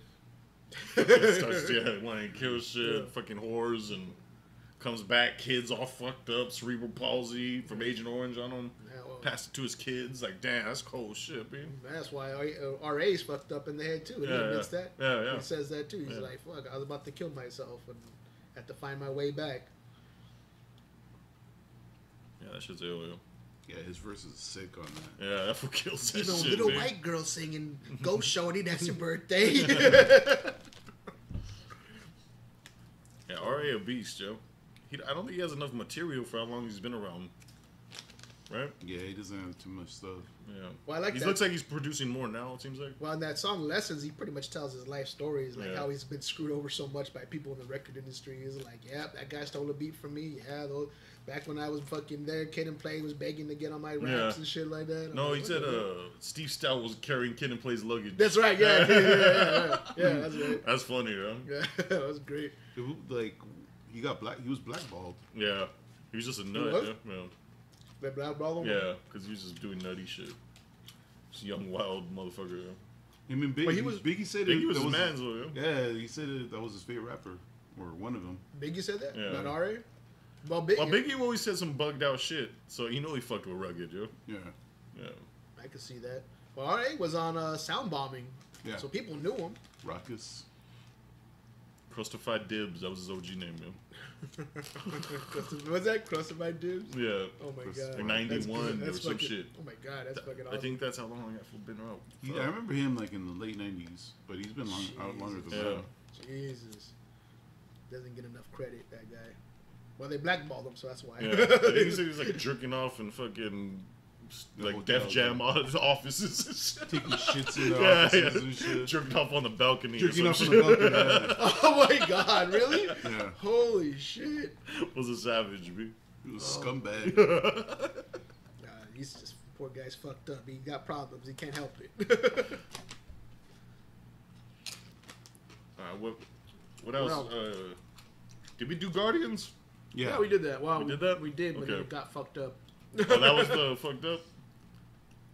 S1: Starts, wanting to kill shit, fucking whores, and comes back, kids all fucked up, cerebral palsy from Agent Orange on him.
S3: Yeah, well,
S1: Passed it to his kids. Like, damn, that's cold shit, man.
S3: that's why RA's fucked up in the head too. And he admits that.
S1: Yeah.
S3: He says that too. He's like, fuck, I was about to kill myself and had to find my way back.
S1: Yeah, that shit's ill, yo.
S2: Yeah, his verse is sick on that.
S1: Yeah, that fool kills that
S3: Even
S1: shit,
S3: little
S1: man.
S3: white girl singing, "Go Shorty, that's your birthday."
S1: Yeah, RA a beast, yo. I don't think he has enough material for how long he's been around. Right?
S2: Yeah, he doesn't have too much stuff.
S1: Yeah.
S3: Well, I like
S1: He
S3: that.
S1: looks like he's producing more now, it seems like.
S3: Well, in that song "Lessons," he pretty much tells his life stories, like
S1: Yeah.
S3: how he's been screwed over so much by people in the record industry. He's like, "Yeah, that guy stole a beat from me. Yeah, back when I was fucking there, Kid and Play was begging to get on my raps and shit like that."
S1: No,
S3: I'm
S1: he
S3: like,
S1: said
S3: "Okay."
S1: Steve Stout was carrying Kid and Play's luggage.
S3: That's right. Yeah, that's right.
S1: That's funny, though.
S3: Yeah, that was great.
S2: Like, he was blackballed.
S1: Yeah. He was just a nut,
S3: was?
S1: yeah.
S3: That black ball.
S1: Yeah, because he was just doing nutty shit. Just young, wild motherfucker. Yeah.
S2: Him and Biggie.
S3: But he was-
S2: Biggie said
S1: Biggie was
S2: that
S1: his man's, though, yeah.
S2: Yeah, he said that was his favorite rapper, or one of them.
S3: Biggie said that.
S1: Yeah.
S3: Not RA. Well, Biggie.
S1: Well, Biggie always said some bugged out shit, so you know he fucked with Rugged, yo.
S2: Yeah.
S1: Yeah.
S3: I could see that. Well, RA was on Sound Bombing,
S2: Yeah.
S3: so people knew him.
S2: Ruckus.
S1: Crustified Dibs, that was his OG name, yo.
S3: Was that Crucified Dibs?
S1: Yeah.
S3: Oh my
S2: Like
S3: god.
S1: Like 91
S3: That's
S1: or some
S3: fucking-
S1: shit.
S3: Oh my god, that's fucking awesome.
S1: I think that's how long that fool been out.
S2: I remember him like in the late '90s, but he's been out longer than that.
S3: Jesus. Doesn't get enough credit, that guy. Well, they blackballed him, so that's why.
S1: Yeah. I think he said he was like jerking off and fucking like
S2: hotel,
S1: Def Jam offices and shit.
S2: Taking shits in the offices and shit.
S1: Jerking off on the balcony.
S2: Jerking
S1: or
S2: off
S1: some
S2: on the
S1: shit.
S2: balcony.
S3: Oh my god, really?
S2: Yeah.
S3: Holy shit.
S1: Was a savage, B.
S2: He was a scumbag.
S3: Nah, he's just, poor guy's fucked up. He got problems. He can't help it.
S1: What else?
S3: else?
S1: Did we do Guardians?
S3: Yeah, we did that. Wow,
S1: We did that?
S3: We did, but
S1: Okay.
S3: it got fucked up.
S1: Oh, that was the fucked up.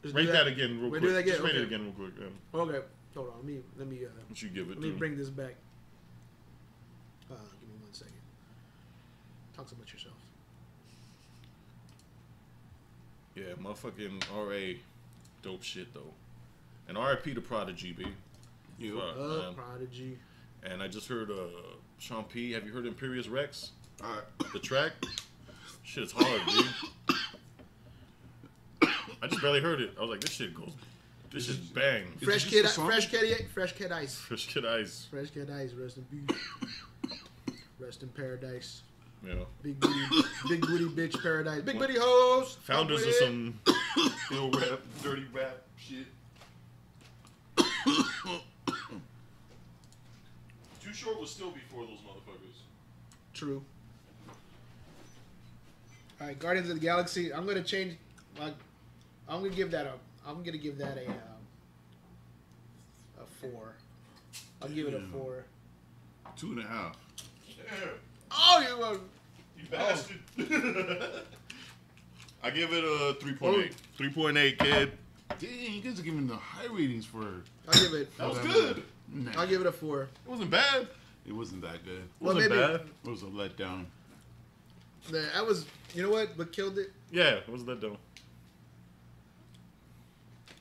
S3: Just
S1: Rate
S3: do
S1: that again, real
S3: We
S1: quick.
S3: do that again?
S1: Just rate it
S3: Okay.
S1: again, real quick. Yeah.
S3: Okay, hold on. Let me
S1: What you give it
S3: let me
S1: to?
S3: bring this back. Give me 1 second. Talk about yourself.
S1: Yeah, motherfucking RA, dope shit though. And RIP to Prodigy, B.
S2: You.
S1: Fuck, man.
S3: Prodigy.
S1: And I just heard Sean P. Have you heard Imperious Rex?
S2: Alright.
S1: The track? Shit is hard, dude. I just barely heard it. I was like, this shit bang.
S3: Fresh
S2: it
S3: Kid,
S2: just a song?
S3: Fresh Kid Ice.
S1: Fresh Kid Ice.
S3: Fresh Kid Ice. Rest in peace. Rest in paradise.
S1: Yeah.
S3: Big booty bitch paradise. Big booty hoes.
S1: Founders of some
S2: ill rap, dirty rap shit. Too Short was still before those motherfuckers.
S3: True. All right, Guardians of the Galaxy. I'm gonna change. I'm gonna give that a 4. I'll give it a 4.
S2: 2.5.
S3: Oh, you.
S2: You bastard.
S1: I give it a 3.8. 3.8, kid.
S2: Dang, you guys are giving the high ratings for.
S3: I'll give it.
S1: That was good.
S2: Nah,
S3: I'll give it a 4.
S1: It wasn't bad.
S2: it wasn't that good.
S1: It
S3: Well,
S1: wasn't
S3: maybe-
S1: bad.
S2: It was a letdown.
S3: I was. You know what? Killed it.
S1: Yeah, it wasn't that dumb.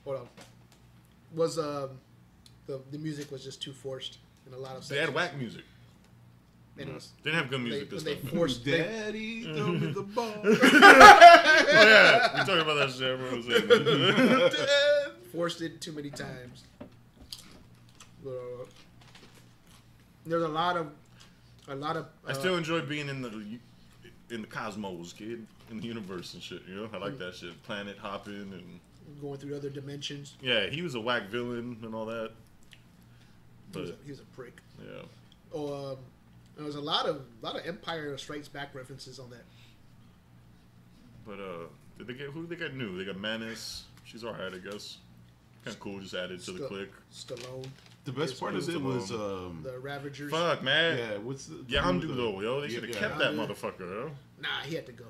S3: Hold on. Was the music was just too forced in a lot of
S1: They had
S3: sections.
S1: whack music.
S3: And it was,
S1: Didn't have good music
S3: they
S1: this time.
S3: forced. They,
S2: Daddy, throw me the ball.
S1: Oh yeah, we talking about that shit. Everyone was saying that.
S3: forced it too many times. There's a lot of.
S1: I still enjoy being in the cosmos, kid, in the universe and shit. You know, I like that shit. Planet hopping and
S3: going through other dimensions.
S1: yeah, he was a whack villain and all that. But
S3: He was a prick.
S1: yeah,
S3: Oh, there was a lot of Empire Strikes Back references on that.
S1: but did they get who? They got new. They got Manus. She's alright, I guess. Kind of cool. Just added to the clique.
S3: Stallone,
S2: The best part of it was
S3: the Ravagers.
S1: Fuck, man.
S2: yeah. What's the
S1: Yondu though, yo. They should have
S2: Yeah,
S1: kept that
S3: Yondu.
S1: motherfucker, yo.
S3: Nah, he had to go.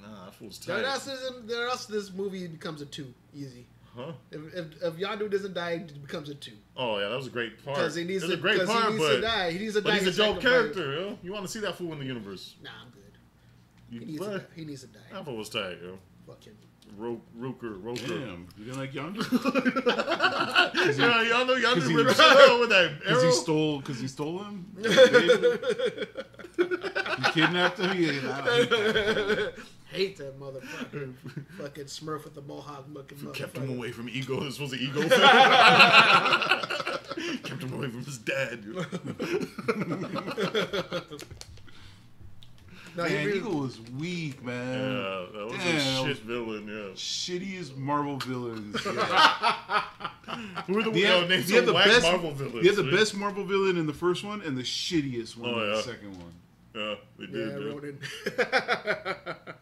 S1: Nah, that fool's
S3: There
S1: tight.
S3: else this movie becomes a 2 easy.
S1: Huh?
S3: If Yondu doesn't die, it becomes a 2.
S1: Oh yeah, that was a great part.
S3: Because he needs
S1: It was
S3: to.
S1: a great
S3: Because
S1: part,
S3: he needs
S1: but
S3: to die. He needs to die.
S1: he's a
S3: and
S1: dope
S3: sacrifice.
S1: character, yo. You want to see that fool in the universe?
S3: Nah, I'm good.
S1: You,
S3: He needs to die.
S1: what?
S3: He needs to die.
S1: That fool was tight, yo.
S3: Fuck him.
S1: Roker.
S2: Damn, you didn't like Yondu?
S1: Yeah, y'all know y'all
S2: Cause
S1: do
S2: he-
S1: rip shit out with that
S2: Because
S1: arrow.
S2: he stole him. He kidnapped him.
S3: Hate that motherfucker. Fucking Smurf with the mohawk looking motherfucker.
S1: Kept him away from ego. This was an ego thing. Kept him away from his dad. Yo.
S3: No,
S2: Man,
S3: he really,
S2: Eagle was weak, man.
S1: Yeah, that was
S2: Damn,
S1: a
S2: that
S1: shit villain. Yeah.
S2: Shittiest Marvel villains. Yeah.
S1: Who are the
S2: They had-
S1: names
S2: they had
S1: some
S2: the
S1: whack
S2: best-
S1: Marvel villains?
S2: They had the
S1: right?
S2: best Marvel villain in the first one and the shittiest one
S1: Oh,
S2: in
S1: yeah.
S2: the second one.
S1: Yeah, they
S3: yeah,
S1: did. Yeah,
S3: Ronan.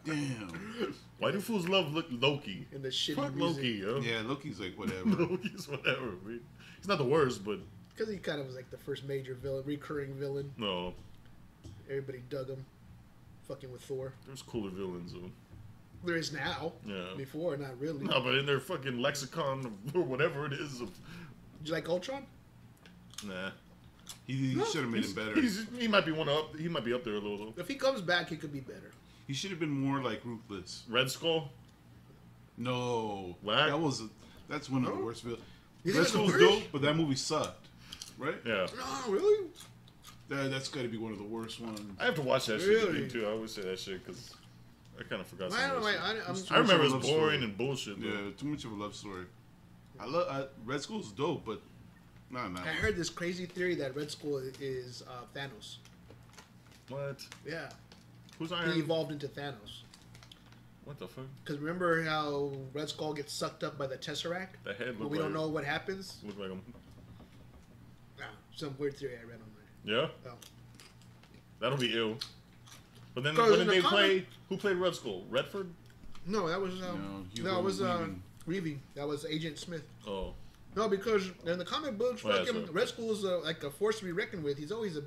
S2: Damn.
S1: Why do fools love Loki?
S3: And the shitty
S1: Fuck
S3: music.
S1: Loki, yo.
S2: Yeah, Loki's like whatever.
S1: Loki's whatever. Man. He's not the worst, but
S3: Because he kind of was like the first major villain, recurring villain.
S1: no,
S3: Everybody dug him. Fucking with Thor.
S1: there's cooler villains. Though.
S3: There is now.
S1: Yeah.
S3: Before, not really.
S1: No, but in their fucking lexicon or whatever it is, of,
S3: Did you like Ultron?
S1: nah.
S2: He should have made him better.
S1: He might be one up. He might be up there a little.
S3: If he comes back, he could be better.
S2: He should have been more like ruthless.
S1: Red Skull.
S2: No,
S1: Whack?
S2: that's one of the worst villains.
S3: You think
S2: Red
S3: it's the
S2: Skull's
S3: worst?
S2: dope, but that movie sucked. Right?
S1: Yeah.
S3: No, really?
S2: That's got to be one of the worst ones.
S1: I have to watch that shit
S3: Really?
S1: again, too. I always say that shit because I kind of forgot.
S3: I
S1: Some
S3: don't
S1: of
S3: know.
S1: that shit.
S3: I'm,
S2: It's
S1: I remember it
S2: Too
S1: was
S2: much of a love
S1: boring
S2: story.
S1: and bullshit. Though.
S2: Yeah, too much of a love story. Red Skull's dope, but not
S3: I heard this crazy theory that Red Skull is Thanos.
S1: What?
S3: Yeah.
S1: Who's
S3: He
S1: Iron?
S3: evolved into Thanos.
S1: What the fuck?
S3: Because remember how Red Skull gets sucked up by the Tesseract?
S1: The head
S3: But
S1: looked
S3: we
S1: like
S3: don't know what happens?
S1: Looked like him.
S3: Nah, some weird theory I read on
S1: Yeah.
S3: there. Oh.
S1: That'll be ill. But then
S3: Because
S1: when
S3: in
S1: did
S3: the
S1: they
S3: comic-
S1: play? Who played Red Skull? Redford?
S3: No, that was
S2: Hugo
S3: it was
S2: Weaving.
S3: Weaving. That was Agent Smith.
S1: Oh.
S3: No, because in the comic books,
S1: Oh, yeah,
S3: fucking
S1: that's right.
S3: Red Skull is like a force to be reckoned with. He's always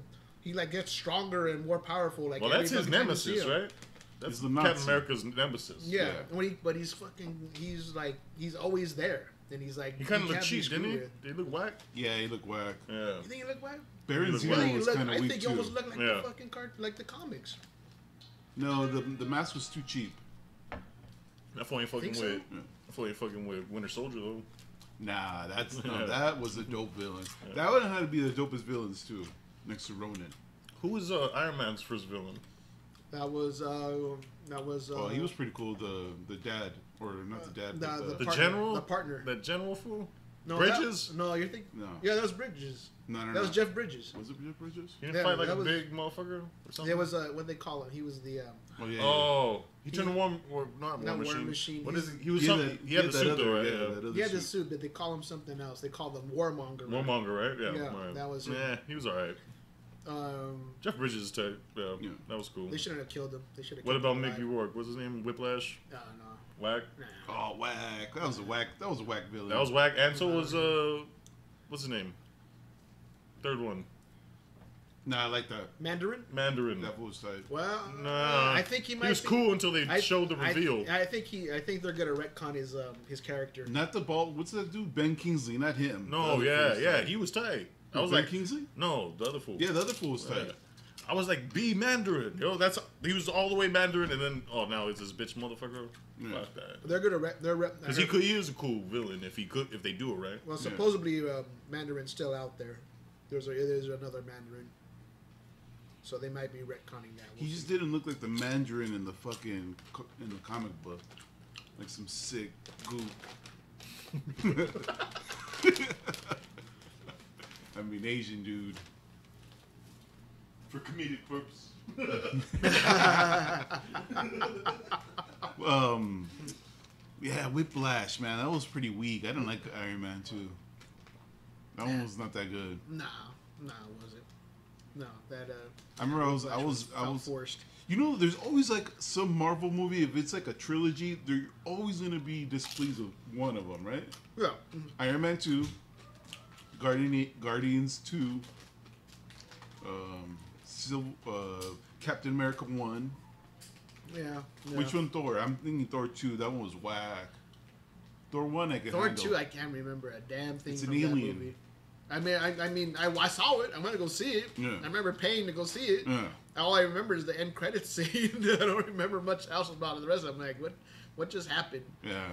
S3: he like gets stronger and more powerful. Like
S1: Well,
S3: every
S1: that's his
S3: fucking time you see
S1: nemesis,
S3: him.
S1: right? That's
S2: He's the
S1: Captain
S2: Nazi.
S1: America's nemesis.
S3: Yeah,
S2: Yeah.
S3: but he's always there, and he's like
S1: He kind of looked
S3: can't be
S1: cheap, didn't he?
S3: screwed with.
S1: Did he look whack?
S2: Yeah, he looked whack.
S1: Yeah.
S3: You think he looked white?
S2: Baron
S1: He looked
S2: Zemo
S1: whack.
S2: was kind of
S3: I
S2: weak
S3: think he
S2: too.
S3: almost looked like
S1: Yeah.
S3: the fucking like the comics.
S2: No, the mask was too cheap.
S1: That fool ain't fucking
S3: Think so?
S1: with. That fool ain't fucking with Winter Soldier though.
S2: Nah,
S1: Yeah.
S2: that was a dope villain. That would have had to be the dopest villains too. next to Ronan.
S1: Who was Iron Man's first villain?
S3: That was.
S2: Oh, he was pretty cool. The dad, or not the dad, but
S1: the
S3: partner,
S1: general,
S3: the partner,
S1: that general fool.
S3: no,
S1: Bridges?
S3: No, you're thinking.
S2: No.
S3: Yeah, that was Bridges.
S2: No.
S3: That was Jeff Bridges.
S2: Was it Jeff Bridges?
S1: He didn't
S3: Yeah,
S1: fight like
S3: that
S1: a
S3: was-
S1: big motherfucker or something.
S3: It was what they call him. He was the.
S2: Oh yeah.
S1: Oh, he turned to War Machine. What is it? He was something. He had the suit though, right? Yeah.
S3: He had the suit, but they call him something else. They call him Warmonger.
S1: Warmonger, right? Yeah.
S3: Yeah,
S1: right.
S3: that was him.
S1: Yeah, he was alright. Jeff Bridges is tight. Yeah,
S2: Yeah.
S1: that was cool.
S3: They shouldn't have killed him. They should have.
S1: What about Mickey Rourke? What's his name? Whiplash?
S3: No.
S1: Whack?
S3: Nah.
S2: Oh, whack. That was a whack villain.
S1: That was whack. And so was what's his name? Third one.
S2: Nah, I like that.
S3: Mandarin.
S2: That was tight.
S3: Well,
S1: Nah.
S3: I think he might.
S1: He was cool until they showed the reveal.
S3: I think they're gonna retcon his character.
S2: Not the ball. What's that dude? Ben Kingsley, not him.
S1: No, yeah, he was tight. I was
S2: Ben
S1: like,
S2: Kingsley?
S1: no, the other fool.
S2: Yeah, the other fool was tight.
S1: Yeah. I was like, be Mandarin. Yo, he was all the way Mandarin, and then now it's this bitch motherfucker.
S2: Yeah.
S1: Fuck that.
S3: They're gonna
S1: Because he is a cool villain if they do it right.
S3: Well, supposedly Mandarin's still out there. There's another Mandarin, so they might be retconning that.
S2: He just didn't look like the Mandarin in the comic book, like some sick goop. I mean, Asian dude. For comedic purpose. Yeah, Whiplash, man, that was pretty weak. I didn't like Iron Man 2. That one was not that good.
S3: Nah, it wasn't. No, that.
S2: I remember I was
S3: forced.
S2: You know, there's always like some Marvel movie. If it's like a trilogy, they're always gonna be displeased with one of them, right?
S3: Yeah.
S2: Iron Man 2, Guardians 2, Captain America 1.
S3: Yeah.
S2: Which one? Thor. I'm thinking Thor 2. That one was whack. Thor 1 I can
S3: Thor
S2: handle.
S3: 2, I can't remember a damn thing.
S2: It's an
S3: from
S2: alien.
S3: that movie. I mean, I saw it. I'm gonna go see it.
S2: Yeah.
S3: I remember paying to go see it.
S2: Yeah.
S3: All I remember is the end credits scene. I don't remember much else about it. The rest of them, like, what just happened?
S2: Yeah.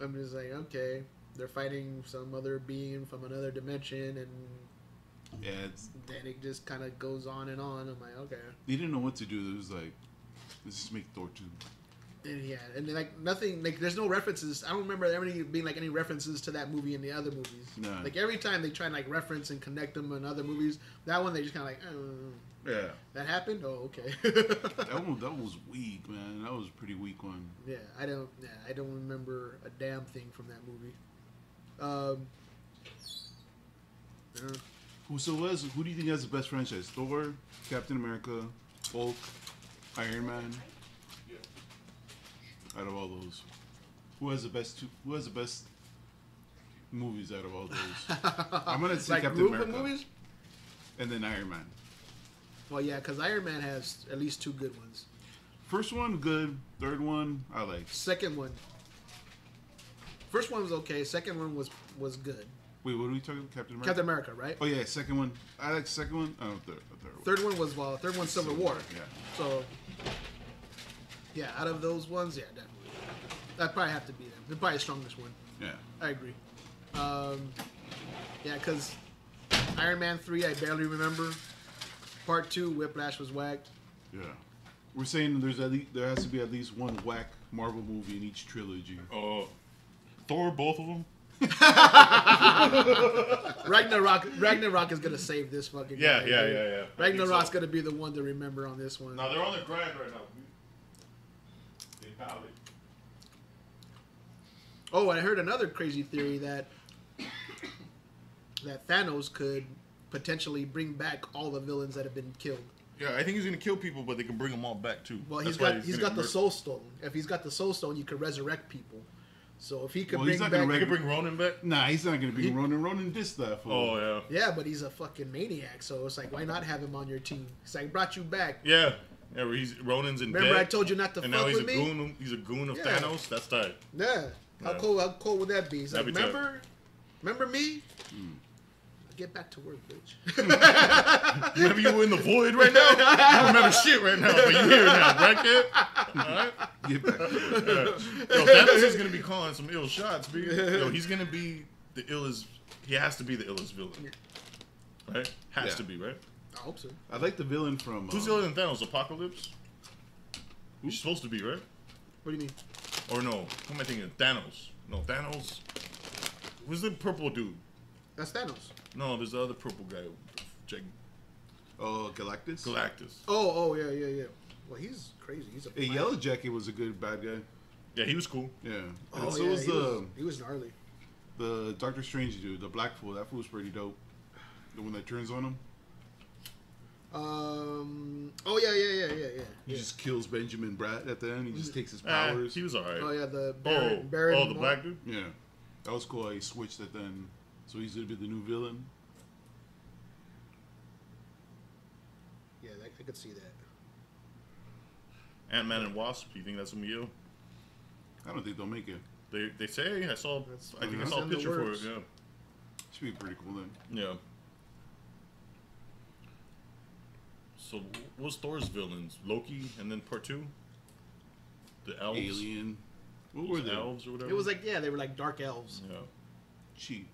S3: I'm just like, okay, they're fighting some other being from another dimension, and
S2: Yeah.
S3: then it just kind of goes on and on. I'm like, okay.
S2: They didn't know what to do. It was like, let's just make Thor 2.
S3: And yeah, and like nothing, like there's no references. I don't remember there being like any references to that movie in the other movies.
S2: No.
S3: Like every time they try and like reference and connect them in other movies, that one they just kind of like,
S2: Yeah.
S3: that happened. Oh, okay.
S2: That was weak, man. That was a pretty weak one.
S3: Yeah, I don't remember a damn thing from that movie.
S2: Who do you think has the best franchise? Thor, Captain America, Hulk, Iron Man. Out of all those, who has the best movies out of all those? I'm gonna say
S3: like
S2: Captain
S3: group
S2: America,
S3: of movies.
S2: and then Iron Man.
S3: Well, yeah, because Iron Man has at least two good ones.
S2: First one good, third one I like.
S3: Second one. First one was okay. Second one was good.
S2: Wait, what are we talking about? Captain America.
S3: Captain America, right?
S2: Oh yeah, second one. I like the second one. Oh, third one.
S3: Third one was third one Civil War.
S2: Yeah.
S3: So yeah, out of those ones, yeah, definitely. That'd probably have to be them. They're probably the strongest one.
S2: Yeah.
S3: I agree. Yeah, because Iron Man 3, I barely remember. Part 2, Whiplash was whack.
S2: Yeah. We're saying there has to be at least one whack Marvel movie in each trilogy.
S1: Thor, both of them.
S3: Ragnarok is gonna save this fucking guy.
S1: Yeah.
S3: Ragnarok's gonna be the one to remember on this one.
S1: Now they're on the grind right now. They power it.
S3: Oh, I heard another crazy theory that Thanos could potentially bring back all the villains that have been killed.
S1: Yeah, I think he's gonna kill people, but they can bring them all back too.
S3: Well,
S1: That's
S3: he's got the Soul Stone. If he's got the Soul Stone, you could resurrect people. So if he could
S2: Well, he's
S3: bring
S2: not gonna
S3: back,
S1: He can bring Ronan back.
S2: Nah, he's not gonna be Ronan. Ronan dissed that fool.
S1: Oh yeah.
S3: yeah, but he's a fucking maniac. So it's like, why not have him on your team? It's like, brought you back.
S1: Yeah. Where Ronan's in
S3: Remember,
S1: debt,
S3: I told you not to
S1: and
S3: fuck
S1: now he's
S3: with
S1: a
S3: me.
S1: goon. He's a goon of
S3: Yeah.
S1: Thanos. That's tight.
S3: Yeah. How cool would that be? He's like,
S1: That'd be tight.
S3: remember me? Get back to work, bitch.
S1: Remember you were in the void right now? I don't remember shit right now, but you're here now, right, kid? Alright?
S2: Get back.
S1: Yo, Thanos is gonna be calling some ill shots, B. Yo, he's gonna be the illest. He has to be the illest villain, right? Has to be, right?
S3: I hope so.
S2: I like the villain from.
S1: Who's the other than Thanos? Apocalypse? He's supposed to be, right?
S3: What do you mean?
S1: Or no? Who am I thinking? Thanos. No, Thanos. Who's the purple dude?
S3: That's Thanos.
S1: No, there's the other purple guy.
S2: Oh, Galactus.
S1: Galactus.
S3: Oh, yeah. Well, he's crazy. He's a.
S2: Hey, Yellow Jacket was a good bad guy.
S1: Yeah, he was cool.
S2: Yeah.
S3: Oh,
S2: And so
S3: yeah,
S2: was
S3: he was gnarly.
S2: the Doctor Strange dude, the black fool. That fool was pretty dope. The one that turns on him.
S3: Oh yeah.
S2: He just kills Benjamin Bratt at the end. He just takes his
S1: Ah,
S2: powers.
S1: he was alright.
S3: Oh yeah, the
S1: Oh,
S3: Baron
S1: the
S3: Mo-
S1: black dude?
S2: Yeah. That was cool how he switched at the end. So he's gonna be the new villain.
S3: Yeah, I could see that.
S1: Ant-Man and Wasp. Do you think that's gonna be you?
S2: I don't think they'll make it.
S1: They say. I saw a
S3: It's in the
S1: picture for it.
S3: works.
S1: Yeah.
S2: Should be pretty cool then.
S1: Yeah. So what's Thor's villains? Loki, and then part 2? The elves.
S2: Alien. What were
S1: Those
S2: they?
S1: elves or whatever.
S3: It was like they were like dark elves.
S1: Yeah.
S2: Cheap.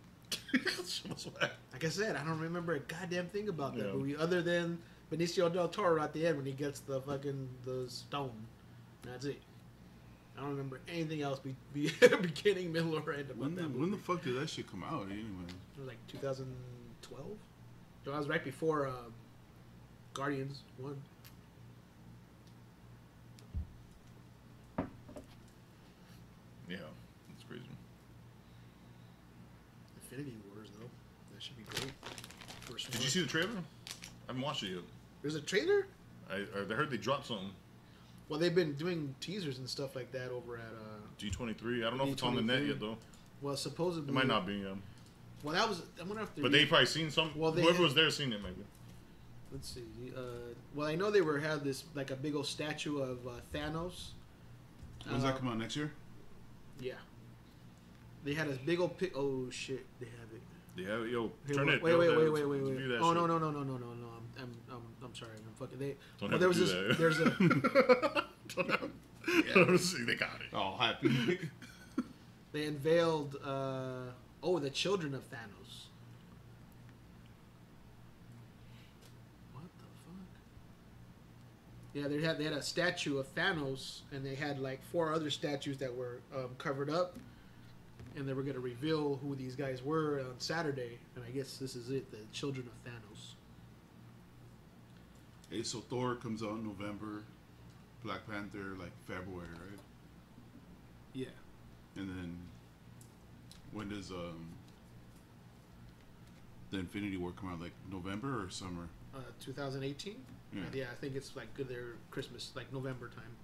S3: Like I said, I don't remember a goddamn thing about that
S1: Yeah.
S3: movie other than Benicio del Toro at the end when he gets the stone. That's it. I don't remember anything else beginning, middle, or end about that movie.
S2: When the fuck did that shit come out anyway?
S3: It was like 2012. So I was right before Guardians 1.
S1: Yeah, that's crazy.
S3: Infinity Wars though, that should be great. First
S1: Did
S3: one.
S1: you see the trailer? I haven't watched it yet.
S3: There's a trailer.
S1: I heard they dropped something.
S3: Well, they've been doing teasers and stuff like that over at
S1: G23. I don't know if it's on the net
S3: D23.
S1: yet though.
S3: Well, supposedly
S1: It might not be.
S3: Well, that was. I wonder if
S1: But they probably seen some.
S3: Well, they-
S1: whoever was there seen it maybe.
S3: Let's see. Well, I know they had this like a big old statue of Thanos.
S2: When's that come out next year?
S3: Yeah. They had this big old pic. Oh shit! They have it.
S1: Yeah, yo,
S3: Here,
S1: turn it.
S3: wait,
S1: yo,
S3: wait,
S1: yo,
S3: wait,
S1: to
S3: wait, wait,
S1: view
S3: wait.
S1: that
S3: Oh
S1: shit.
S3: no. I'm sorry. I'm fucking.
S1: Don't
S3: Well,
S1: have
S3: there
S1: to
S3: was
S1: do
S3: this.
S1: that.
S3: There's a.
S1: See, they got it.
S2: Oh, happy.
S3: They unveiled. The children of Thanos. What the fuck? Yeah, they had a statue of Thanos, and they had like 4 other statues that were covered up, and they were going to reveal who these guys were on Saturday. And I guess this is it, the children of Thanos.
S2: Hey, so Thor comes out in November. Black Panther like February, right?
S3: Yeah.
S2: And then when does the Infinity War come out? Like November or summer?
S3: 2018.
S2: Yeah.
S3: Yeah, I think it's like good their Christmas, like November time.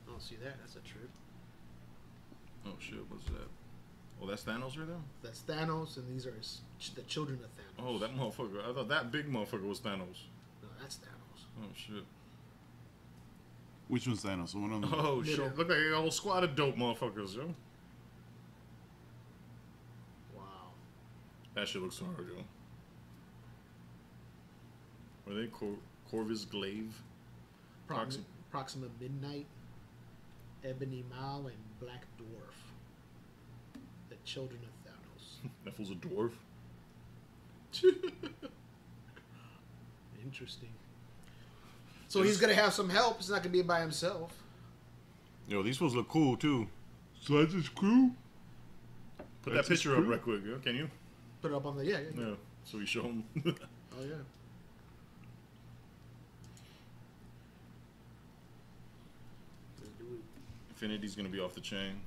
S3: I don't see that. That's a trip.
S1: Oh shit, what's that? Oh, that's Thanos right there?
S3: That's Thanos, and these are the children of Thanos.
S1: Oh, that motherfucker. I thought that big motherfucker was Thanos.
S3: No, that's Thanos.
S1: Oh shit.
S2: Which one's Thanos? The one on the
S1: Oh
S3: Middle.
S1: shit. Look like a whole squad of dope motherfuckers, yo.
S3: Wow.
S1: That shit looks hard, yo. Were they Corvus Glaive?
S3: Proxima Midnight, Ebony Maw, and Black Dwarf. The children of Thanos.
S1: That fool's a dwarf.
S3: Interesting. So he's gonna have some help. He's not gonna be by himself.
S1: Yo, these fools look cool too.
S2: So that's his crew?
S1: Put
S2: That's
S1: that
S2: his
S1: picture up
S2: crew?
S1: right quick, yo. Can you?
S3: Put it up on the yeah.
S1: Yeah. So we show them.
S3: Oh yeah. Let's do it.
S1: Infinity's gonna be off the chain.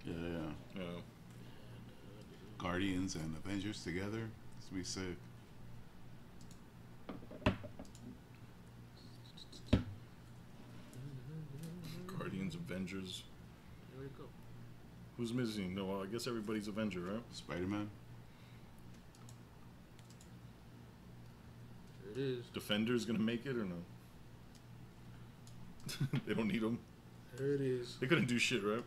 S2: Yeah.
S1: Yeah.
S2: Guardians and Avengers together. This will be sick.
S1: Guardians, Avengers.
S3: There we go.
S1: Who's missing? No, I guess everybody's Avenger, right?
S2: Spider-Man.
S3: There it is.
S1: Defender's gonna make it or no? They don't need them.
S3: There it is.
S1: They couldn't do shit, right?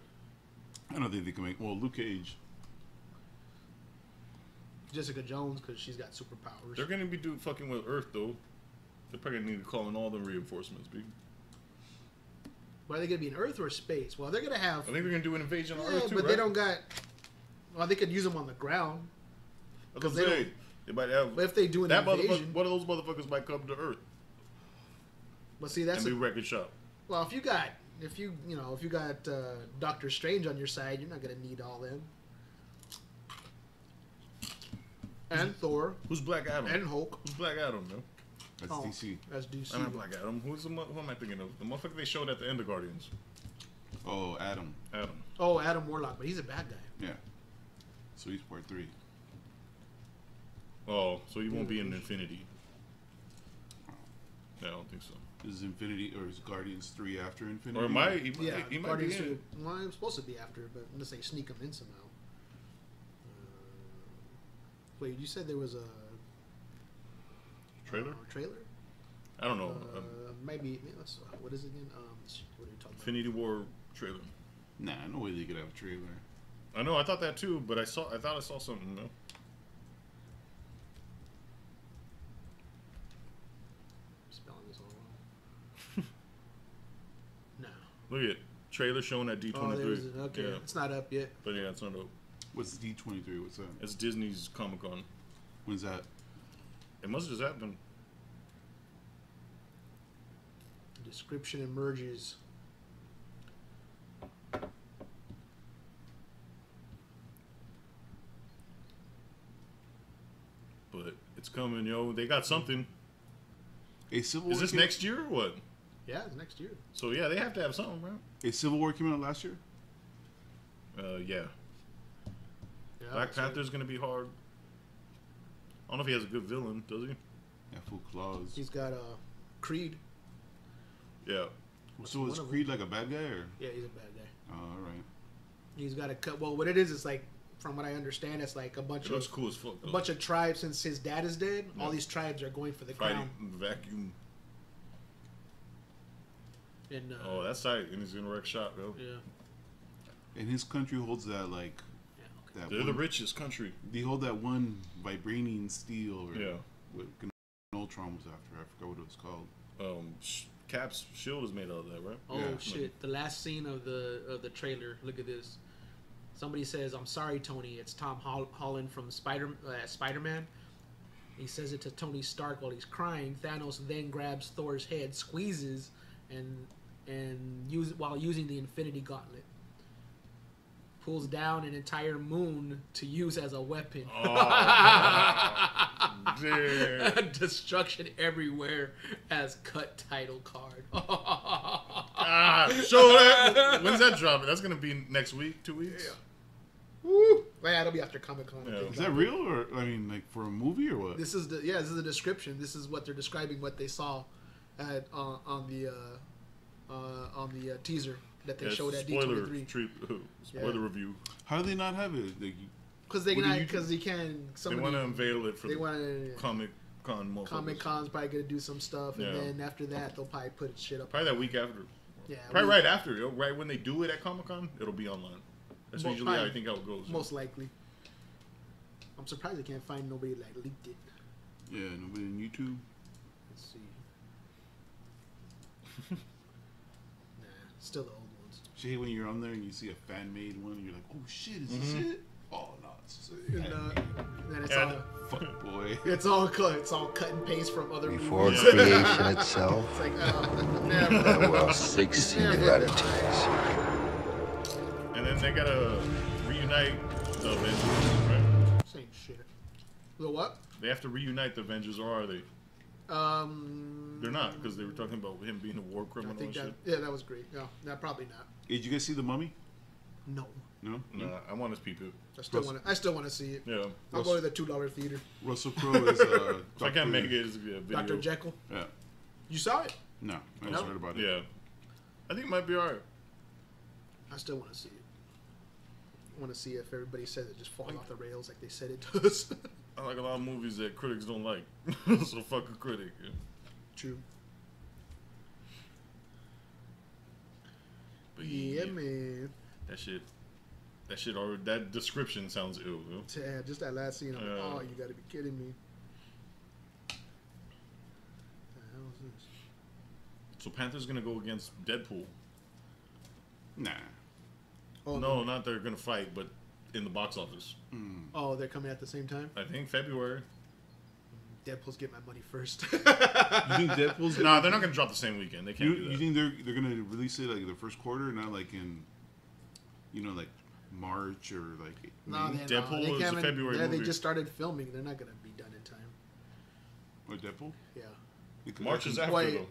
S2: I don't think they can make. Well, Luke Cage.
S3: Jessica Jones, because she's got superpowers.
S1: They're gonna be doing fucking with Earth though. They're probably gonna need to call in all the reinforcements, big.
S3: But are they gonna be in Earth or space? Well, they're gonna have.
S1: I think they're gonna do an invasion on
S3: Yeah,
S1: Earth too,
S3: but
S1: right?
S3: they don't got. Well, they could use them on the ground.
S1: Because
S3: they
S1: they,
S3: don't-
S1: They might have.
S3: But if they do an
S1: that
S3: invasion,
S1: one of those motherfuckers might come to Earth
S3: but see that's
S1: and be wrecking shop.
S3: well, if you got Doctor Strange on your side, you're not gonna need all them. And Thor.
S1: Who's Black Adam?
S3: And Hulk.
S1: Who's Black Adam, man?
S2: That's DC.
S3: That's DC.
S1: I'm not Black Adam. Who am I thinking of? The motherfucker they showed at the end of Guardians.
S2: Oh, Adam.
S1: Adam.
S3: Oh, Adam Warlock, but he's a bad guy.
S2: Yeah. So he's part 3.
S1: Oh, so he won't be in Infinity. Yeah, I don't think so.
S2: Is Infinity or is Guardians 3 after Infinity?
S1: Or might he might
S3: Guardians
S1: be in.
S3: 2. Well, it's supposed to be after, but unless they sneak him in somehow. Wait, you said there was a
S1: Trailer?
S3: Trailer?
S1: I don't know.
S3: Maybe. Let's, what is it again? What are you talking
S1: Infinity War trailer.
S2: Nah, no way they could have a trailer.
S1: I know. I thought that too, but I thought I saw something. No.
S3: I'm spelling this all wrong. No.
S1: Look at trailer shown at D23.
S3: Oh, there's okay.
S1: Yeah.
S3: It's not up yet.
S1: But yeah, it's not up.
S2: What's D23? What's that?
S1: It's Disney's Comic Con.
S2: When's that?
S1: It must have just happened.
S3: Description emerges.
S1: But it's coming, yo. They got something.
S2: A Civil War.
S1: Is this next year or what?
S3: Yeah, it's next year.
S1: So yeah, they have to have something, bro.
S2: A Civil War came out last year.
S1: Yeah.
S3: Yeah,
S1: Black
S3: that's right.
S1: Panther's gonna be hard. I don't know if he has a good villain, does he?
S2: Yeah, full claws.
S3: He's got Creed.
S1: Yeah.
S2: So is
S3: one of
S2: Creed like a bad guy or?
S3: Yeah, he's a bad guy.
S2: Oh, all right.
S3: He's got a cut. Well, what it is like, from what I understand, it's like a bunch
S1: It looks
S3: of
S1: cool as fuck.
S3: a bunch of tribes. Since his dad is dead,
S1: Yeah.
S3: all these tribes are going for the
S1: fighting
S3: crown.
S1: in the vacuum.
S3: And
S1: Oh, that's tight. And he's gonna wreck shop, yo.
S3: yeah,
S2: And his country holds that like
S3: yeah, okay.
S2: that.
S1: They're the richest country.
S2: They hold that one vibranium steel. Or
S1: Yeah.
S2: What Ultron was after? I forgot what it was called.
S1: Cap's shield is made out of that, right?
S3: Oh
S2: Yeah.
S3: shit! The last scene of the trailer. Look at this. Somebody says, "I'm sorry, Tony. It's Tom Holland from Spider-Man." He says it to Tony Stark while he's crying. Thanos then grabs Thor's head, squeezes, while using the Infinity Gauntlet. Pulls down an entire moon to use as a weapon.
S1: Oh, damn.
S3: Destruction everywhere as cut title card.
S1: Show that. When's that dropping? That's gonna be next week, 2 weeks.
S3: Yeah. Woo! Well, yeah, it'll be after Comic Con.
S1: Yeah.
S2: Is that real or I mean like for a movie or what?
S3: This is the description. This is what they're describing. What they saw at on the teaser that they showed at D23.
S1: Spoiler review.
S2: How do they not have it? Like,
S3: Because they
S2: What do
S3: can
S2: you-
S3: because they can.
S1: They want to unveil it for
S3: They
S1: the
S3: want to.
S1: Comic Con. motherfuckers.
S3: Comic Con's probably gonna do some stuff,
S1: Yeah.
S3: and then after that they'll probably put shit up.
S1: Probably that week after.
S3: Yeah,
S1: Probably right after, yo. Right when they do it at Comic Con, it'll be online. That's
S3: Well,
S1: usually how I
S3: probably.
S1: think how it goes.
S3: Most likely. I'm surprised they can't find nobody like leaked it.
S2: yeah, nobody on YouTube.
S3: Let's see. Nah, still the old ones.
S2: You hate when you're on there and you see a fan made one and you're like, oh shit, is this it? Oh no, it's
S3: And then it's
S1: Yeah,
S2: all fuck boy.
S3: it's all cut and paste from other
S4: Before
S3: movies.
S4: creation itself,
S3: It's like
S4: there
S3: never.
S4: were 6 singularities.
S1: And then they gotta reunite the Avengers, right?
S3: Same shit. The what?
S1: They have to reunite the Avengers, or are they? They're not, because they were talking about him being a war
S3: I
S1: criminal
S3: think
S1: and
S3: that
S1: shit.
S3: that was great. No, probably not.
S2: Did you guys see The Mummy?
S3: No,
S2: No?
S1: Nah, I want to peep it.
S3: I still want to see it.
S1: Yeah.
S3: I'll go to the $2 theater.
S2: Russell Crowe is
S1: If I can't make it, it's gonna be a video.
S3: Dr. Jekyll.
S2: Yeah.
S3: You saw it?
S2: No, I just
S3: No?
S2: heard about it.
S1: Yeah. I think it might be alright.
S3: I still want to see it. I want to see if everybody says it just falls off the rails like they said it does.
S1: I like a lot of movies that critics don't like. So fuck a critic. Yeah.
S3: True.
S1: But
S3: Yeah, man.
S1: that description sounds ill. Yo.
S3: Yeah, just that last scene. I'm like,
S1: Yeah.
S3: oh, you got to be kidding me. The hell is this?
S1: So Panther's gonna go against Deadpool.
S2: Nah.
S3: Oh,
S1: No, not they're gonna fight, but in the box office.
S3: Oh, they're coming at the same time?
S1: I think February.
S3: Deadpool's get my money first.
S2: You think Deadpool's?
S1: Nah, they're not gonna drop the same weekend. They can't do that.
S2: You think they're gonna release it like the first quarter, not like in, like March or like
S3: No,
S2: May?
S1: Deadpool
S3: they
S1: is a
S3: haven't-
S1: February
S3: Yeah,
S1: movie.
S3: they just started filming. They're not gonna be done in time.
S2: Or Deadpool?
S3: Yeah.
S2: Because
S1: March is after
S3: Wait.
S1: though.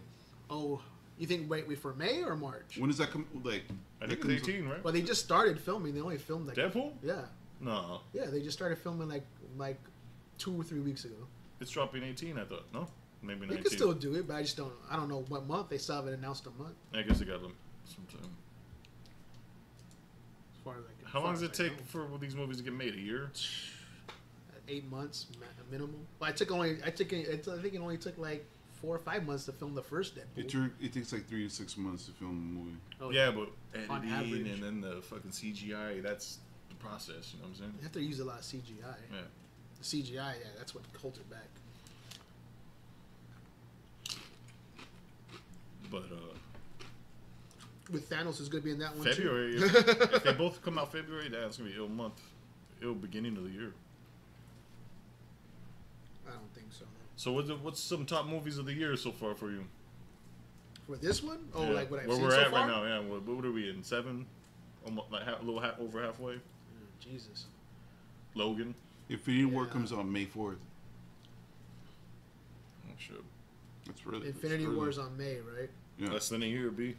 S3: Oh, you think wait for May or March?
S2: When does that come? Like
S1: I
S2: that
S1: think
S2: comes-
S1: it's 18, right?
S3: Well, they just started filming. They only filmed like
S1: Deadpool?
S3: Yeah,
S1: No,
S3: yeah. They just started filming like 2 or 3 weeks ago.
S1: it's dropping 18. I thought. No, maybe
S3: They
S1: 19.
S3: could still do it, but I don't know what month. They still haven't announced a month.
S1: I guess they got them sometime.
S3: As far as
S1: How long does it
S3: as I
S1: take
S3: know.
S1: for these movies to get made? A year?
S3: 8 months minimum. Well, I think it only took like 4 or 5 months to film the first Deadpool.
S2: It takes like 3 to 6 months to film a movie.
S3: Oh,
S1: Yeah, but
S3: On
S1: editing
S3: average.
S1: and then the fucking CGI, that's the process, you know what I'm saying?
S3: You have to use a lot of CGI.
S1: Yeah.
S3: CGI, yeah, that's what holds it back.
S1: But,
S3: With Thanos is going to be in that one
S1: February,
S3: too.
S1: if they both come out February, that's going to be ill month. Ill beginning of the year.
S3: I don't think so.
S1: So what's some top movies of the year so far for you?
S3: For this one? Oh,
S1: Yeah.
S3: like what I've
S1: Where
S3: seen
S1: we're
S3: so
S1: at
S3: far?
S1: right now, yeah. What are we in? 7? Almost like a little over halfway?
S3: Jesus.
S1: Logan?
S2: Infinity War
S3: Yeah.
S2: comes out May 4th.
S1: Oh, shit.
S2: That's really
S3: Infinity
S2: that's
S3: War's
S2: really-
S3: on May, right?
S2: Yeah.
S1: Less than a year, B.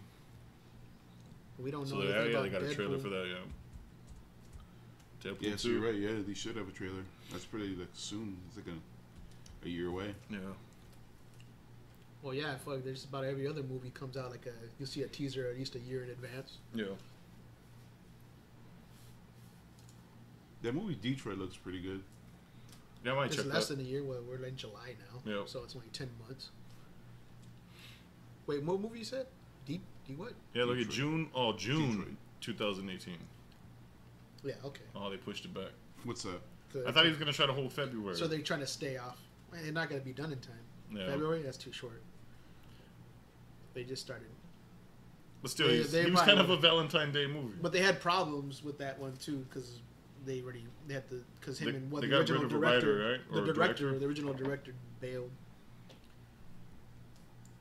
S3: We don't know
S1: So
S3: anything
S1: yeah,
S3: about
S1: they got a trailer
S3: Deadpool.
S1: for that, yeah. Deadpool
S2: Yeah, so
S1: 2.
S2: you're right. Yeah, they should have a trailer. That's pretty like soon. It's like a year away.
S1: Yeah.
S3: Well, yeah, fuck. There's about every other movie comes out you'll see a teaser at least a year in advance.
S1: Yeah.
S2: That movie Detroit looks pretty good.
S1: Yeah, I might
S3: It's
S1: check
S3: less
S1: that.
S3: than a year. Well, we're in July now,
S1: Yeah.
S3: so it's only 10 months. Wait, what movie you said? D what?
S1: Yeah, look at
S2: Detroit.
S1: June. Oh, June
S2: Detroit.
S1: 2018.
S3: Yeah, okay.
S1: Oh, they pushed it back.
S2: What's that?
S3: So,
S1: I thought he was gonna try to hold February.
S3: so they're trying to stay off. Man, they're not going to be done in time.
S1: Yeah.
S3: February? That's too short. They just started.
S1: But still,
S3: They-
S1: he
S3: they
S1: was kind of
S3: might-
S1: a Valentine Day movie.
S3: But they had problems with that one too because they had to because him
S1: They-
S3: and what
S1: they
S3: the
S1: got
S3: original
S1: rid of a
S3: director,
S1: writer, right?
S3: the
S1: Or a director?
S3: the original director bailed.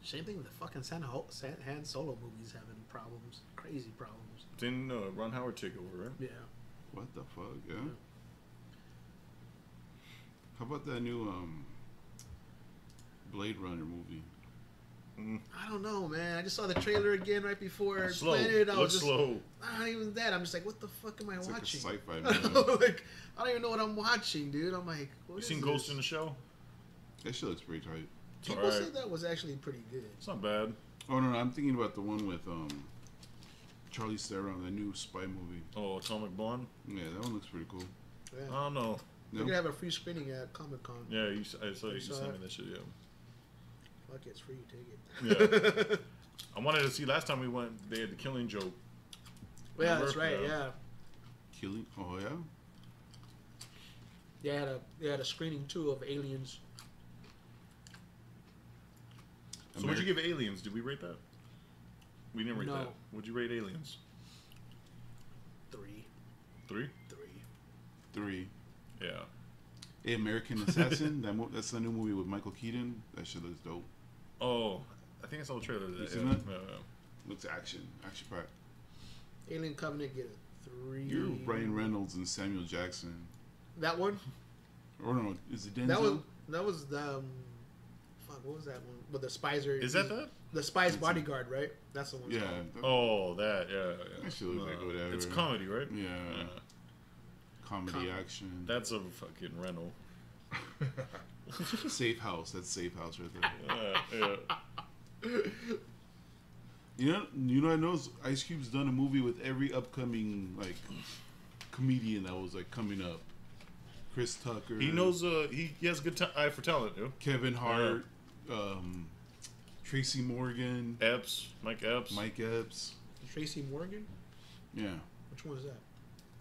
S3: Same thing with the fucking Han Solo movies having problems, crazy problems.
S1: Didn't Ron Howard take over, right?
S3: Yeah.
S2: What the fuck? Yeah. How about that new Blade Runner movie?
S3: I don't know, man. I just saw the trailer again right before
S1: Slow.
S3: playing it. I was
S1: Looks
S3: just
S1: slow.
S3: not even that. I'm just like, what the fuck am I
S2: It's like a
S3: watching?
S2: sci-fi
S3: I
S2: movie.
S3: don't know, like, I don't even know what I'm watching, dude. I'm like, what
S1: You
S3: is
S1: seen
S3: this?
S1: Ghost in the Shell?
S2: That shit looks pretty tight.
S1: It's
S3: People
S1: alright.
S3: say that was actually pretty good.
S1: It's not bad.
S2: Oh no, I'm thinking about the one with Charlie Theron, the new spy movie.
S1: Oh, Atomic Blonde?
S2: Yeah, that one looks pretty cool.
S3: Yeah.
S1: I don't know.
S3: We're gonna have a free screening at Comic Con.
S1: Yeah, I saw you
S3: saw
S1: sent me
S3: it?
S1: that shit, yeah.
S3: Fuck it, it's free. Take it.
S1: Yeah. I wanted to see, last time we went, they had the Killing Joke.
S3: Yeah,
S1: Remember?
S3: that's right.
S1: Yeah.
S3: Yeah,
S2: Killing? Oh yeah.
S3: they had a screening too of Aliens.
S1: So what'd you give Aliens? Did we rate that? We didn't rate
S3: No.
S1: that. What'd you rate Aliens?
S3: 3.
S1: 3?
S2: 3.
S1: Yeah.
S2: Hey, American Assassin. That's the new movie with Michael Keaton. That shit looks dope.
S1: Oh, I think I saw the trailer to that.
S2: You
S1: Yeah.
S2: seen that?
S1: Yeah.
S2: Looks action packed.
S3: Alien Covenant get a 3.
S2: You're Ryan Reynolds and Samuel Jackson.
S3: That one?
S2: Or no, is it Denzel?
S3: That was the fuck. What was that one? With the spies are.
S1: Is that that?
S3: The spy's bodyguard, right? That's the one.
S2: Yeah.
S1: Oh, that, yeah.
S2: That shit looks like whatever.
S1: It's comedy, right?
S2: Yeah. Comedy action.
S1: That's a fucking rental.
S2: Safe House. That's Safe House right there.
S1: Yeah.
S2: You know, I know Ice Cube's done a movie with every upcoming like comedian that was like coming up. Chris Tucker.
S1: He knows. He has good eye for talent, yo.
S2: Kevin Hart. Tracy Morgan.
S1: Epps, Mike Epps.
S2: Mike Epps.
S3: Tracy Morgan.
S2: Yeah.
S3: Which one is that?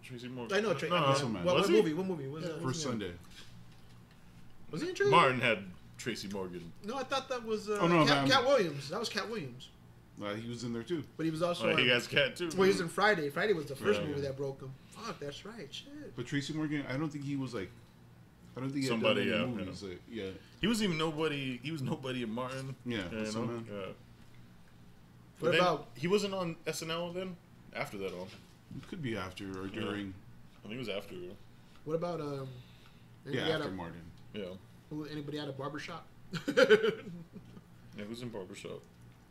S1: Tracy Morgan.
S3: I know Tracy.
S1: No,
S2: That's what I meant.
S3: What
S1: Was he?
S3: movie? What movie? Was that?
S2: First Sunday.
S3: Was he in Tracy?
S1: Martin had Tracy Morgan.
S3: No, I thought that was
S2: Oh, no,
S3: Cat,
S2: man.
S3: Cat Williams. That was Cat Williams.
S2: He was in there too.
S3: But he was also.
S1: Oh, he has Cat too.
S3: Well, he was in Friday. Friday was the first
S1: Yeah.
S3: movie that broke him. Fuck, that's right. Shit.
S2: But Tracy Morgan, I don't think he was like I don't think he
S1: somebody.
S2: had done any
S1: Yeah,
S2: movies. Like, yeah.
S1: he was even nobody. He was nobody in Martin.
S2: Yeah,
S1: you
S2: so
S1: know?
S2: man.
S1: Yeah.
S3: What
S1: But then
S3: about-
S1: he wasn't on SNL then? After that, all.
S2: It could be after or during.
S1: I think it was after.
S3: What about
S2: Yeah,
S3: anybody
S2: after
S3: had
S2: Martin.
S3: anybody had a barbershop?
S1: Yeah, who's in Barbershop?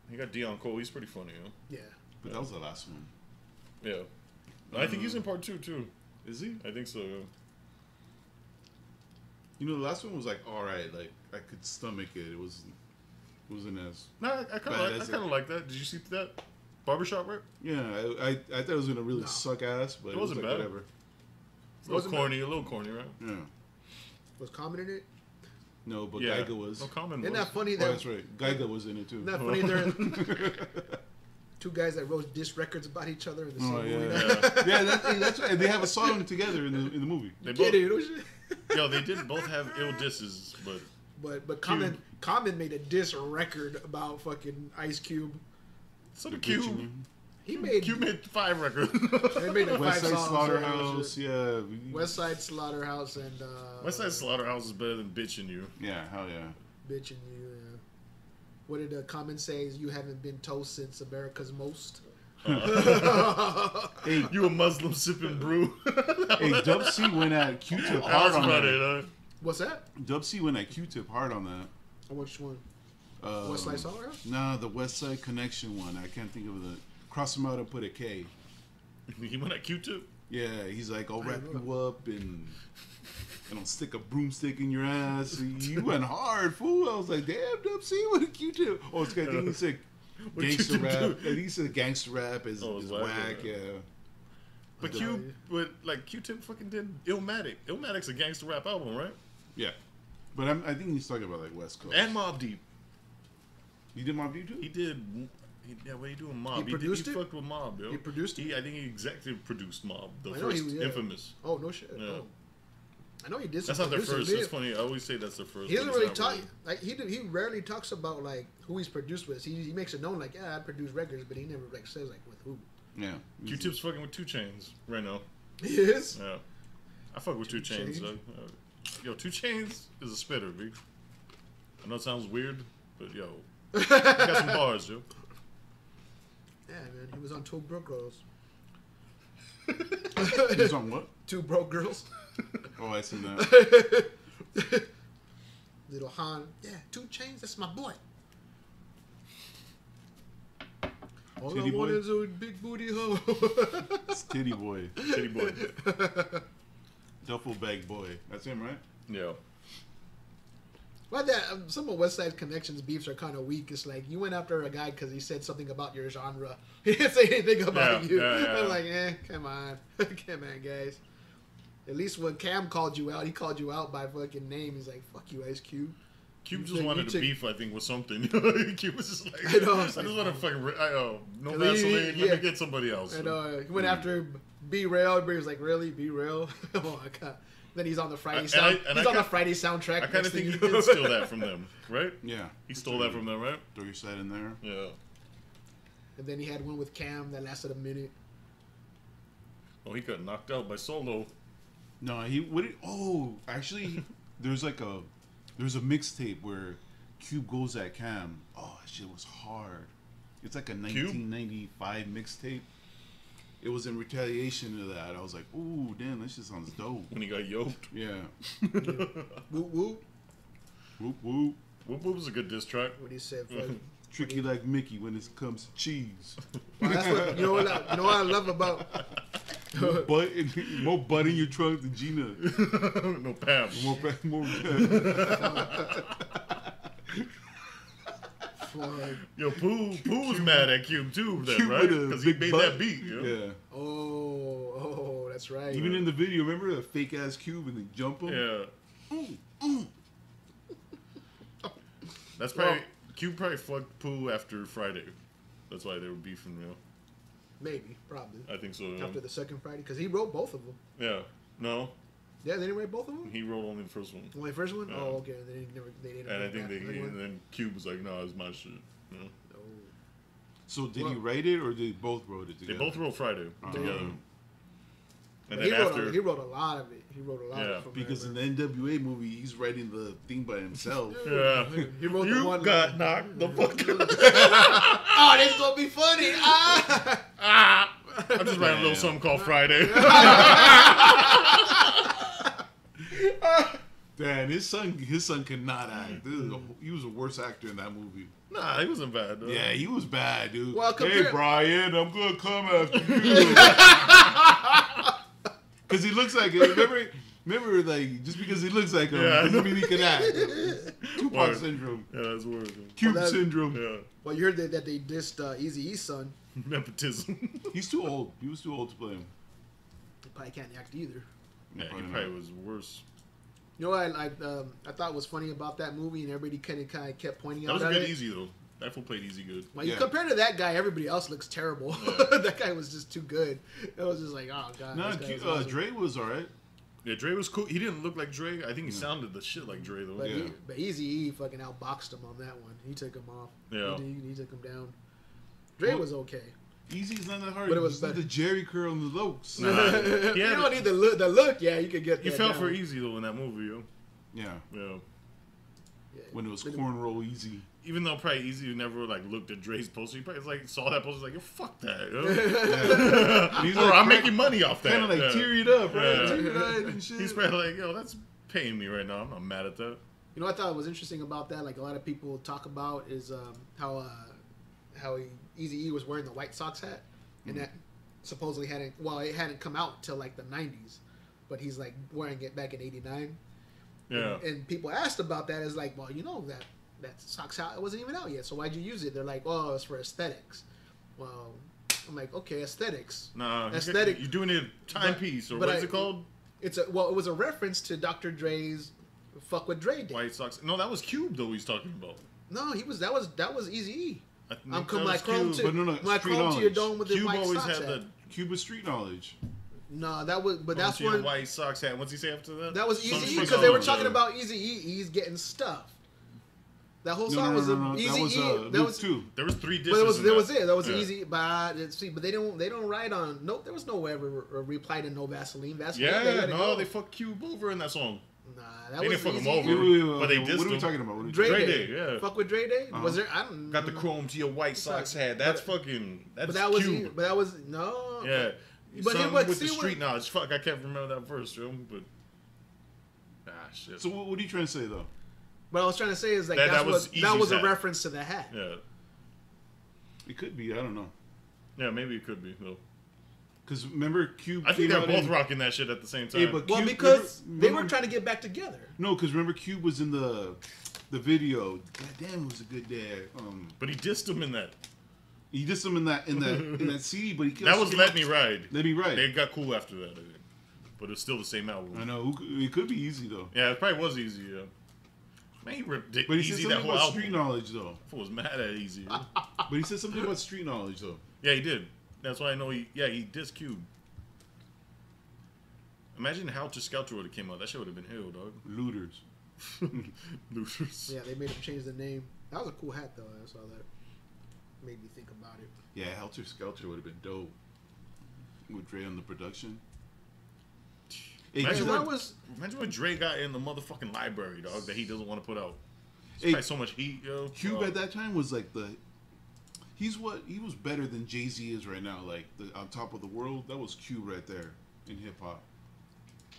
S1: He got Dion Cole. He's pretty funny,
S3: Yeah.
S2: But that was the last one.
S1: Yeah. I think he's in part 2 too.
S2: Is he?
S1: I think so. Yeah.
S2: You know, the last one was like all right. Like I could stomach it. It wasn't as.
S1: No, I kind
S2: Bad
S1: of
S2: as
S1: like that. Did you see that Barbershop, right?
S2: Yeah, I thought it was gonna really
S3: No.
S2: suck ass, but
S1: It
S2: it was
S1: wasn't
S2: like,
S1: bad.
S2: whatever.
S1: A little corny, right?
S2: Yeah.
S3: Was Common in it?
S2: No, but
S1: Yeah.
S2: Geiger was.
S1: No common.
S3: Isn't
S1: was.
S3: that funny
S2: Oh,
S3: that
S2: that's right. Geiger was in it too.
S3: Isn't that funny? There two guys that wrote diss records about each other in the same
S2: Oh
S3: movie.
S2: yeah, yeah. That's right. They have a song together in the movie.
S1: They
S3: Get
S1: both,
S3: it? No shit.
S1: yo, they did both have ill disses, but
S3: But Common made a diss record about fucking Ice Cube.
S1: so the Cube.
S3: He made
S1: Cube made 5 records.
S3: they made the
S2: West
S3: 5
S2: Side
S3: songs.
S2: Slaughterhouse. Yeah.
S3: West Side Slaughterhouse and
S1: West Side Slaughterhouse is better than Bitchin' You.
S2: Yeah. Hell yeah.
S3: Bitch and you. What did Common say? Is you haven't been toast since America's most.
S2: Hey,
S1: You a Muslim sipping brew.
S2: hey, Dub C went at Q-Tip hard
S1: That's
S2: on
S1: funny,
S2: that.
S1: huh?
S3: What's that?
S2: Dub C went at Q-Tip hard on that.
S3: Which one? West Side Slaughterhouse?
S2: Nah, the West Side Connection one. I can't think of the. Cross him out and put a K.
S1: He went at Q-Tip.
S2: Yeah, he's like, I'll
S3: I
S2: wrap
S3: don't
S2: you up and I'll stick a broomstick in your ass. You went hard, fool. I was like, damn, Dub C, what a Q-Tip. Oh, it's good. I think he said
S1: What
S2: gangster
S1: Q-Tip
S2: rap.
S1: do?
S2: I think he said gangster rap is,
S1: Oh,
S2: is
S1: it's
S2: whack.
S1: whack,
S2: Yeah.
S1: But Q-Tip fucking did Illmatic. Illmatic's a gangster rap album, right?
S2: Yeah. But I think he's talking about like West Coast.
S1: And Mobb Deep.
S2: You did Mobb Deep too?
S1: He did. What he doing, Mobb?
S3: He produced
S1: He
S3: it?
S1: fucked with Mobb, yo.
S3: He produced it?
S1: I think he executive produced Mobb, the
S3: I know
S1: first
S3: he- yeah.
S1: Infamous.
S3: Oh no shit.
S1: Yeah.
S3: Oh. I know he did.
S1: That's
S3: some
S1: not their
S3: producing.
S1: first.
S3: He-
S1: That's funny. I always say that's their first.
S3: He doesn't
S1: but
S3: really
S1: it's not
S3: talk. Like he rarely talks about like who he's produced with. He makes it known like I produce records, but he never like says like with who.
S2: Yeah.
S1: Q-Tip's fucking with 2 Chainz right now.
S3: He is.
S1: Yeah, I fuck with 2 Chainz.
S3: Chainz?
S1: Yo, 2 Chainz is a spitter, B. I know it sounds weird, but yo, he got some bars, yo.
S3: Yeah, man. He was on Two Broke Girls.
S2: He's on what?
S3: Two Broke Girls.
S2: Oh, I see that.
S3: Little Han. Yeah, 2 Chainz. That's my boy. All
S2: Titty
S3: I want
S2: boy?
S3: is a big booty hoe.
S2: It's Titty Boy.
S1: Titty boy.
S2: Duffel Bag Boy. That's him, right?
S1: Yeah.
S3: But that some of West Side Connection's beefs are kind of weak. It's like you went after a guy because he said something about your genre. He didn't say anything about
S1: Yeah,
S3: you.
S1: yeah.
S3: I'm like, come on, come on, guys. At least when Cam called you out, he called you out by fucking name. He's like, "Fuck you, Ice Cube."
S1: Cube
S3: You
S1: just
S3: think-
S1: wanted
S3: you
S1: to
S3: think-
S1: beef, I think, with something. Cube was just like,
S3: I know,
S1: I
S3: it's
S1: just
S3: like,
S1: want to fucking, no
S3: 'Cause
S1: Vaseline,
S3: yeah.
S1: let me get somebody else.
S3: And he went after B Rail. He was like, "Really, B Rail?" Oh my god. Then he's on the Friday the Friday soundtrack.
S1: I kind
S3: next
S1: of think
S3: thing
S1: he
S3: you know.
S1: did steal that from them, right?
S2: Yeah.
S1: He stole that from them, right?
S2: Throw your side in there.
S1: Yeah.
S3: And then he had one with Cam that lasted a minute.
S1: Oh, he got knocked out by Solo.
S2: No, he what? Actually, there's a mixtape where Cube goes at Cam. Oh, that shit was hard. It's like a 1995 mixtape. It was in retaliation to that. I was like, ooh, damn, that shit sounds dope.
S1: When he got yoked.
S2: Yeah.
S3: Whoop whoop.
S2: Whoop whoop.
S1: Whoop Whoop was a good diss track.
S3: What he said.
S2: Tricky like Mickey when it comes to cheese.
S3: Well, that's what, you know what I love about.
S2: More butt in your trunk than Gina.
S1: No Pam.
S2: More.
S1: Yo, Pooh was mad at Cube too, then,
S2: Cube
S1: right?
S2: with a
S1: Because he
S2: big
S1: made
S2: butt.
S1: that beat. Yo.
S2: Yeah.
S3: Oh, that's right.
S2: Even in the video, remember the fake ass Cube and they jump him?
S1: Yeah. That's probably Cube probably fucked Pooh after Friday. That's why they were beefing, you know.
S3: Maybe, probably.
S1: I think so. Yeah.
S3: After the second Friday, because he wrote both of them.
S1: Yeah. No,
S3: Yeah, they didn't write both of them.
S1: he wrote only the first one.
S3: Only the first one.
S1: Yeah.
S3: Oh, okay. They didn't.
S1: And I
S3: write
S1: think
S3: that second
S1: and
S3: one?
S1: then Cube was like, "No, it's my shit." You know?
S3: Oh.
S2: So did he
S3: Well-
S2: write it or did they both wrote it
S1: They
S2: together?
S1: both wrote Friday together. And
S3: he
S1: then after,
S3: he wrote a lot of it. He wrote a lot of it. From
S2: Because in the NWA movie, he's writing the theme by himself.
S1: yeah,
S3: he wrote the
S1: you
S3: one.
S1: got knocked the fuck out.
S3: Oh, this gonna be funny.
S1: I'm just writing a little something called Friday.
S2: Damn, his son could not act. He was the worst actor in that movie.
S1: Nah, he wasn't bad, though.
S2: Yeah, he was bad, dude.
S3: Well,
S2: hey, Brian, I'm gonna come after you. Because he looks like it. Remember, like, just because he looks like him doesn't mean he can act. Tupac syndrome.
S1: Yeah, that's worse.
S2: Cube syndrome.
S1: Yeah.
S3: Well, you heard that they dissed Eazy-E's son.
S1: Nepotism.
S2: He's too old. He was too old to play him.
S3: He probably can't act either.
S1: Yeah, he probably was worse.
S3: You know what I thought was funny about that movie, and everybody kind of kept pointing
S1: That
S3: out
S1: was
S3: at
S1: good
S3: it.
S1: Easy, though. That fool played Easy good.
S3: Well, you compare to that guy, everybody else looks terrible.
S1: Yeah.
S3: That guy was just too good. It was just like, oh god.
S2: No,
S3: this guy was awesome.
S2: Dre was alright.
S1: Yeah, Dre was cool. He didn't look like Dre. I think he sounded the shit like Dre, though.
S3: But Eazy-E fucking outboxed him on that one. He took him off.
S1: Yeah.
S3: He took him down. Dre was okay.
S2: Easy's not that hard.
S3: But it
S2: You
S3: was
S2: just need
S3: better.
S2: the Jerry curl and the looks.
S1: Nah,
S3: You don't need the look. Yeah, you could get that
S1: He fell
S3: down.
S1: for Easy, though, in that movie, yo.
S2: Yeah,
S1: Yeah.
S3: Yeah.
S2: when it was cornrow easy.
S1: Even though probably Easy never, like, looked at Dre's poster. He probably, like, saw that poster, like, yo, fuck that, yo.
S2: Yeah. He's
S1: Or I'm making money off that.
S2: kind of like
S1: Yeah.
S2: teared up, right?
S1: Yeah.
S2: Teary-eyed and shit.
S1: He's probably like, yo, that's paying me right now. I'm not mad at that.
S3: You know what I thought was interesting about that? Like a lot of people talk about is how Eazy-E was wearing the White Sox hat, and that supposedly it hadn't come out till like the 90s, but he's like wearing it back in '89.
S1: Yeah.
S3: And people asked about that. Is like, well, you know that Sox hat wasn't even out yet, so why'd you use it? They're like, oh, it's for aesthetics. Well, I'm like, okay, aesthetics.
S1: Nah,
S3: Aesthetic.
S1: you're doing a timepiece, or
S3: but
S1: what's it called?
S3: It was a reference to Dr. Dre's "Fuck with Dre" Day.
S1: White Sox. No, that was Cube, though, he's talking about.
S3: No, that was Easy-E.
S1: I think
S3: I'm
S1: that
S3: come
S1: was
S3: like chrome
S1: Cube.
S3: to
S2: But no,
S3: my
S2: street
S3: chrome to your
S2: knowledge.
S3: dome with the
S1: Cube
S3: White
S1: always
S3: Sox
S1: had
S3: hat.
S1: the
S2: Cuba street knowledge.
S3: No, but that's
S1: your
S3: when
S1: White Sox hat. What's he say after that?
S3: that was
S1: Some
S3: Easy-E
S1: street
S3: because they were
S1: knowledge,
S3: talking
S1: yeah.
S3: about Easy-E. He's getting stuff. That whole
S2: No,
S3: song
S2: no,
S3: was
S2: no, no.
S3: Easy-E.
S2: That was Luke too.
S1: There was 3 dishes.
S3: But it was
S1: in
S3: there
S1: that.
S3: was it. That was
S1: Yeah.
S3: easy. But they don't write on. Nope, there was no ever reply to no Vaseline. Vaseline.
S1: Yeah,
S3: let it
S1: no,
S3: go.
S1: they fucked Cube over in that song.
S3: Nah, that
S1: They
S3: was
S1: didn't fuck him
S3: Easy-E.
S1: over. But they dissed
S2: What are we
S1: him.
S2: talking about? What are we
S3: Dre,
S1: Dre
S3: Day.
S1: Day, yeah.
S3: Fuck with Dre Day. Was there? I don't.
S1: Got the chrome to your White Sox hat. That's fucking. That's
S3: But that was.
S1: Cube.
S3: But that was no.
S1: Yeah.
S3: But
S1: Something
S3: he was
S1: with the street knowledge. Fuck, I can't remember that verse, yo. But shit.
S2: So what are you trying to say though?
S3: What I was trying to say is like
S1: That
S3: that
S1: was
S3: was
S1: Easy's
S3: a
S1: hat.
S3: reference to the hat.
S1: Yeah.
S2: It could be. I don't know.
S1: Yeah, maybe it could be though.
S2: Because remember, Cube.
S1: I think
S2: came
S1: they're
S2: out
S1: both
S2: in-
S1: rocking that shit at the same time.
S2: Yeah, but
S3: Well,
S2: Cube,
S3: because they
S2: remember-
S3: were trying to get back together.
S2: No, because remember, Cube was in the video. God damn, it was a good day.
S1: But he dissed him in that.
S2: He did some in that CD, but he
S1: That was Let Me Ride.
S2: Let Me Ride.
S1: They got cool after that, I think. But it's still the same album.
S2: I know it could be easy though.
S1: Yeah, it probably was Easy. Yeah. Man, he ripped
S2: But he said
S1: Easy that
S2: something
S1: whole
S2: about
S1: album.
S2: street knowledge though.
S1: I was mad at Easy. Yeah.
S2: But he said something about street knowledge though.
S1: Yeah, he did. That's why I know he dissed Cube. Imagine how to Skelter would have came out. That shit would have been hell, dog.
S2: Looters.
S1: Losers.
S3: Yeah, they made him change the name. That was a cool hat though. I saw that. Made me think about it.
S2: Yeah, Helter Skelter would have been dope. With Dre on the production. Hey,
S1: Imagine
S3: that
S1: what,
S3: was
S1: imagine what Dre got in the motherfucking library, dog, that he doesn't want to put out. It's
S2: Hey,
S1: probably so much heat, yo.
S2: Cube
S1: Oh.
S2: at that time was like he was better than Jay-Z is right now. Like on top of the world, that was Cube right there in hip hop,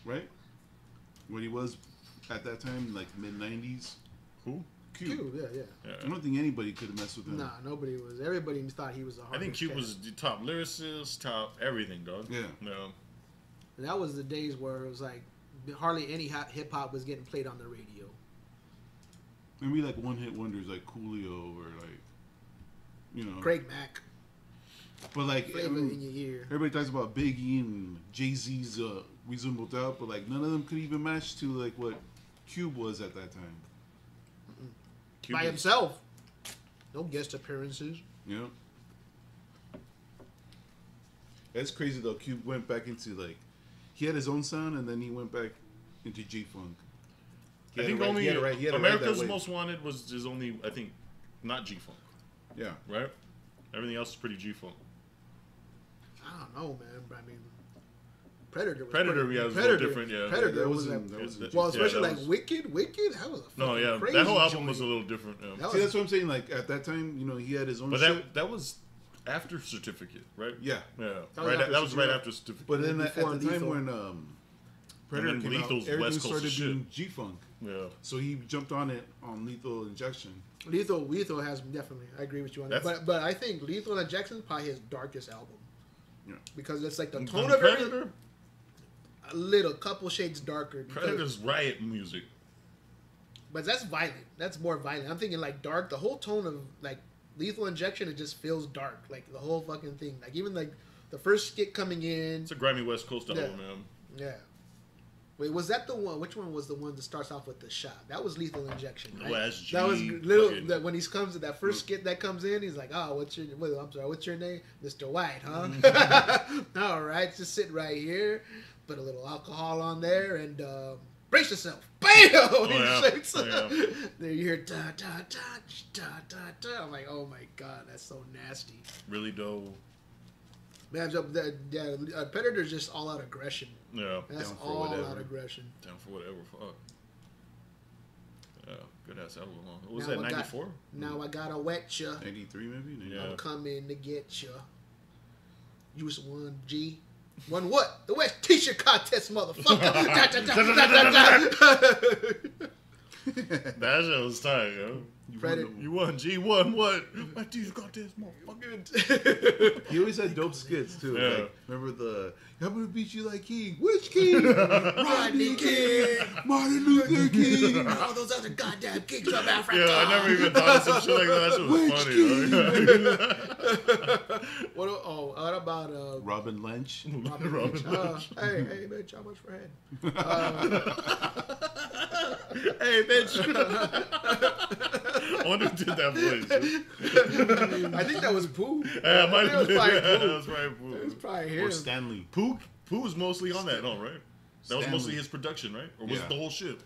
S2: right? When he was at that time, like mid '90s.
S1: Who?
S3: Cube. Yeah.
S1: Yeah.
S2: I don't think anybody could have messed with him.
S3: Nah, nobody was. Everybody thought he was a hard.
S1: I think Cube was the top lyricist, top everything, dog.
S2: Yeah.
S1: No.
S3: And that was the days where it was like hardly any hip hop was getting played on the radio.
S2: Maybe like one-hit wonders like Coolio or like, you know.
S3: Craig Mack,
S2: But like
S3: flavor in your ear.
S2: everybody talks about Biggie and Jay-Z's Reasonable Doubt, but like none of them could even match to like what Cube was at that time.
S1: Cube
S3: By
S1: was-
S3: himself. No guest appearances.
S2: You know. That's crazy though. Cube went back into like he had his own sound and then he went back into G-Funk.
S1: I think only America's Most Wanted was his only, I think, not G-Funk,
S2: Yeah.
S1: right? Everything else is pretty G-Funk.
S3: I don't know, man. But I mean, Predator. Was
S1: Predator,
S3: pretty,
S1: yeah, was a
S3: Predator,
S1: little different, yeah.
S3: Predator
S2: That
S3: was.
S2: wasn't- that wasn't-
S3: Well,
S1: yeah,
S3: especially
S1: that
S3: like
S1: was-
S3: Wicked. That was a
S1: No,
S3: fucking
S1: yeah,
S3: crazy
S1: that whole album
S3: joint.
S1: was a little different. Yeah.
S3: That
S2: See, that's what I'm saying. Like at that time, you know, he had his own
S1: But
S2: shit.
S1: that was after Certificate, right?
S2: Yeah.
S1: Yeah.
S3: That was
S1: Right.
S3: after
S1: That was right
S3: Certificate.
S1: after Certificate.
S2: But then
S3: Before
S2: at the time
S3: Lethal.
S2: when Predator
S1: And then
S2: came out,
S1: Lethal's
S2: everything
S1: West Coast
S2: started
S1: shit.
S2: doing G-Funk.
S1: Yeah.
S2: So he jumped on it on Lethal Injection.
S3: Lethal has definitely. I agree with you on that.
S1: That's-
S3: But I think Lethal Injection is probably his darkest album.
S2: Yeah.
S3: Because it's like the
S1: And
S3: tone of it
S1: Predator.
S3: a little couple shades darker. because-
S1: Predator's riot music.
S3: But that's violent. That's more violent. I'm thinking like dark. The whole tone of like Lethal Injection, it just feels dark. Like the whole fucking thing. Like even like the first skit coming in.
S1: It's a grimy West Coast
S3: Yeah.
S1: album, man.
S3: Yeah. Wait, was that the one? Which one was the one that starts off with the shot? That was Lethal Injection, right?
S1: OSG,
S3: That was little.
S1: fucking-
S3: That when he comes to that first skit that comes in, he's like, "Oh, what's your? Well, I'm sorry, what's your name, Mr. White? Huh? All right, just sit right here, put a little alcohol on there, and brace yourself. Bam!
S1: Oh,
S3: He
S1: yeah.
S3: shakes.
S1: Oh, yeah.
S3: Then you hear da da da da da da. I'm like, oh my god, that's so nasty.
S1: Really dope.
S3: Man, Predator's just all out aggression.
S1: Yeah.
S3: That's
S2: Down for
S3: all
S2: whatever.
S3: out aggression.
S1: Down for whatever. Fuck. Yeah. Good ass album. Huh? What was
S3: Now
S1: that?
S3: I got-
S1: 94.
S3: Now I gotta wet ya.
S2: 93 maybe?
S1: Yeah.
S3: I'm coming to get ya. Use 1G. One what? The West T-shirt contest, motherfucker. Da, da, da, da, da, da.
S1: That shit was tight, yo.
S3: Predator.
S1: You won. G won what? My teeth got this motherfucker.
S2: He always had dope skits too.
S1: Yeah.
S2: Like, remember the I'm gonna beat you like King. Which King? Rodney King. Martin Luther King.
S3: All those other goddamn kings from Africa.
S1: Yeah, I never even thought of some shit like that. That shit was funny, though.
S3: What about
S2: Robin Lynch.
S3: Robin Lynch? Hey, bitch, how much for head?
S1: Hey, bitch. I wonder who did that voice.
S3: I think that was Pooh.
S1: Yeah, it might
S3: I
S1: have
S3: think
S1: been.
S3: it was probably Pooh.
S1: That was probably Pooh.
S3: It was probably
S2: Or
S3: him.
S2: Stanley.
S1: Pooh was mostly on that, no, right? That was
S2: Stanley.
S1: mostly his production, right? Or was
S2: Yeah.
S1: it the whole shit?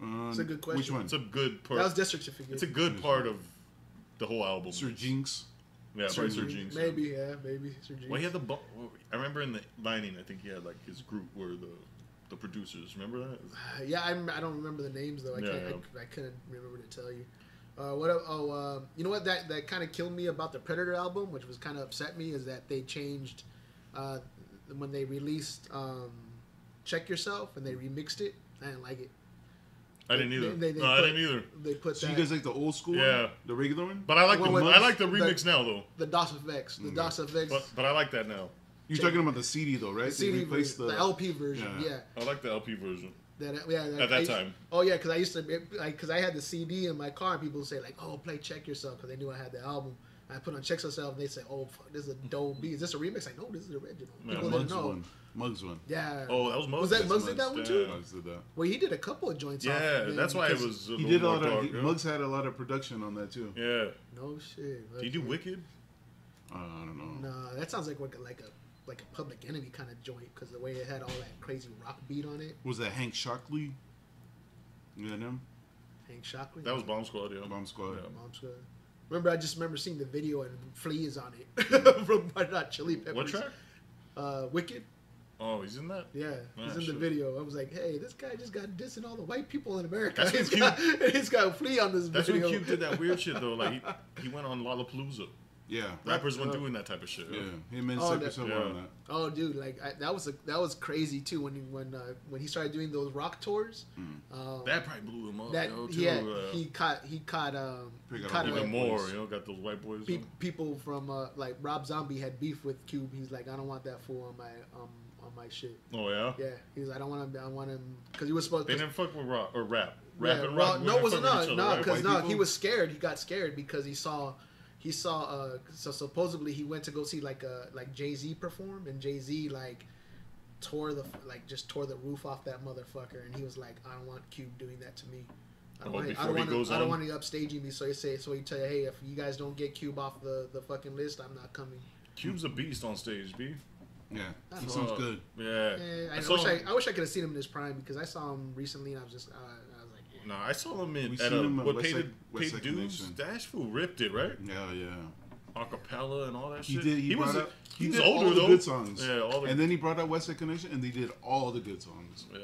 S3: It's a good question.
S2: Which one?
S1: It's a good part.
S3: That was Death Certificate.
S1: It's a good part of the whole album.
S2: Sir Jinx.
S1: Yeah, probably Sir Jinx.
S3: Maybe Sir Jinx.
S1: Well, he had the. I remember in the lining, I think he had like his group were the producers. Remember that?
S3: Yeah, I don't remember the names though. I
S1: Yeah,
S3: can't.
S1: yeah.
S3: I couldn't remember to tell you. You know what? That kind of killed me about the Predator album, which was kind of upset me, is that they changed when they released "Check Yourself" and they remixed it. I didn't like it.
S1: I didn't either.
S3: They
S1: I
S3: put-
S1: didn't either.
S3: They put
S2: So
S3: that
S2: you guys like the old school
S1: Yeah.
S2: one? The regular one?
S1: But I like
S3: Well,
S1: the
S3: when-
S1: I like the remix now though.
S3: the DOS effects. The DOS effects.
S1: But I like that now.
S2: You're talking about the CD though, right?
S3: the CD
S2: They replaced
S3: version, the LP version.
S2: Yeah.
S3: Yeah.
S1: I like the LP version.
S3: At
S1: that time.
S3: Oh yeah, because I used to because I had the CD in my car and people would say like, "Oh, play Check Yourself," because they knew I had the album. I put on Check Yourself and they say, "Oh, fuck, this is a dope beat. Is this a remix?" Like, no, this is the original.
S1: Yeah,
S3: People
S2: Muggs
S3: didn't know.
S2: one. Muggs one.
S3: Yeah.
S1: Oh, that was Muggs.
S3: Was that Muggs did that one too?
S1: Yeah.
S2: Muggs did that.
S3: Well, he did a couple of joints. off
S1: Yeah,
S3: of
S1: that's why it
S3: because-
S1: was.
S2: He did a lot
S1: dark,
S2: of.
S1: yeah.
S2: Muggs had a lot of production on that too.
S1: Yeah.
S3: No shit.
S1: Did he do Wicked?
S2: I don't know.
S3: Nah, that sounds like a Public Enemy kind of joint because the way it had all that crazy rock beat on it.
S2: Was that Hank Shockley? You know him?
S3: Hank Shockley.
S1: That was Bomb Squad, yeah.
S2: Bomb Squad.
S1: Yeah.
S3: Mom's good. Remember, I just remember seeing the video and Flea is on it from Red Hot Chili Peppers.
S1: What track?
S3: Wicked.
S1: Oh, he's in that?
S3: Yeah,
S1: Ah,
S3: he's in
S1: shit.
S3: the video. I was like, hey, this guy just got dissing all the white people in America.
S1: That's
S3: He's
S1: when
S3: got Flea on this
S1: That's when
S3: video.
S1: Cube did that weird shit though. Like he went on Lollapalooza.
S2: Yeah.
S1: Rappers weren't doing that type of shit.
S2: Yeah. Him and
S3: Oh,
S2: Cypress
S3: that-
S2: Hill were
S1: yeah.
S2: on that.
S3: Oh, dude, like that was crazy too when he started doing those rock tours.
S1: That probably blew him up.
S3: That
S1: yo, too.
S3: he caught
S2: Pick
S3: caught
S2: up
S1: even
S2: white
S1: more.
S2: boys.
S1: You know, got those white boys.
S3: people from like Rob Zombie had beef with Cube. He's like, I don't want that fool on my shit.
S1: Oh yeah.
S3: Yeah, he's like, I don't want him. I want him because he was supposed
S1: They
S3: to.
S1: didn't fuck with rock or rap.
S3: Yeah,
S1: Rap and rock.
S3: no, it wasn't
S1: fuck with each other,
S3: no,
S1: right?
S3: because
S2: White
S3: no,
S2: people?
S3: he was scared. He got scared because he saw, so supposedly he went to go see like Jay-Z perform, and Jay-Z like tore the roof off that motherfucker, and he was like, I don't want Cube doing that to me. I don't want him upstaging me. So he tell you, hey, if you guys don't get Cube off the fucking list, I'm not coming.
S1: Cube's a beast on stage, B.
S2: Yeah.
S3: I
S2: He
S3: know.
S2: sounds good.
S1: Yeah.
S3: I wish I could have seen him in his prime because I saw him recently and I was just I was like, yeah.
S1: No, I saw him
S2: We
S1: at
S2: seen him at
S1: what
S2: West
S1: paid
S2: Side
S1: dues.
S2: Connection.
S1: Dash Fool ripped it, right?
S2: Yeah, yeah.
S1: acapella and all that
S2: He
S1: shit.
S2: did. He
S1: was
S2: brought out. He
S1: was
S2: did
S1: older
S2: all the
S1: though.
S2: good songs.
S1: Yeah, all the.
S2: And then he brought out West Side Connection, and they did all the good songs.
S1: Yeah.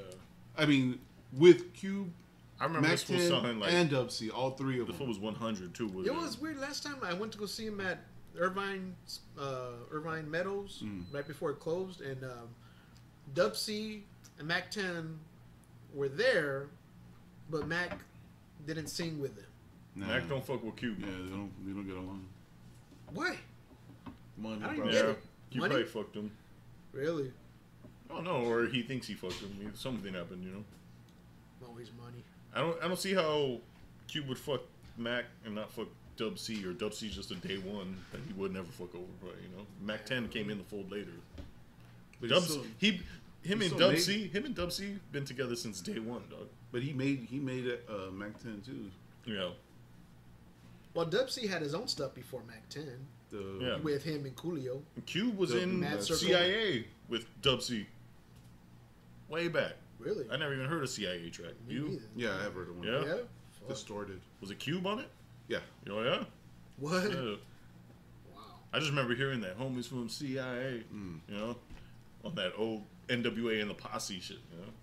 S2: I mean, with Cube,
S1: I remember
S2: Mac
S1: this fool
S2: 10,
S1: sounding like
S2: and Dub C, all three of
S1: the
S2: them.
S1: fool was 100 too.
S3: It was weird. Last time I went to go see him at Irvine Meadows right before it closed, and Dub C and Mac 10 were there, but Mac didn't sing with them.
S2: Nah.
S1: Mac don't fuck with Cube.
S2: Yeah, they don't get along.
S3: Why?
S2: Money,
S3: I don't
S2: bro.
S3: even get
S1: Yeah,
S3: it.
S1: Cube
S3: Money?
S1: probably fucked him.
S3: Really?
S1: I don't know, or he thinks he fucked him. Something happened, you know.
S3: Always money.
S1: I don't see how Cube would fuck Mac and not fuck Dub C, or Dub C's just a day one that he would never fuck over, but you know. Mac 10 came in the fold later.
S2: But
S1: Dub,
S2: still,
S1: him and
S2: still
S1: Dub
S2: made-
S1: C, been together since day one, dog.
S2: but he made it Mac 10 too.
S1: Yeah.
S3: Well, Dub C had his own stuff before Mac 10
S1: Yeah.
S3: with him and Coolio.
S1: And Cube was
S2: Dub-
S1: in
S3: Mad Circle.
S1: CIA with Dub C. Way back.
S3: Really?
S1: I never even heard a CIA track.
S3: Me
S1: You?
S3: neither.
S2: Yeah, I have heard of one.
S1: Yeah?
S3: Yeah? Fuck.
S2: Distorted.
S1: Was it Cube on it?
S2: Yeah.
S1: Oh, yeah?
S3: What?
S1: Yeah.
S3: Wow.
S1: I just remember hearing that homies from CIA, you know, on that old NWA and the Posse shit, you know.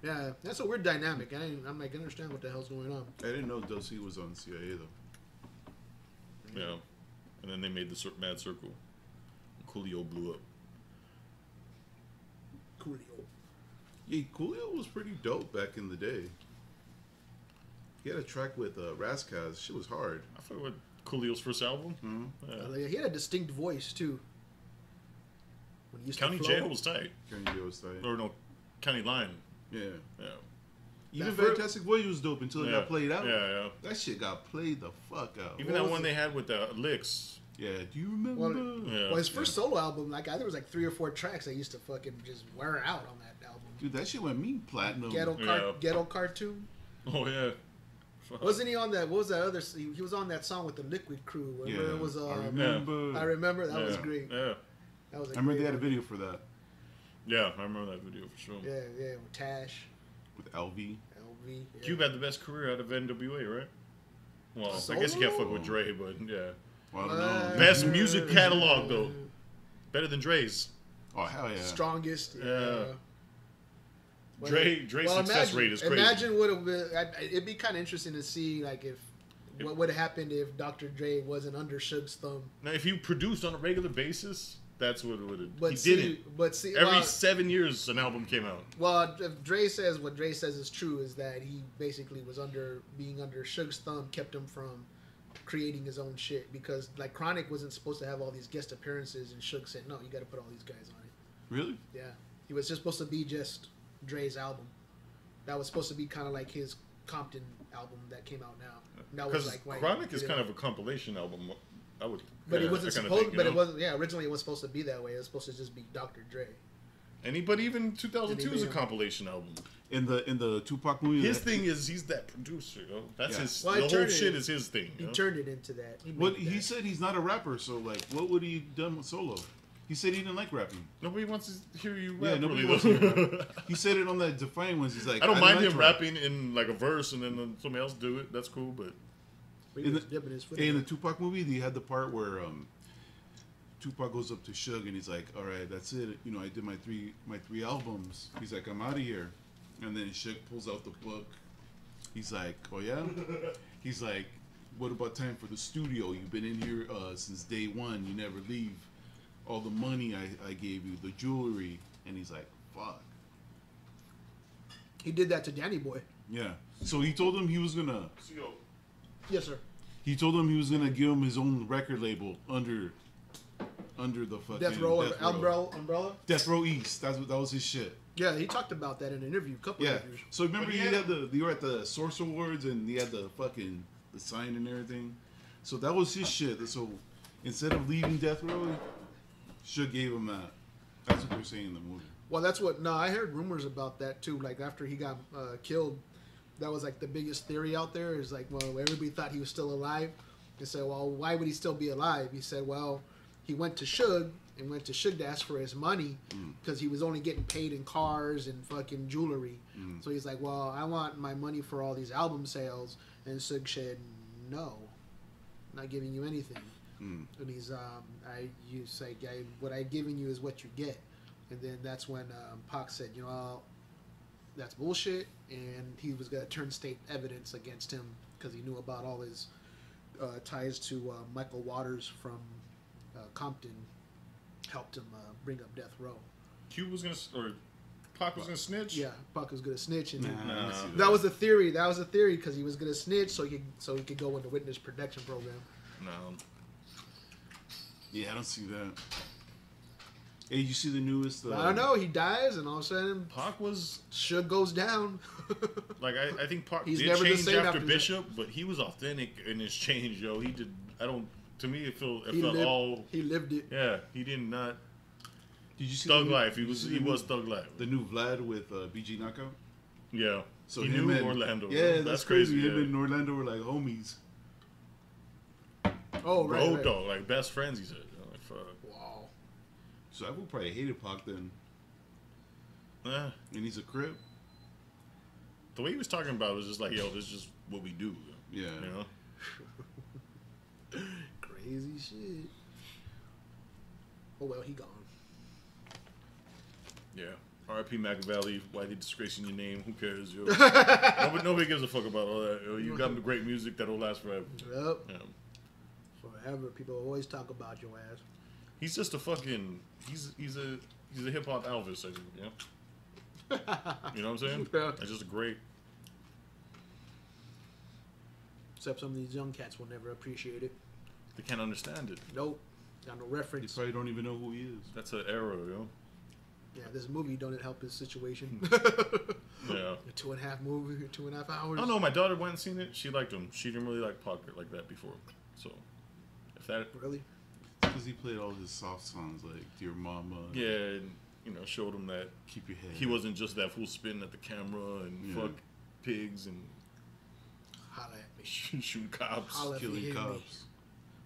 S3: Yeah, that's a weird dynamic. I'm like, I understand what the hell's going on.
S2: I didn't know Dub C was on CIA though.
S1: Yeah. And then they made the Mad Circle. And Coolio blew up.
S3: Coolio.
S2: Yeah, Coolio was pretty dope back in the day. He had a track with Raskaz. Shit was hard.
S1: I forgot what Coolio's first album.
S2: Mm-hmm.
S1: Yeah.
S3: He had a distinct voice too. When he used to
S1: County
S3: flow.
S1: Jail was tight.
S2: Kanye Joe style.
S1: Or no, County Line.
S2: Yeah.
S1: Yeah.
S2: Even
S3: That
S2: Fantastic Voyage was dope until it
S1: Yeah.
S2: got played out.
S1: Yeah, yeah.
S2: That shit got played the fuck out.
S1: Even
S3: What
S1: that
S3: was
S1: one
S3: it?
S1: they had with the licks.
S2: Yeah, do you remember?
S3: Well,
S1: Yeah.
S3: Well, his first solo album, like there was like 3 or 4 tracks that used to fucking just wear out on that album.
S2: Dude, that shit went me platinum.
S1: Yeah.
S3: Ghetto Cartoon.
S1: Oh, yeah. Fuck.
S3: Wasn't he on that? What was that other? He was on that song with the Liquid Crew. Remember
S2: Yeah,
S3: it was.
S2: I remember.
S3: I remember that was
S1: Yeah,
S3: great.
S1: Yeah.
S3: That was.
S2: I remember they had a video for that
S1: Yeah, I remember that video for sure.
S3: Yeah, yeah, with Tash,
S2: with LV.
S3: LV. Yeah.
S1: Cube had the best career out of NWA, right? Well, I guess you can't fuck with Dre, but yeah.
S2: Well, I don't know.
S1: Best music catalog, though. Better than Dre's.
S2: Oh hell yeah.
S3: Strongest.
S1: Yeah.
S3: Well,
S1: Dre's success rate is crazy.
S3: Imagine what it would. It'd be kind of interesting to see, like, if what would have happened if Dr. Dre wasn't under Suge's thumb.
S1: Now, if he produced on a regular basis, that's what it would have.
S3: But
S1: He
S3: see,
S1: didn't.
S3: But see,
S1: Every 7 years, an album came out.
S3: well, if Dre says what Dre says is true, is that he basically was being under Suge's thumb kept him from creating his own shit, because like Chronic wasn't supposed to have all these guest appearances, and Suge said no, you got to put all these guys on it.
S2: Really?
S3: Yeah, he was just supposed to be just Dre's album. That was supposed to be kind of like his Compton album that came out now. That was
S1: Because
S3: like why
S1: Chronic
S3: he
S1: is
S3: did
S1: kind
S3: it.
S1: of a compilation album. I would.
S3: But
S1: yeah,
S3: it wasn't
S1: that kinda
S3: supposed.
S1: thing, you
S3: But
S1: know?
S3: it wasn't. Yeah, originally it was supposed to be that way. It was supposed to just be Dr. Dre.
S1: But even 2002 is a
S3: Yeah.
S1: compilation album.
S2: In the Tupac movie.
S1: His thing is he's that producer. You know? That's
S2: Yeah.
S1: his.
S3: Well,
S1: the
S3: he
S1: whole
S3: turned
S1: shit
S3: it-
S1: is his thing.
S3: He
S1: You know?
S3: turned it into that. He
S2: What
S3: made
S2: he
S3: that.
S2: said, he's not a rapper, so like, what would he done with solo? He said he didn't like rapping.
S1: Nobody wants to hear you rap.
S2: Yeah, nobody
S1: really,
S2: wants
S1: though.
S2: to hear rap. He said it on that Defiant ones. He's like,
S1: I don't
S2: didn't
S1: mind
S2: like
S1: him
S2: to rap.
S1: rapping in like a verse and then somebody else do it. That's cool, but
S3: He
S2: in
S3: was
S2: the-
S3: dipping his foot
S2: In
S3: in
S2: the Tupac movie, they had the part where Tupac goes up to Suge and he's like, "All right, that's it. You know, I did my three albums." He's like, "I'm out of here," and then Suge pulls out the book. He's like, "Oh yeah?" He's like, "What about time for the studio? You've been in here since day one. You never leave. All the money I gave you, the jewelry," and he's like, "Fuck."
S3: He did that to Danny Boy.
S2: Yeah. So he told him he was gonna.
S3: Yes, sir.
S2: He told him he was gonna give him his own record label under the fucking
S3: Death Row or Umbrella.
S2: Death Row East. That was his shit.
S3: Yeah, he talked about that in an interview, a couple
S2: Yeah.
S3: of interviews.
S2: So remember
S1: But
S2: you
S1: he
S2: had you were at the Source Awards and he had the fucking the sign and everything. So that was his shit. So instead of leaving Death Row, Suge gave him that. That's what they're saying in the movie.
S3: Well, that's what. No, I heard rumors about that too. Like after he got killed, that was like the biggest theory out there. Is like, well, everybody thought he was still alive. They said, well, why would he still be alive? He said, well, he went to Suge and went to Suge to ask for his money because he was only getting paid in cars and fucking jewelry. So he's like, well, I want my money for all these album sales. And Suge said, no. not giving you anything.
S2: Mm.
S3: And he's you say, what I given you is what you get. And then that's when Pac said, that's bullshit, and he was gonna turn state evidence against him because he knew about all his ties to Michael Waters from Compton, helped him bring up Death Row.
S1: Pac was gonna snitch.
S3: Yeah, Pac was gonna snitch, and
S2: Nah.
S3: that was the theory. That was the theory because he was gonna snitch so he could go into witness protection program.
S1: No.
S2: Yeah, I don't see that. Hey, you see the newest?
S3: I don't know. He dies, and all of a sudden,
S1: Pac was
S3: Suge goes down.
S1: like I think Pac
S3: He's
S1: did
S3: never the
S1: change
S3: same
S1: after
S3: after that.
S1: Bishop, but he was authentic in his change, yo. He did. I don't. To me, it felt
S3: lived,
S1: all.
S3: He lived it.
S1: Yeah, he did not.
S2: Did you see
S1: Thug
S2: the new-
S1: life. He
S2: did you
S1: was.
S2: see
S1: He
S2: the new-
S1: was thug life.
S2: the new Vlad with BG Knockout.
S1: Yeah.
S2: So
S1: he
S2: him
S1: knew
S2: and-
S1: Orlando.
S2: Yeah, that's crazy. Him
S1: Yeah.
S2: and Orlando were like homies.
S3: Oh, right.
S1: Road
S3: right.
S1: dog, like best friends. He said. Like, fuck.
S3: Wow.
S2: So I would probably hated Pac then,
S1: Eh.
S2: and he's a Crip.
S1: The way he was talking about it was just like, yo, this is just what we do.
S2: Yeah.
S1: You know.
S3: Crazy shit. Oh well, he gone.
S1: Yeah. R.I.P. Machiavelli. Why they disgracing your name? Who cares, yo? nobody gives a fuck about all that. Yo. You got great music that'll last forever.
S3: Yep.
S1: Yeah.
S3: Forever. People always talk about your ass.
S1: He's just a fucking. He's a hip hop Elvis, I think. Yeah. You know what I'm saying?
S3: Yeah.
S1: It's just a great.
S3: Except some of these young cats will never appreciate it.
S1: They can't understand it.
S3: Nope. Got no
S2: They
S3: reference.
S2: probably don't even know who he is.
S1: That's an era, yo.
S3: Yeah, this movie don't help his situation.
S1: Yeah.
S3: A 2.5 movie, 2.5 hours.
S1: I don't know. My daughter went and seen it. She liked him. She didn't really like Pac like that before. So, if that,
S3: Really?
S2: Because he played all his soft songs like "Dear Mama."
S1: yeah, and, showed him that
S2: Keep your head.
S1: he wasn't just that fool spitting at the camera and
S2: Yeah.
S1: fuck pigs and
S3: Holla at me.
S1: shoot cops.
S3: Holla if you
S2: killing
S3: hear me.
S2: cops.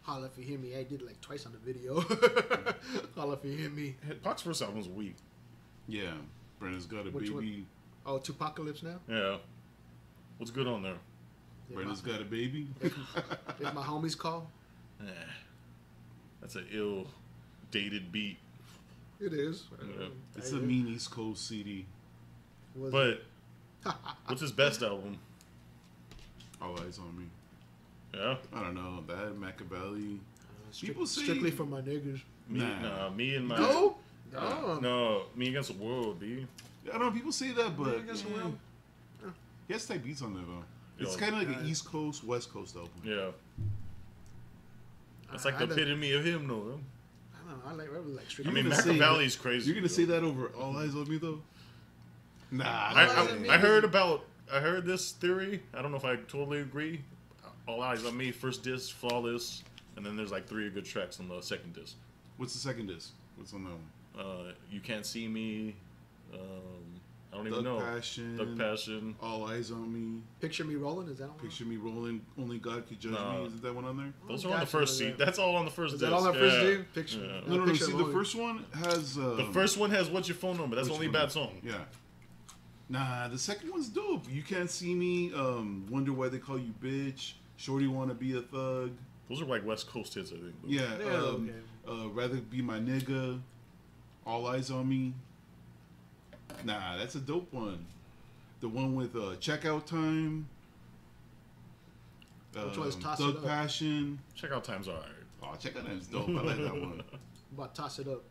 S3: Holla if you hear me. I did it like twice on the video. Holla if you hear me.
S1: Pac's first album was weak.
S2: Yeah, Brenda's got a
S3: Which
S2: baby.
S3: one? Oh, Tupacalypse now?
S1: Yeah. What's good on there?
S2: Brenda's got a baby.
S3: If my homies call,
S1: Eh, that's an ill dated beat.
S3: it is.
S1: Yeah.
S2: It's a mean East Coast CD.
S1: But what's his best album?
S2: All Eyes on Me.
S1: Yeah.
S2: I don't know that Machiavelli. People say
S3: strictly for my niggas.
S1: Me and my
S3: No?
S1: no, me against the world, B.
S2: I don't know. People say that, but
S3: I guess I will.
S2: he has type beats on there though. It's
S1: Yo,
S2: kind of like an
S3: guys.
S2: East Coast, West Coast album.
S1: Yeah. That's like
S3: I
S1: the
S3: don't-
S1: epitome of him, though.
S3: I don't know. I really like
S1: I
S3: strictly.
S1: mean,
S2: gonna say
S1: Machiavelli's crazy.
S2: You're gonna
S1: though.
S2: say that over All Eyes on Me though? Nah,
S1: I heard this theory. I don't know if I totally agree. All Eyes on Me, first disc, flawless, and then there's like 3 good tracks on the second disc.
S2: What's the second disc? What's on that one?
S1: You Can't See Me. I don't even
S2: Thug
S1: know.
S2: Passion.
S1: Thug Passion.
S2: All Eyes on Me.
S3: Picture Me Rolling, is that on?
S2: Picture Me Rolling. Only God Could Judge
S1: No.
S2: Me. Isn't that one on there?
S1: Those are on the
S3: Gotcha,
S1: first
S3: yeah.
S1: seat. That's all on the first
S3: Is
S1: disc.
S3: that all on first
S1: yeah.
S3: day? Picture.
S1: Yeah.
S2: No.
S3: Picture
S2: See, the
S3: Rolling.
S2: first one has.
S1: The first one has What's Your Phone Number. That's the
S2: Which
S1: only
S2: one?
S1: bad song.
S2: Yeah. Nah, the second one's dope. You Can't See Me. Wonder Why They Call You Bitch. Shorty Wanna Be a Thug.
S1: Those are like West Coast hits, I think.
S2: Yeah.
S3: Yeah,
S2: Rather Be My Nigga. All Eyes on Me. Nah, that's a dope one. The one with Checkout Time.
S3: Which one's Toss It
S2: Thug
S3: Up?
S2: Passion.
S1: Checkout Time's alright.
S2: Oh, Checkout Time's dope. I like that one.
S3: I'm about to toss it up.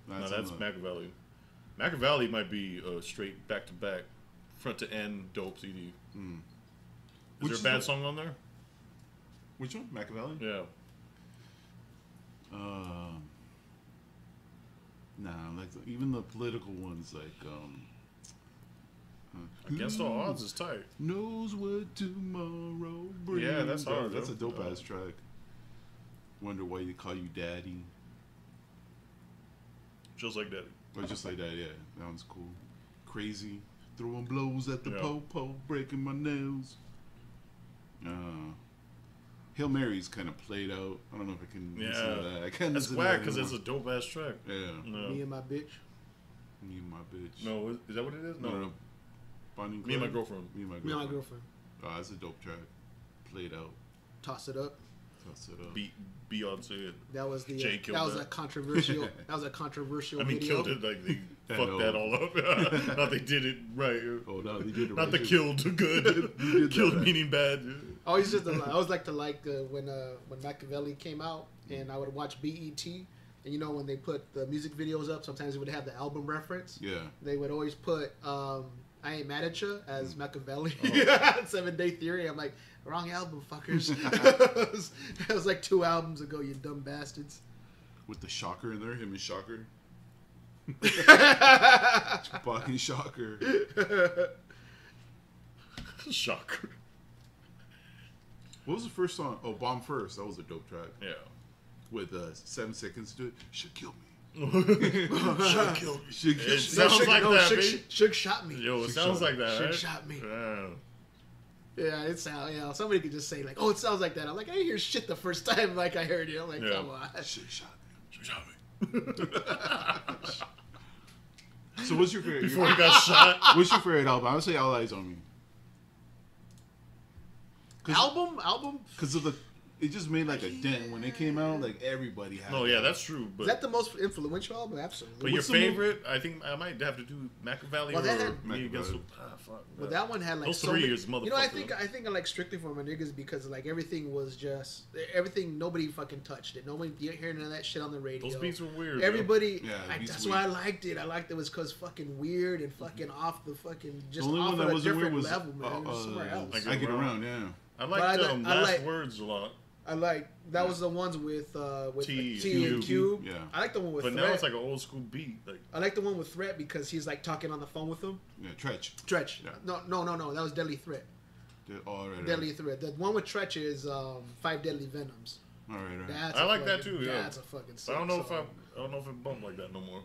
S1: No, that's Machiavelli. Machiavelli might be straight back to back, front to end, dope CD.
S2: Mm.
S1: Is
S2: Which
S1: there
S2: is
S1: a bad
S2: the-
S1: song on there?
S2: Which one? Machiavelli?
S1: Yeah.
S2: Nah, like even the political ones, like
S1: Against All
S2: who
S1: Odds is tight.
S2: knows what tomorrow brings.
S1: Yeah, that's hard,
S2: That's a
S1: though.
S2: dope ass track. Wonder Why They Call You Daddy,
S1: Just like that.
S2: or just like that. Yeah, that one's cool. Crazy, throwing blows at the
S1: Yeah.
S2: po-po, breaking my nails. Hail Mary's kind of played out. I don't know if I can listen to that. I can't
S1: That's
S2: listen
S1: whack
S2: to
S1: because
S2: that
S1: it's a
S2: anymore.
S1: dope ass track.
S2: Yeah.
S1: No.
S3: Me and my bitch.
S2: Me and my bitch.
S1: No, is that what it is? No.
S2: No. Bonnie and
S1: Me and my
S2: Clyde?
S1: girlfriend.
S2: Me and my
S3: Me
S2: girlfriend.
S3: and my girlfriend.
S2: Oh, that's a dope track. Played out.
S3: Toss it up.
S2: Cuss it up.
S1: Beyonce.
S3: That was the
S1: Jay killed
S3: that was
S1: that.
S3: a controversial. That was a controversial.
S1: I mean,
S3: video.
S1: killed it. Like they
S2: I
S1: fucked
S2: know.
S1: that all up. Not they did it right.
S2: Oh no, they did it
S1: Not
S2: right.
S1: the killed good.
S2: did
S1: Killed
S2: that right.
S1: meaning bad.
S3: I always just I always like to when Machiavelli came out, and I would watch BET, and you know when they put the music videos up, sometimes they would have the album reference.
S2: Yeah.
S3: They would always put I Ain't Mad at Ya as Machiavelli. 7 Day Theory. I'm like, wrong album, fuckers. That was like 2 albums ago, you dumb bastards.
S2: With the Shocker in there, him and Shocker. Fucking Shocker.
S1: Shocker.
S2: What was the first song? Oh, Bomb First. That was a dope track.
S1: Yeah.
S2: With 7 seconds to do it. Should kill me.
S1: Should kill me.
S2: Should kill
S1: It
S2: me.
S1: sounds like that,
S3: Shook shot me.
S1: Yo, it
S2: Shook
S1: sounds
S2: shot
S1: like that,
S3: Shook
S1: right?
S3: shot me.
S1: Yeah.
S3: Yeah, it sounds. You know, somebody could just say like, "Oh, it sounds like that." I'm like, I didn't hear shit the first time like I heard it. I'm like,
S1: Yeah.
S3: come on.
S2: Should shot me.
S1: Should shot me.
S2: So what's your favorite?
S1: Before he got shot.
S2: What's your favorite album? I would say All Eyes on Me.
S3: Album.
S2: Because of it just made like a dent when it came out. Like everybody had.
S1: Oh
S2: it.
S1: yeah, that's true. But
S3: Is that the most influential album? Absolutely.
S1: but your
S2: What's the mo-
S1: favorite? I think I might have to do Machiavelli
S3: Well,
S1: or
S3: that had-
S1: Me Against.
S2: Machiavelli.
S1: Fuck.
S3: Well, that one had like
S1: Those
S3: so
S1: 3
S3: many-
S1: years, motherfucker.
S3: You know, I think I like Strictly for My Niggas because like everything was just nobody fucking touched it. Nobody you didn't hear none of that shit on the radio.
S1: Those beats were weird.
S3: Everybody,
S2: Yeah, the beats
S3: that's
S2: were
S3: why I
S2: weird.
S3: liked it. I liked it was because fucking weird and fucking off the fucking just
S2: The only
S3: off
S2: one
S3: of
S2: that
S3: a
S2: wasn't
S3: different
S2: weird was
S3: level, man. It was somewhere else.
S2: I Get Around. Yeah.
S1: I
S3: But
S1: liked
S3: I
S1: Last
S3: like-
S1: Words a lot.
S3: I like that was the ones with
S1: T,
S3: T and Cube.
S2: Yeah.
S3: I like the one with
S1: But
S3: Threat.
S1: now it's like an old school beat. Like
S3: I like the one with Threat because he's like talking on the phone with him.
S2: Yeah. Tretch.
S3: Tretch.
S2: Yeah.
S3: No. That was Deadly Threat.
S2: All right.
S3: Deadly Threat. The one with Tretch is 5 Deadly Venoms.
S2: All right.
S3: That's
S1: I
S3: a
S1: like that
S3: fucking-
S1: too, yeah.
S3: That's a fucking.
S1: I don't know
S3: sick song.
S1: I don't know if it bumped like that no more.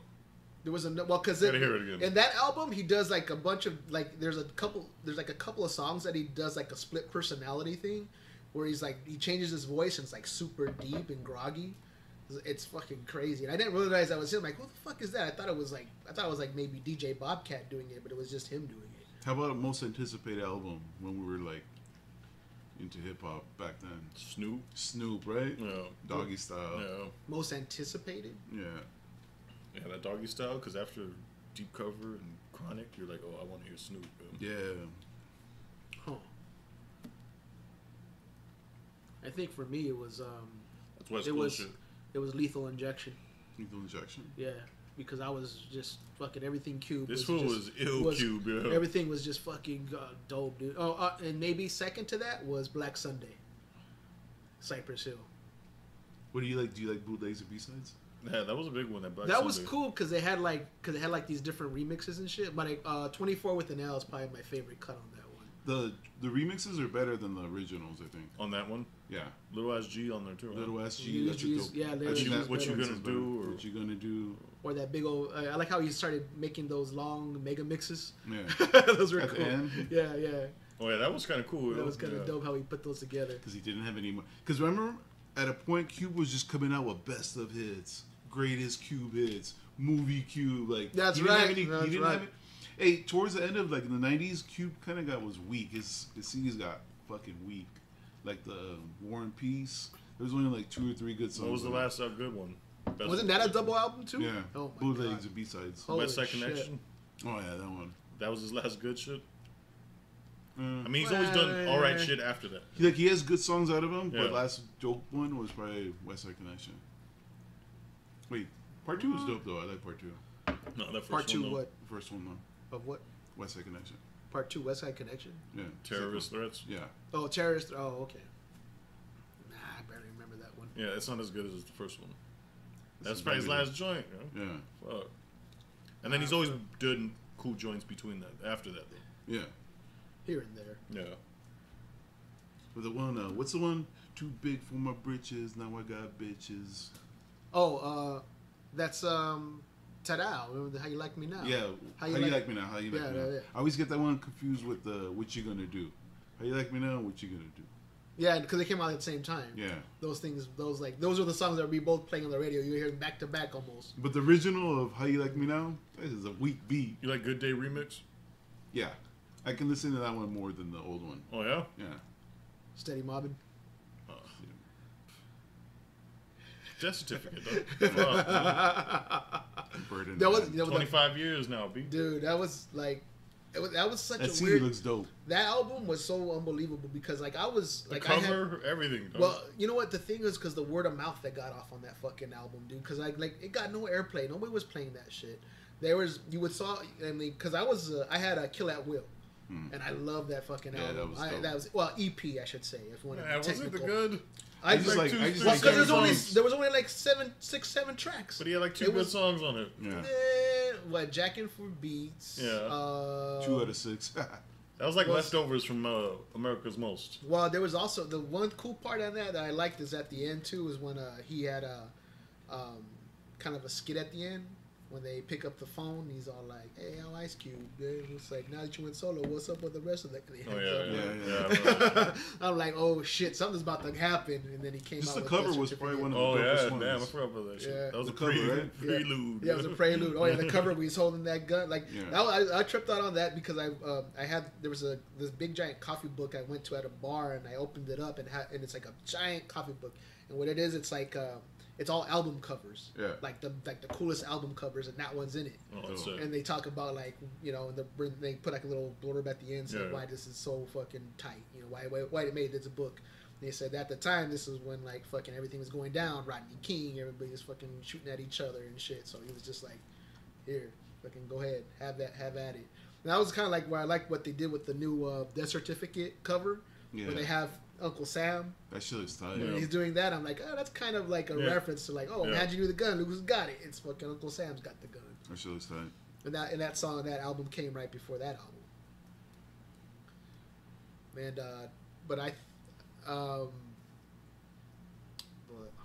S3: There was because
S1: Gotta hear it again.
S3: in that album he does like a bunch of like there's like a couple of songs that he does like a split personality thing, where he's like he changes his voice and it's like super deep and groggy. It's fucking crazy, and I didn't realize that was him. Like, who the fuck is that? I thought it was like maybe DJ Bobcat doing it, but it was just him doing it.
S2: How about a most anticipated album when we were like into hip hop back then?
S1: Snoop.
S2: Snoop, right?
S1: Yeah.
S2: Doggy Style.
S1: Yeah.
S3: Most anticipated.
S2: Yeah.
S1: Yeah, that doggy style. Because after Deep Cover and Chronic, you're like, oh, I want to hear Snoop.
S2: Yeah.
S3: Huh. I think for me it was
S1: That's West
S3: it
S1: Coast
S3: was
S1: shit.
S3: it was Lethal Injection.
S2: Lethal Injection.
S3: Yeah, because I was just fucking everything Cube.
S1: This fool was ill Cube. Yeah.
S3: Everything was just fucking dope, dude. Oh, and maybe second to that was Black Sunday. Cypress Hill.
S2: What do you like? Do you like bootlegs and B-sides?
S1: Yeah, that was a big one. That Black
S3: That was
S1: Sunday.
S3: cool because they had like these different remixes and shit. But 24 with an L is probably my favorite cut on that one.
S2: The remixes are better than the originals, I think.
S1: On that one,
S2: Yeah.
S1: Little Ass G on there too. Right?
S2: Little SG.
S3: Little
S2: That's a
S3: G's,
S2: dope.
S3: yeah, Little
S2: I think
S3: G's
S2: that-
S1: What You
S3: better.
S1: Gonna Do, or
S2: What you gonna do?
S3: Or that big old. I like how he started making those long mega mixes.
S2: Yeah.
S3: Those were
S2: At the
S3: cool.
S2: end?
S3: Yeah.
S1: Oh yeah, that was kind of cool.
S3: That was kind of
S1: yeah.
S3: dope how he put those together.
S2: Because he didn't have any more. Because remember, at a point, Cube was just coming out with best of hits, greatest Cube hits, movie Cube. Like
S3: That's
S2: he didn't have
S3: right,
S2: any-
S3: that's
S2: he didn't
S3: right.
S2: have it. Hey, towards the end of like in the '90s, Cube kind of was weak. His singers got fucking weak. Like the War and Peace. There was only like 2 or 3 good songs.
S1: What was the
S2: on it.
S1: last good one? Best
S3: Wasn't that a double album too?
S2: Yeah.
S3: Oh my
S2: Bootlegs
S3: god.
S2: and B-sides.
S3: Holy
S1: West Side
S3: shit.
S1: Connection?
S2: Oh yeah, that one.
S1: That was his last good shit.
S2: Uh,
S1: I mean, he's always done all right shit after that.
S2: he has good songs out of him,
S1: Yeah.
S2: but last dope one was probably West Side Connection. Wait, part 2 was dope though. I like part 2.
S1: No, that first
S3: Part two,
S1: one, though.
S3: what?
S2: The first one though,
S3: Of what?
S2: West Side Connection.
S3: Part 2, West Side Connection.
S2: Yeah.
S1: Terrorist threats.
S2: Yeah.
S3: Oh, terrorist. Oh, okay. Nah, I barely remember that one.
S1: Yeah, it's not as good as the first one. That's
S2: is
S1: probably his
S2: better.
S1: last joint. You know?
S2: Yeah.
S1: Fuck. And then he's always done cool joints between that. After that, though.
S2: Yeah.
S3: Here and there.
S1: Yeah.
S2: But the one, what's the one? Too big for my britches. Now I got bitches.
S3: Oh, that's Ta-da. Remember the How You Like Me Now?
S2: Yeah. How you like me now? How you like
S3: Yeah,
S2: me now?
S3: yeah, yeah.
S2: I always get that one confused with What You Gonna Do. How you like me now? What you gonna do?
S3: Yeah, because they came out at the same time.
S2: Yeah.
S3: Those are the songs that we both playing on the radio. You hear them back to back almost.
S2: But the original of How You Like Me Now, that is a weak beat.
S1: You like Good Day Remix?
S2: Yeah. I can listen to that one more than the old one.
S1: Oh, yeah?
S2: Yeah.
S3: Steady mobbing.
S1: death certificate, though. Fuck,
S2: Burden.
S3: That was
S1: 25 years now, B.
S3: dude. That was like, that was such
S2: That
S3: a
S2: CD
S3: weird.
S2: looks dope.
S3: That album was so unbelievable because like I was
S1: The
S3: like
S1: cover, everything. Dog.
S3: well, you know what the thing is because the word of mouth that got off on that fucking album, dude. Because like it got no airplay. Nobody was playing that shit. There was you would saw. I mean, because I had a Kill at Will. And I love that fucking
S2: Yeah,
S3: album.
S2: that was dope.
S3: That was well EP, I should say. If you want to be
S1: was it the
S3: technical.
S1: good?
S3: I
S2: just like- I just
S3: well,
S2: like
S3: 'cause there was
S1: songs.
S3: only like 7 tracks.
S1: But he had like 2
S3: It
S1: good
S3: was-
S1: songs on it.
S2: Yeah.
S3: What Jackin' for Beats?
S1: Yeah.
S2: 2 out of 6.
S1: That was like
S3: Was-
S1: leftovers from America's Most.
S3: Well, there was also the one cool part on that I liked is at the end too is when he had a kind of a skit at the end when they pick up the phone. He's all like, "Hey, I'm Ice Cube." It's like, "Now that you went solo, what's up with the rest of the?"
S1: Oh yeah.
S2: Yeah.
S3: I'm like, "Oh shit, something's about to happen," and then he came
S2: Just
S3: out.
S2: the
S3: with
S2: cover
S3: that
S2: was probably one of the
S1: Oh
S2: dopest
S1: yeah,
S2: ones.
S1: damn, I forgot about that shit.
S3: Yeah.
S1: That was
S2: The
S1: a
S2: cover, right?
S1: prelude.
S3: Yeah, it was a prelude. Oh yeah, the cover where he's holding that gun. Like
S2: Yeah.
S3: I tripped out on that because I had there was this big giant coffee book I went to at a bar and I opened it up and it's like a giant coffee book and what it is it's like it's all album covers.
S2: Yeah.
S3: Like the coolest album covers and that one's in it.
S1: Oh, that's
S2: Oh.
S1: it.
S3: And they talk about like they put like a little blurb at the end saying
S1: Yeah.
S3: why this is so fucking tight. You know why they made this a book. And they said at the time this is when like fucking everything was going down. Rodney King, everybody was fucking shooting at each other and shit. So he was just like, here, fucking go ahead, have at it. And that was kind of like where I like what they did with the new death certificate cover,
S2: Yeah.
S3: where they have Uncle Sam.
S2: That shit is tight.
S3: When
S1: Yeah.
S3: he's doing that, I'm like, oh, that's kind of like a
S1: Yeah.
S3: reference to like, oh,
S1: Yeah.
S3: how'd you do the gun? Look who's got it. It's fucking Uncle Sam's got the gun.
S2: That shit is tight.
S3: And that song, that album came right before that album. And but I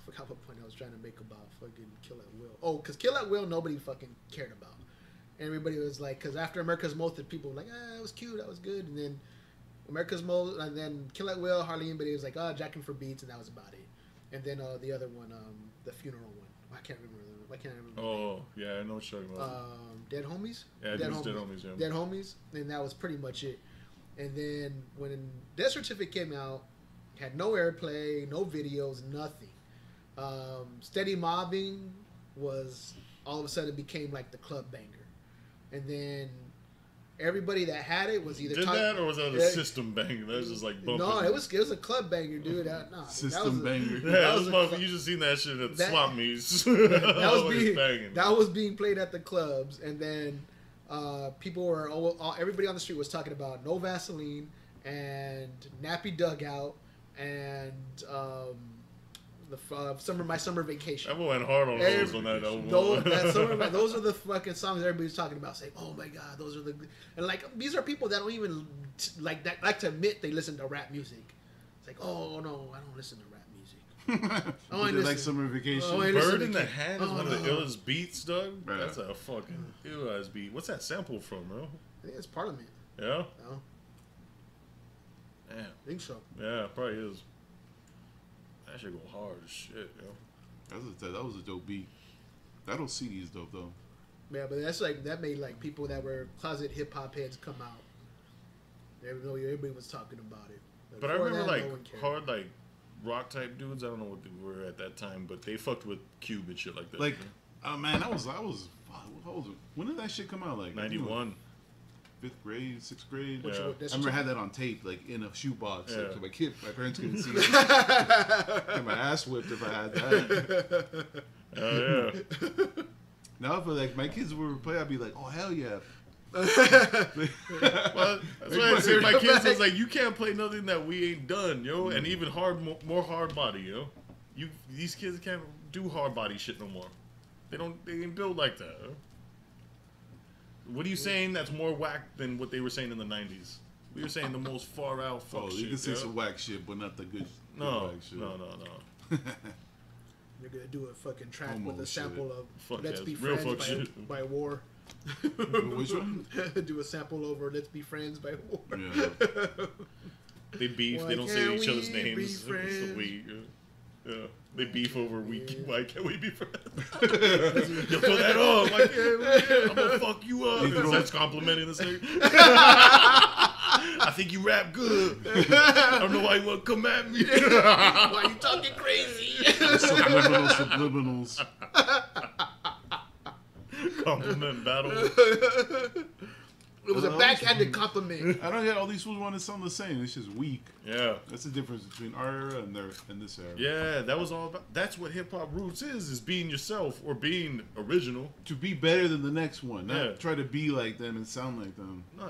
S3: forgot what point I was trying to make about fucking Kill at Will. Oh, because Kill at Will nobody fucking cared about. Everybody was like, because after America's Most, people were like, it was cute, that was good. And then America's Most, and then Kill at Will, hardly anybody was like, Jackin' for Beats, and that was about it. And then the other one, the funeral one. I can't remember. I can't remember.
S1: Oh yeah, I know what you're talking about.
S3: Dead Homies?
S1: Yeah, Dead Homies, yeah.
S3: Dead Homies, and that was pretty much it. And then when Death Certificate came out, had no airplay, no videos, nothing. Steady Mobbing was all of a sudden became like the club banger. And then everybody that had it was either
S1: Did that or was that a system bang? That was just like bumping.
S3: No, it was a club banger, dude.
S2: System banger.
S1: Yeah,
S3: that was a club-
S1: you just seen that shit at
S3: that-
S1: swap meets.
S3: that was being played at the clubs, and then people were everybody on the street was talking about No Vaseline and Nappy Dugout and my summer vacation.
S1: Everyone went hard on those on that album.
S3: Those are the fucking songs everybody's talking about. Saying, "Oh my god, those are the," and like these are people that don't even like to admit they listen to rap music. It's like, oh no, I don't listen to rap music.
S2: Oh,
S3: listen.
S2: like Summer Vacation.
S3: Oh, I
S1: Bird
S3: listen
S1: in
S3: to
S1: the
S3: Kid-
S1: Hand is one of the illest beats, Doug.
S2: Right.
S1: That's a fucking ill-ass beat. What's that sample from, bro?
S3: I think it's Parliament.
S1: Yeah?
S3: No,
S1: Damn.
S3: I think so.
S1: Yeah, it probably is. That shit go hard as shit, yo.
S2: That was a dope beat. That old CD is dope though.
S3: Yeah, but that's like that made like people that were closet hip hop heads come out. Everybody was talking about it.
S1: But I
S3: Before
S1: remember
S3: that,
S1: like
S3: no one cared.
S1: hard like rock type dudes. I don't know what they were at that time, but they fucked with Cube and shit like that.
S2: Like, oh man, I was. How old? When did that shit come out? Like
S1: 91.
S2: 5th grade, 6th grade.
S1: Yeah.
S3: That's
S2: I remember I had that on tape, like in a shoebox.
S1: Yeah.
S2: Like, my parents couldn't see it. Get my ass whipped if I had that.
S1: Oh yeah.
S2: Now, if like my kids were play, I'd be like, oh hell yeah.
S1: Well, that's why I say my kids was like, you can't play nothing that we ain't done, yo, and even more hard body, yo. These kids can't do hard body shit no more. They ain't built like that. Yo. What are you saying that's more whack than what they were saying in the 90s? We were saying the most far out fuck shit.
S2: You can say
S1: yo.
S2: some whack shit, but not the good.
S1: No,
S2: whack shit.
S1: no.
S3: They're gonna do a fucking track
S2: Homo
S3: with a sample of
S1: Fuck
S3: "Let's
S1: yes,
S3: Be
S1: real
S3: Friends"
S1: fuck shit.
S3: by War.
S2: Which one?
S3: Do a sample over "Let's Be Friends" by War.
S2: Yeah.
S1: They beef.
S3: Why
S1: They don't say
S3: can't
S1: each other's
S3: we be
S1: names.
S3: friends?
S1: So yeah. They beef over why can't we be friends?
S3: Yeah.
S1: You throw that on. Why can't we? I'm gonna fuck you up.
S2: You throw-
S1: That's complimenting this nigga. I think you rap good. I don't know why you want to come at me.
S3: Why you talking crazy?
S2: Subliminals.
S1: Compliment battle.
S3: It was a backhanded compliment.
S2: I don't get all these fools want to sound the same. It's just weak.
S1: Yeah.
S2: That's the difference between our era and this era.
S1: Yeah, that was all about. That's what hip hop roots is being yourself or being original.
S2: To be better than the next one, not
S1: Yeah.
S2: try to be like them and sound like them.
S1: No.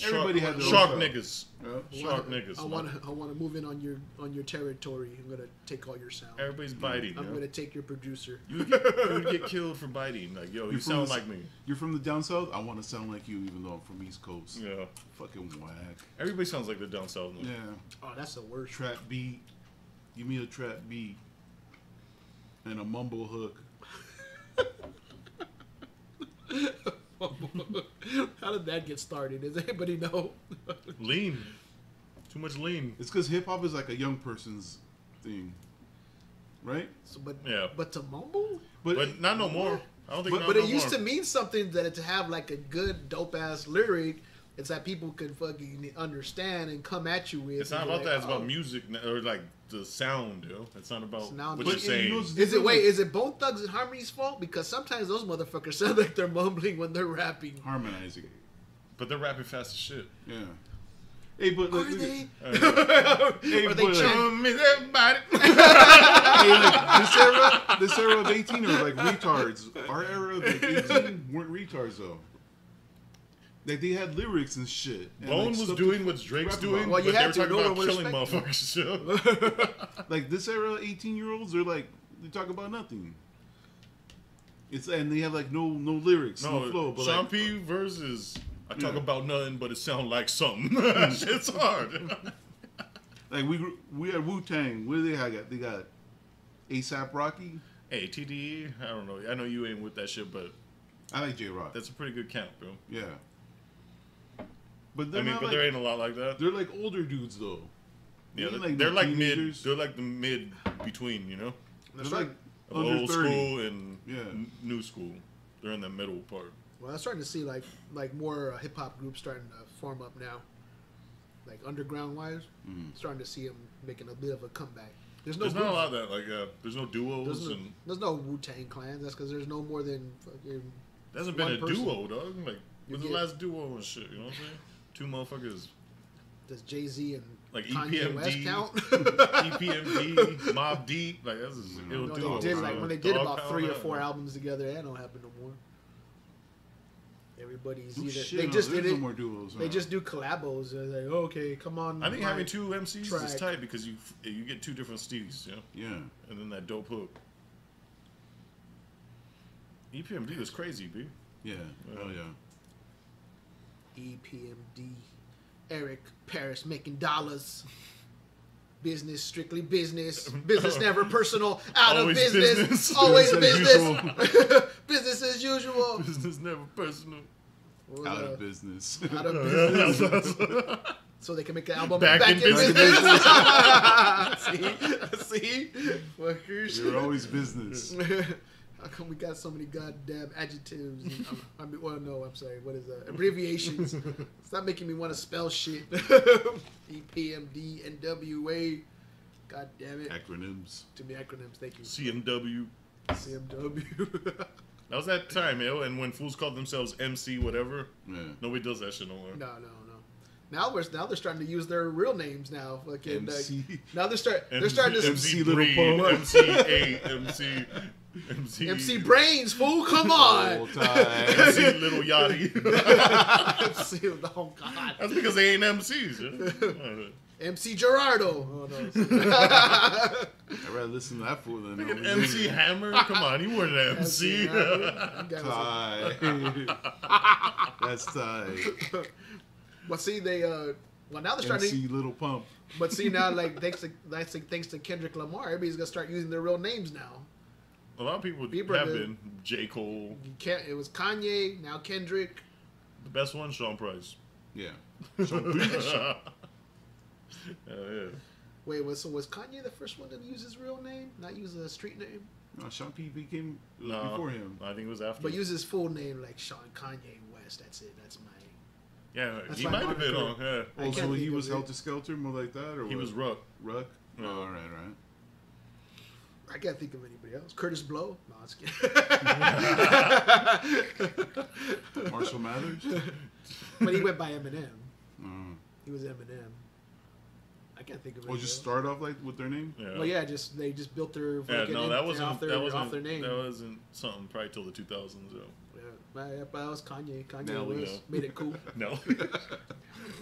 S2: Everybody had their own
S1: shark
S2: style.
S1: niggas.
S2: Yeah.
S1: Shark niggas.
S3: I want to move in on your territory. I'm gonna take all your sound.
S1: Everybody's biting.
S3: I'm
S1: yo.
S3: gonna take your producer.
S1: You would get killed for biting. Like, yo, you
S2: You're from
S1: sound
S2: the-
S1: like me.
S2: You're from the down south. I want to sound like you, even though I'm from East Coast.
S1: Yeah.
S2: Fucking whack.
S1: Everybody sounds like they're down south. Now.
S2: Yeah.
S3: Oh, that's the worst.
S2: Trap beat. Give me a trap beat. And a mumble hook.
S3: How did that get started? Does anybody know?
S1: Lean. Too much lean.
S2: It's because hip hop is like a young person's thing, right?
S3: So,
S1: Yeah.
S3: but to mumble?
S1: But not no more. I don't think
S3: But
S1: no
S3: it used
S1: more.
S3: to mean something that to have like a good dope ass lyric. It's that people could fucking understand and come at you with.
S1: It's not
S3: and be
S1: about
S3: like,
S1: that. It's
S3: "Oh."
S1: about music or like the sound, yo. It's not about
S3: So now
S1: what
S3: I'm
S1: you're
S3: just-
S1: saying.
S3: Is it Bone Thugs and Harmony's fault? Because sometimes those motherfuckers sound like they're mumbling when they're rapping.
S2: Harmonizing.
S1: But they're rapping fast as shit.
S2: Yeah. Hey, but
S3: Are
S2: look, look
S3: they?
S2: Hey,
S3: Are they
S2: but,
S3: chant-
S1: Show me everybody.
S2: hey, like, this era of 18 are like retards. Our era of like 18 weren't retards though. Like they had lyrics and shit. And,
S1: Bone
S2: like,
S1: was
S2: stuff
S1: doing
S2: to
S1: what Drake's
S2: rap
S1: doing,
S2: about.
S3: Well, you
S1: but they
S3: had
S1: were
S3: to
S1: talking
S3: in
S1: about
S3: order to
S1: killing
S3: respect
S1: motherfuckers.
S2: Like this era, 18-year-olds, they're like they talk about nothing. It's and they have like no lyrics, no flow. But
S1: Sean
S2: like,
S1: P versus I talk
S2: Yeah.
S1: about nothing, but it sound like something. Shit's hard.
S2: like we had Wu-Tang. What do they have? They got ASAP Rocky.
S1: Hey, TDE, I don't know. I know you ain't with that shit, but
S2: I like J-Rock.
S1: that's a pretty good count, bro.
S2: Yeah. But
S1: I
S2: they're
S1: mean,
S2: not
S1: but
S2: like,
S1: there ain't a lot like that.
S2: they're like older dudes though.
S1: Yeah,
S2: They
S1: they're,
S2: ain't
S1: they're
S2: no
S1: like mid.
S2: teenagers.
S1: They're like the mid between, you know,
S2: They're like
S1: of
S2: under
S1: old
S2: 30.
S1: school and
S2: Yeah.
S1: new school. They're in the middle part.
S3: Well, I'm starting to see like more hip hop groups starting to form up now, like underground wise. Starting to see them making a bit of a comeback. There's
S1: There's not a
S3: groups-
S1: lot of that. Like, there's no duos, and
S3: There's no Wu-Tang Clans. That's because there's no more than fucking.
S1: there hasn't been
S3: one
S1: a
S3: person.
S1: duo, dog. Like, when's the
S3: get-
S1: last duo and shit? You know what I'm saying? Two motherfuckers.
S3: Does Jay-Z and
S1: Like
S3: Kanye West
S1: EPMD,
S3: count?
S1: EPMD, Mob Deep, like that's just ill
S3: No,
S1: duo.
S3: they did
S1: bro.
S3: when they did
S1: Dog
S3: about
S1: Pound,
S3: 3 or
S1: that,
S3: 4
S1: like-
S3: albums together. That don't happen no more. Everybody's
S2: Oh,
S3: either
S2: shit,
S3: they
S2: no,
S3: just
S2: there's
S3: did
S2: no
S3: it.
S2: more duos.
S3: They
S2: now.
S3: just do collabos. They're like, okay, come on.
S1: I think
S3: my
S1: having two MCs is
S3: track.
S1: tight because you get two different styles, you know,
S2: Yeah.
S1: and then that dope hook. EPMD was crazy, b.
S2: Yeah. Oh yeah.
S3: EPMD, Eric Paris making dollars. Business strictly business. Business never personal. Out
S1: Always
S3: of business.
S1: business.
S3: Always
S2: Business as
S3: business. Business as usual.
S1: Business never personal.
S3: What was
S2: Out
S3: that?
S2: of business.
S3: Out of business. So they can make the album
S1: Back in
S3: in
S1: business.
S3: business. see, fuckers.
S2: You're always business.
S3: How come we got so many goddamn adjectives? I mean, well, no, I'm sorry. What is that? Abbreviations. Stop making me want to spell shit. EPMD, NWA. God damn it.
S2: Acronyms.
S3: Too many acronyms. Thank you.
S1: CMW.
S3: CMW.
S1: That was that time, yo. And when fools called themselves MC whatever,
S2: Yeah.
S1: nobody does that shit no more.
S3: No. Now they're starting to use their real names now. Fucking
S2: MC.
S3: now they're starting to
S1: MC
S2: Little
S1: Breed,
S2: Pump.
S1: MC 8, MC
S3: Brains, fool. Come on.
S2: Roll Tide.
S1: MC Little Yachty.
S3: MC, oh God.
S1: That's because they ain't MCs. Yo.
S3: MC Gerardo. Oh, no.
S2: I'd rather listen to that fool than
S1: Fucking MC Hammer. Come on, you weren't an MC.
S3: MC Hammer. That guy was
S2: Tie. That's tight.
S3: But see, they well now they're starting.
S2: MC Little Pump.
S3: But see now, like thanks to Kendrick Lamar, everybody's gonna start using their real names now.
S1: A lot of people
S3: Bieber
S1: have
S3: did.
S1: been. J. Cole.
S3: It was Kanye, now Kendrick.
S1: The best one, Sean Price.
S2: Yeah.
S1: Hell yeah.
S3: Wait, was Kanye the first one to use his real name, not use a street name,
S2: No, Sean P came
S1: No,
S2: before him.
S1: I think it was after.
S3: but use his full name like Sean Kanye West? That's it. That's my.
S1: Yeah,
S3: That's
S1: he
S3: my
S1: might have been
S3: moniker.
S1: on. Yeah.
S3: I
S2: Oh,
S3: can't
S2: so he
S3: think
S2: was
S3: of it.
S2: Helter Skelter, more like that, or
S1: He
S2: what?
S1: was Ruck.
S2: Ruck.
S1: Yeah.
S2: Oh, all right.
S3: I can't think of anybody else. Curtis Blow? No, I was kidding.
S2: Marshall Mathers.
S3: But he went by Eminem.
S2: Mm.
S3: He was Eminem. I can't think of it.
S2: Or just start off like with their name.
S1: Yeah.
S3: Well, yeah, they just built their
S1: Yeah,
S3: fucking
S1: no, that wasn't
S3: off their name.
S1: That wasn't something probably till the 2000s. Though.
S3: Yeah, but that was Kanye. Kanye
S2: Nelly,
S3: was
S1: no.
S3: made it cool.
S1: No,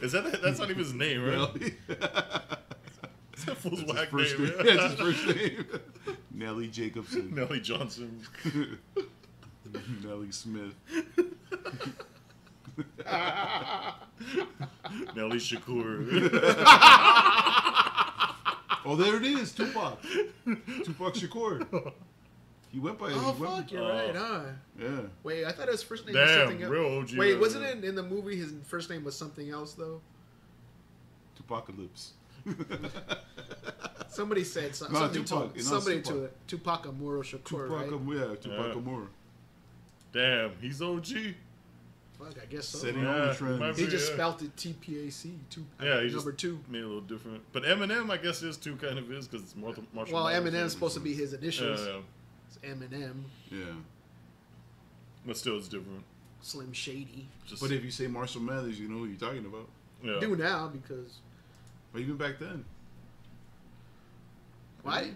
S1: that's not even his name, right?
S2: Nelly.
S1: That's that fool's
S2: That's
S1: whack
S2: his first
S1: name.
S2: name. That's his first name. Nelly Jacobson.
S1: Nelly Johnson.
S2: Nelly Smith.
S1: Nelly Shakur.
S2: Oh, there it is. Tupac. Tupac Shakur. He went by.
S3: Oh
S2: he went,
S3: fuck, you're right, huh?
S2: Yeah.
S3: Wait, I thought his first name was
S1: Damn,
S3: something else.
S1: real OG.
S3: Wait, wasn't it in the movie his first name was something else though?
S2: Tupacalypse.
S3: Somebody said
S2: No,
S3: something
S2: Tupac.
S3: to
S2: No,
S3: somebody
S2: Tupac.
S3: to it. Tupac Amuro Shakur, right?
S2: Tupac Amore.
S1: Damn, he's OG.
S3: Fuck, I guess so.
S2: Setting
S1: Yeah,
S2: on the
S1: he
S2: trend.
S1: might
S3: He
S1: be,
S3: just
S1: yeah.
S3: spelt it TPAC.
S1: Yeah, he just
S3: number two.
S1: made it a little different. But Eminem, I guess, is too kind of is because it's Marshall.
S3: Well,
S1: Mathers.
S3: Eminem's supposed to be his
S1: Yeah,
S3: initials.
S1: yeah,
S3: It's Eminem,
S2: Yeah.
S1: but still, it's different.
S3: Slim Shady.
S1: Just,
S2: But if you say Marshall Mathers, you know who you're talking about.
S1: yeah.
S3: Do now because
S2: But even back then.
S3: why?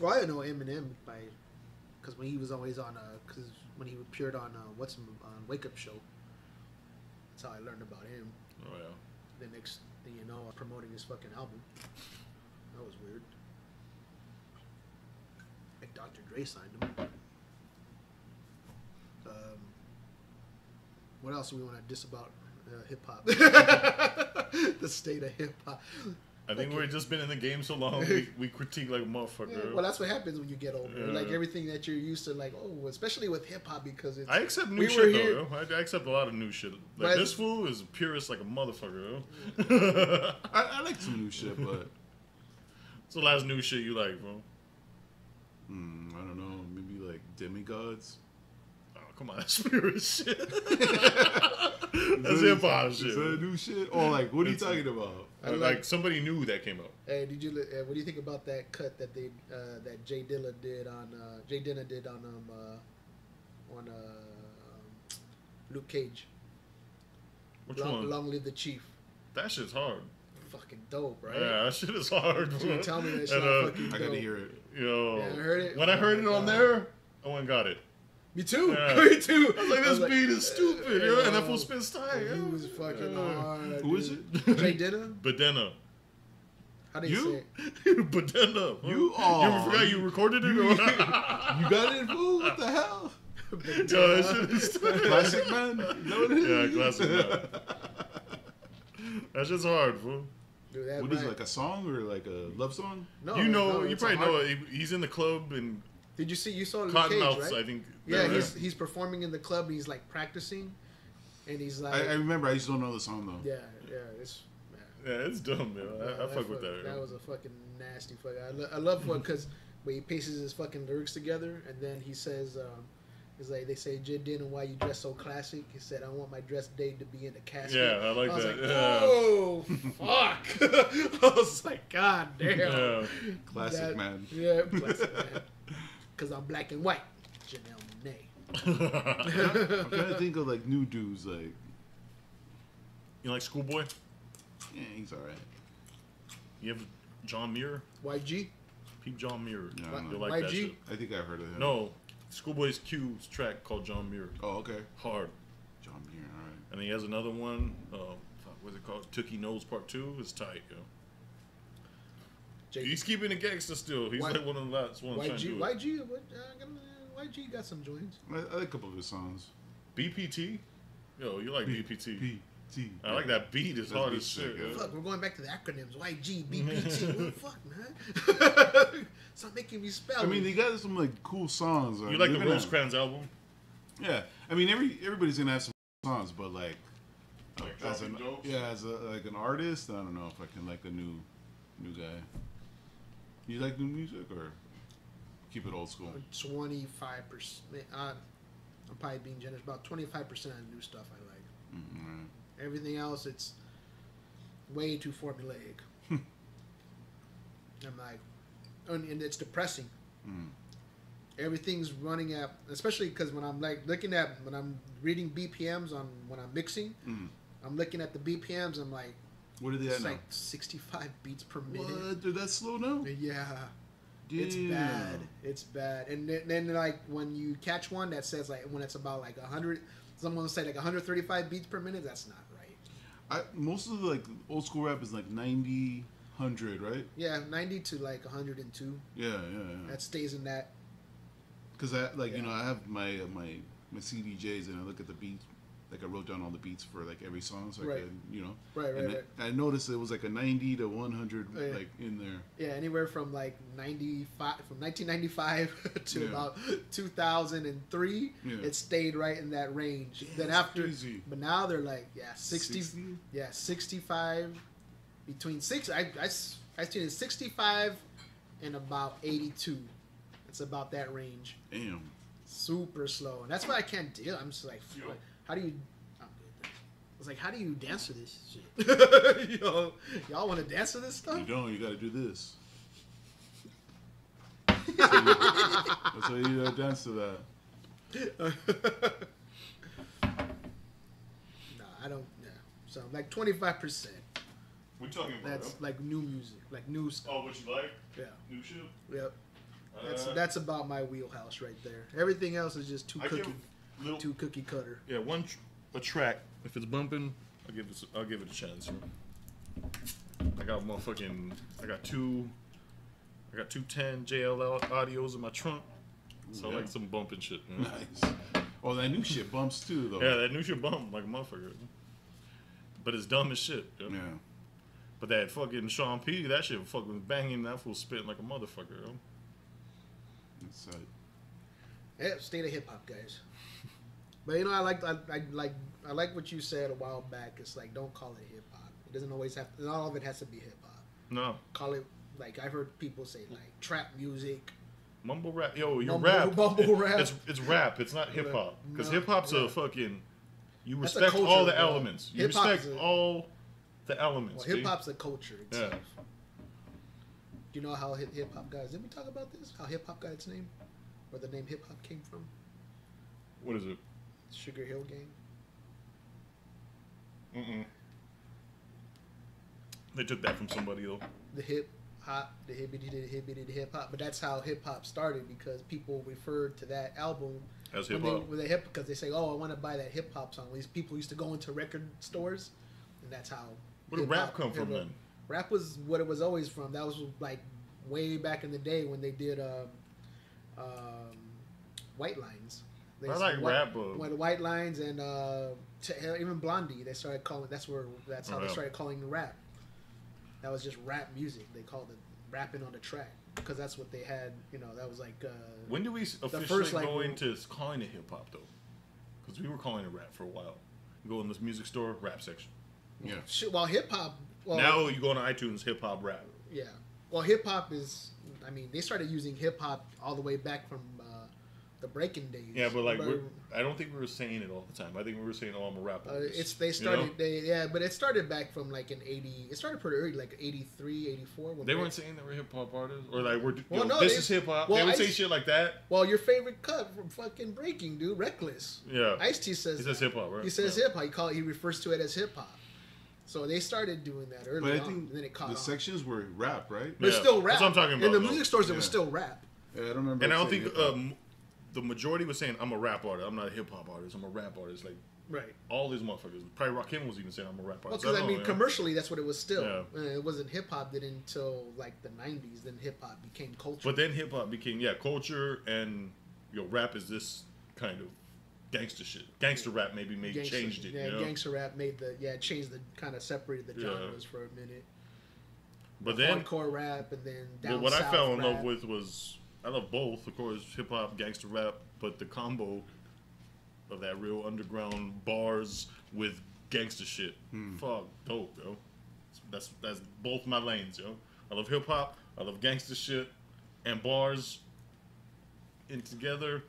S3: Well, I didn't know Eminem because when he was always on because when he appeared on on Wake Up Show. That's how I learned about him.
S1: Oh yeah.
S3: The next thing you know, promoting his fucking album. That was weird. Like Dr. Dre signed him. What else do we want to diss about hip hop? The state of hip hop.
S1: I think we've just been in the game so long, we critique like a motherfucker.
S3: Yeah, well, that's what happens when you get older.
S1: Yeah.
S3: Like everything that you're used to, like especially with hip hop because it's.
S1: I accept new
S3: we were
S1: shit
S3: here-
S1: though. Yo. I accept a lot of new shit. Like
S3: But-
S1: this fool is purist like a motherfucker. Yo.
S2: I like some new shit, but
S1: What's the last new shit you like, bro?
S2: I don't know. Maybe like demigods.
S1: Oh, come on, that's purist shit. That's hip hop shit.
S2: Is that new shit? Or like, what are you
S1: It's-
S2: talking about?
S3: I
S1: Like somebody new that came out.
S3: Hey, what do you think about that cut that they that Jay Dilla did on Luke Cage?
S1: Which one?
S3: Long live the Chief.
S1: That shit's hard.
S3: Fucking dope, right?
S1: Yeah, that shit is hard.
S3: You
S1: Bro.
S3: tell me that shit.
S1: And,
S3: Fucking
S2: I gotta
S3: dope.
S2: hear it.
S1: Yo,
S3: Yeah, I heard it.
S1: When I heard
S3: Oh
S1: it
S3: my
S1: on
S3: God.
S1: there, I went and got it.
S3: Me too.
S1: Yeah.
S3: Me too.
S1: I was like, this beat is stupid, yo. And that fool
S3: yo.
S1: spins tight, yo.
S3: He was fucking hard.
S2: Who is
S3: dude.
S2: it?
S3: Jay Dilla.
S1: Badena.
S3: How do you
S2: You?
S3: say it?
S1: Badena.
S2: You
S1: You forgot you recorded it? Or
S2: You got it, fool? What the hell?
S1: Yo, that shit is
S2: Classic man? Is that what it is?
S1: Yeah, classic man. That shit's hard, fool.
S3: Dude, that
S2: What is
S3: right.
S2: it, like a song or like a love song?
S3: No,
S1: You know,
S3: no,
S1: you
S3: it's a
S1: probably
S3: hard-
S1: know it. He's in the club and
S3: Did you saw Luke Cage,
S1: Cottonmouths,
S3: right?
S1: I think.
S3: Yeah,
S1: they're
S3: he's performing in the club and he's like practicing, and he's like,
S2: I remember. I just don't know the song though.
S3: yeah, it's.
S1: Yeah, it's dumb, man. I fuck with that.
S3: That was a fucking nasty fuck. I love what because when he pieces his fucking lyrics together and then he says, it's like they say, Jay Dilla, why you dress so classic? He said, I want my dress day to be in the casket.
S1: Yeah, I like
S3: was
S1: that.
S3: Like,
S1: Yeah.
S3: oh fuck! I was like, God damn.
S1: Yeah.
S2: Classic man.
S3: Yeah, classic man. Because I'm black and white. Janelle Monáe.
S2: I'm trying to think of like new dudes. Like,
S1: You like Schoolboy?
S2: yeah, he's alright.
S1: You have John Muir?
S3: YG?
S1: Peep John Muir.
S2: Yeah, I don't
S1: You'll
S2: know.
S1: like that
S3: YG?
S1: shit.
S2: I think I've heard of him.
S1: No, Schoolboy's Q's track called John Muir.
S2: Oh, okay.
S1: Hard.
S2: John Muir. All right.
S1: And he has another one. What's it called? Tookie Knows Part 2. It's tight, yo.
S3: Jake.
S1: He's keeping it gangster still. He's
S3: Y-
S1: like one of the last ones trying to do it.
S3: YG got some joints.
S2: I like a couple of his songs.
S1: BPT? Yo, you like BPT.
S2: P.T.
S1: I like that beat. It's
S2: That
S1: hard
S2: beat's
S1: as shit.
S2: sick, yeah.
S1: yo.
S3: Fuck, we're going back to the acronyms. YG, BPT. What the fuck, man? Stop making me spell.
S2: I mean,
S3: it.
S2: they got some like cool songs.
S1: You like the
S2: They're gonna-
S1: Rosecrans album?
S2: Yeah, I mean everybody's gonna have some songs, but like,
S1: Like
S2: as an
S1: Dropping Dopes?
S2: as like an artist, I don't know if I can like a new guy. You like new music or keep it old school?
S3: 25%. I'm probably being generous. About 25% of the new stuff I like.
S2: Mm-hmm.
S3: Everything else, it's way too formulaic. I'm like, and it's depressing. Everything's running at, especially because when I'm like looking at, when I'm reading BPMs on when I'm mixing, I'm looking at the BPMs. I'm like,
S2: what are they at
S3: it's
S2: now?
S3: like 65 beats per minute.
S2: What? They're that slow now?
S3: Yeah.
S2: Damn.
S3: It's bad. It's bad. And then like when you catch one that says like when it's about like 100, someone will say like 135 beats per minute. That's not right.
S2: Most of the like old school rap is like 90, 100, right?
S3: Yeah, 90 to like 102.
S2: Yeah.
S3: That stays in that.
S2: Because I like
S3: Yeah.
S2: I have my CDJs and I look at the beats. Like I wrote down all the beats for like every song, so I
S3: Right.
S2: could,
S3: Right.
S2: I noticed it was like a 90 to 100
S3: Yeah.
S2: like in there.
S3: Yeah, anywhere from like 95, from 1995 to
S2: Yeah.
S3: about 2003,
S2: Yeah.
S3: it stayed right in that range. Then
S2: That's
S3: after,
S2: crazy.
S3: but now they're like 60,
S2: 60?
S3: yeah, 65, between I seen it 65 and about 82. It's about that range.
S2: Damn.
S3: Super slow, and that's why I can't deal. I'm just like,
S1: Yo.
S3: how do you? I was like, how do you dance to this shit? Y'all want to dance to this stuff?
S2: You don't. You got to do this. That's why you gotta dance to that.
S3: No, I don't. Yeah. So like 25%.
S1: We talking about?
S3: That's like new music, like new stuff.
S1: Oh, what you like?
S3: Yeah.
S1: New shit.
S3: Yep.
S1: Uh,
S3: That's about my wheelhouse right there. Everything else is just too
S1: I give
S3: cookie,
S1: little-
S3: too cookie cutter.
S1: Yeah, a track. If it's bumping, I'll give it a chance. I got two 10 JL audios in my trunk. So I
S2: Yeah.
S1: like some bumping shit. You know?
S2: Nice. Oh, that new shit bumps too, though.
S1: Yeah, that new shit bump like a motherfucker. But it's dumb as shit. Yo.
S2: Yeah.
S1: But that fucking Sean P, that shit fucking banging. That fool spitting like a motherfucker. Yo.
S2: It's
S3: Yeah, state of hip hop, guys. But I like what you said a while back. It's like, don't call it hip hop. It doesn't always have. Not all of it has to be hip hop.
S1: No.
S3: Call it, like I've heard people say, like trap music.
S1: Mumble rap. Yo, your
S3: Mumble-
S1: rap.
S3: mumble rap.
S1: It's rap. It's not hip hop. Because
S3: No,
S1: hip hop's
S3: yeah.
S1: a fucking. You
S3: That's a
S1: respect all
S3: culture,
S1: the
S3: bro.
S1: elements. You
S3: Hip-hop
S1: respect
S3: is a-
S1: all the elements.
S3: Well, hip
S1: B.
S3: hop's a culture itself.
S1: Yeah.
S3: Do you know how hip hop guys? Did we talk about this? How hip hop got its name, where the name hip hop came from?
S1: What is it?
S3: Sugar Hill Gang.
S1: They took that from somebody though.
S3: The hip hop, the hibbity hip hop, but that's how hip hop started because people referred to that album
S1: As
S3: when
S1: hip hop.
S3: they hip because they say, "Oh, I want to buy that hip hop song." These people used to go into record stores, and that's how.
S1: Where did
S3: hip-hop-
S1: rap come from
S3: hip-hop-
S1: then?
S3: Rap was what it was always from. That was like way back in the day when they did White Lines. They
S1: I like rap,
S3: When White Lines and even Blondie, they started calling. That's how
S1: Oh,
S3: they
S1: yeah.
S3: started calling the rap. That was just rap music. They called it rapping on the track because that's what they had. That was like.
S1: When do we officially
S3: first, like,
S1: go into calling it hip hop though? Because we were calling it rap for a while. You go in this music store, rap section.
S2: Yeah.
S3: Well, hip hop. Well,
S1: Now you go on iTunes, hip hop rap.
S3: yeah. Well, hip hop is. I mean, they started using hip hop all the way back from the breaking days.
S1: Yeah, but like I don't think we were saying it all the time. I think we were saying, "Oh, I'm a rap artist."
S3: They started.
S1: You know?
S3: But it started back from like in 80. It started pretty early, like 83, 84. When
S1: They weren't saying they were hip hop artists, or like
S3: Well, no,
S1: this
S3: they-
S1: is hip hop.
S3: well,
S1: They would say
S3: Ice-
S1: shit like that.
S3: Well, your favorite cut from fucking Breaking, dude, Reckless.
S1: Yeah,
S3: Ice-T says
S1: he says hip hop, right?
S3: He says
S1: Yeah.
S3: hip hop. He refers to it as hip hop. So they started doing that early
S2: But I
S3: on,
S2: think
S3: and then it caught
S2: the
S3: on.
S2: sections were rap, right?
S3: But it's
S1: Yeah,
S3: still rap.
S1: that's what I'm talking
S3: In
S1: about,
S3: the
S1: though.
S3: music stores, it was
S2: Yeah.
S3: still rap.
S2: Yeah, I don't remember.
S1: And I don't
S2: saying
S1: think
S2: hip-hop.
S1: the majority was saying, "I'm a rap artist. I'm not a hip hop artist. I'm a rap artist." Like
S3: Right.
S1: all these motherfuckers. Probably Rakim was even saying, "I'm a rap
S3: Well,
S1: artist."
S3: because I
S1: don't
S3: mean,
S1: know,
S3: commercially, that's what it was still.
S1: Yeah.
S3: It wasn't hip hop then until like the '90s. Then hip hop became culture.
S1: But then hip hop became culture, and rap is this kind of gangster shit. Gangster rap maybe changed it.
S3: Yeah,
S1: you know?
S3: gangster rap changed the kind of separated the
S1: Yeah.
S3: genres for a minute.
S1: But then,
S3: hardcore rap and then down
S1: but what I
S3: south
S1: fell in
S3: rap.
S1: love with was I love both, of course, hip hop, gangster rap, but the combo of that real underground bars with gangster shit, fuck, dope, yo. That's both my lanes, yo. I love hip hop, I love gangster shit, and bars in together.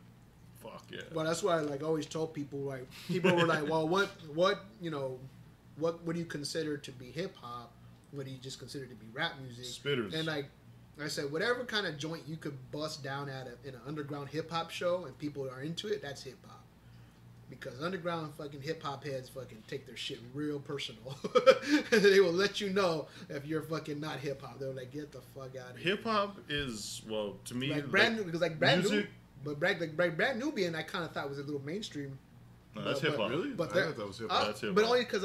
S1: Fuck yeah.
S3: Well, that's why I always told people people were like, well, what what do you consider to be hip hop? What do you just consider to be rap music?
S1: Spitters.
S3: And like I said, whatever kind of joint you could bust down at in an underground hip hop show and people are into it, that's hip hop. Because underground fucking hip hop heads fucking take their shit real personal. They will let you know if you're fucking not hip hop. They're like, get the fuck out of here.
S1: Hip hop is, well, to me,
S3: Like brand new, because like brand
S1: music.
S3: new, but brand Nubian, I kind of thought was a little mainstream.
S1: No, that's hip hop.
S2: Really?
S3: But
S2: I thought that was hip hop.
S1: That's hip
S3: but
S1: hop.
S3: only because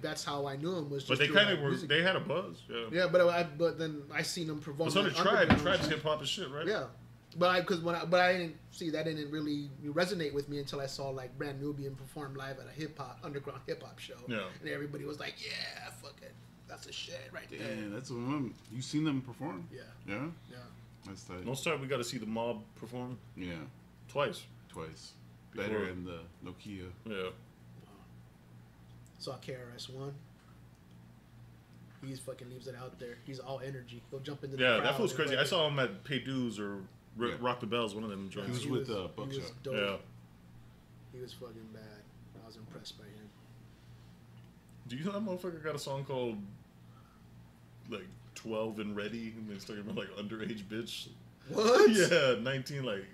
S3: that's how I knew him was. Just
S1: But they
S3: through,
S1: kind
S3: like,
S1: of were.
S3: music.
S1: They had a buzz. Yeah.
S3: Yeah, but then I seen them perform.
S1: But so
S3: like,
S1: did Tribe.
S3: underground
S1: Tribe's
S3: shit.
S1: hip hop as shit, right?
S3: Yeah, but I didn't see that didn't really resonate with me until I saw like Brand Nubian perform live at a underground hip hop show.
S1: Yeah.
S3: And everybody was like, "Yeah, fuck it, that's a shit right there."
S2: Damn, that's one. You seen them perform?
S3: Yeah,
S2: Yeah.
S3: yeah.
S2: That's tight.
S1: Most time we got to see the Mob perform
S2: Yeah,
S1: twice.
S2: twice.
S1: Before-
S2: Better in the Nokia.
S1: Yeah.
S3: Saw KRS-One. He fucking leaves it out there. He's all energy. He'll jump into the
S1: Yeah,
S3: crowd
S1: that feels
S3: and
S1: crazy. I
S3: fucking-
S1: saw him at Pay Dues or
S2: Yeah.
S1: Rock the Bells, one of them
S2: He
S1: joints.
S2: was with
S3: he was
S2: Buckshot.
S3: dope.
S1: Yeah.
S3: He was fucking bad. I was impressed by him.
S1: Do you know that motherfucker got a song called like 12 and Ready? And he's talking about like underage bitch.
S3: What?
S1: Yeah, 19 like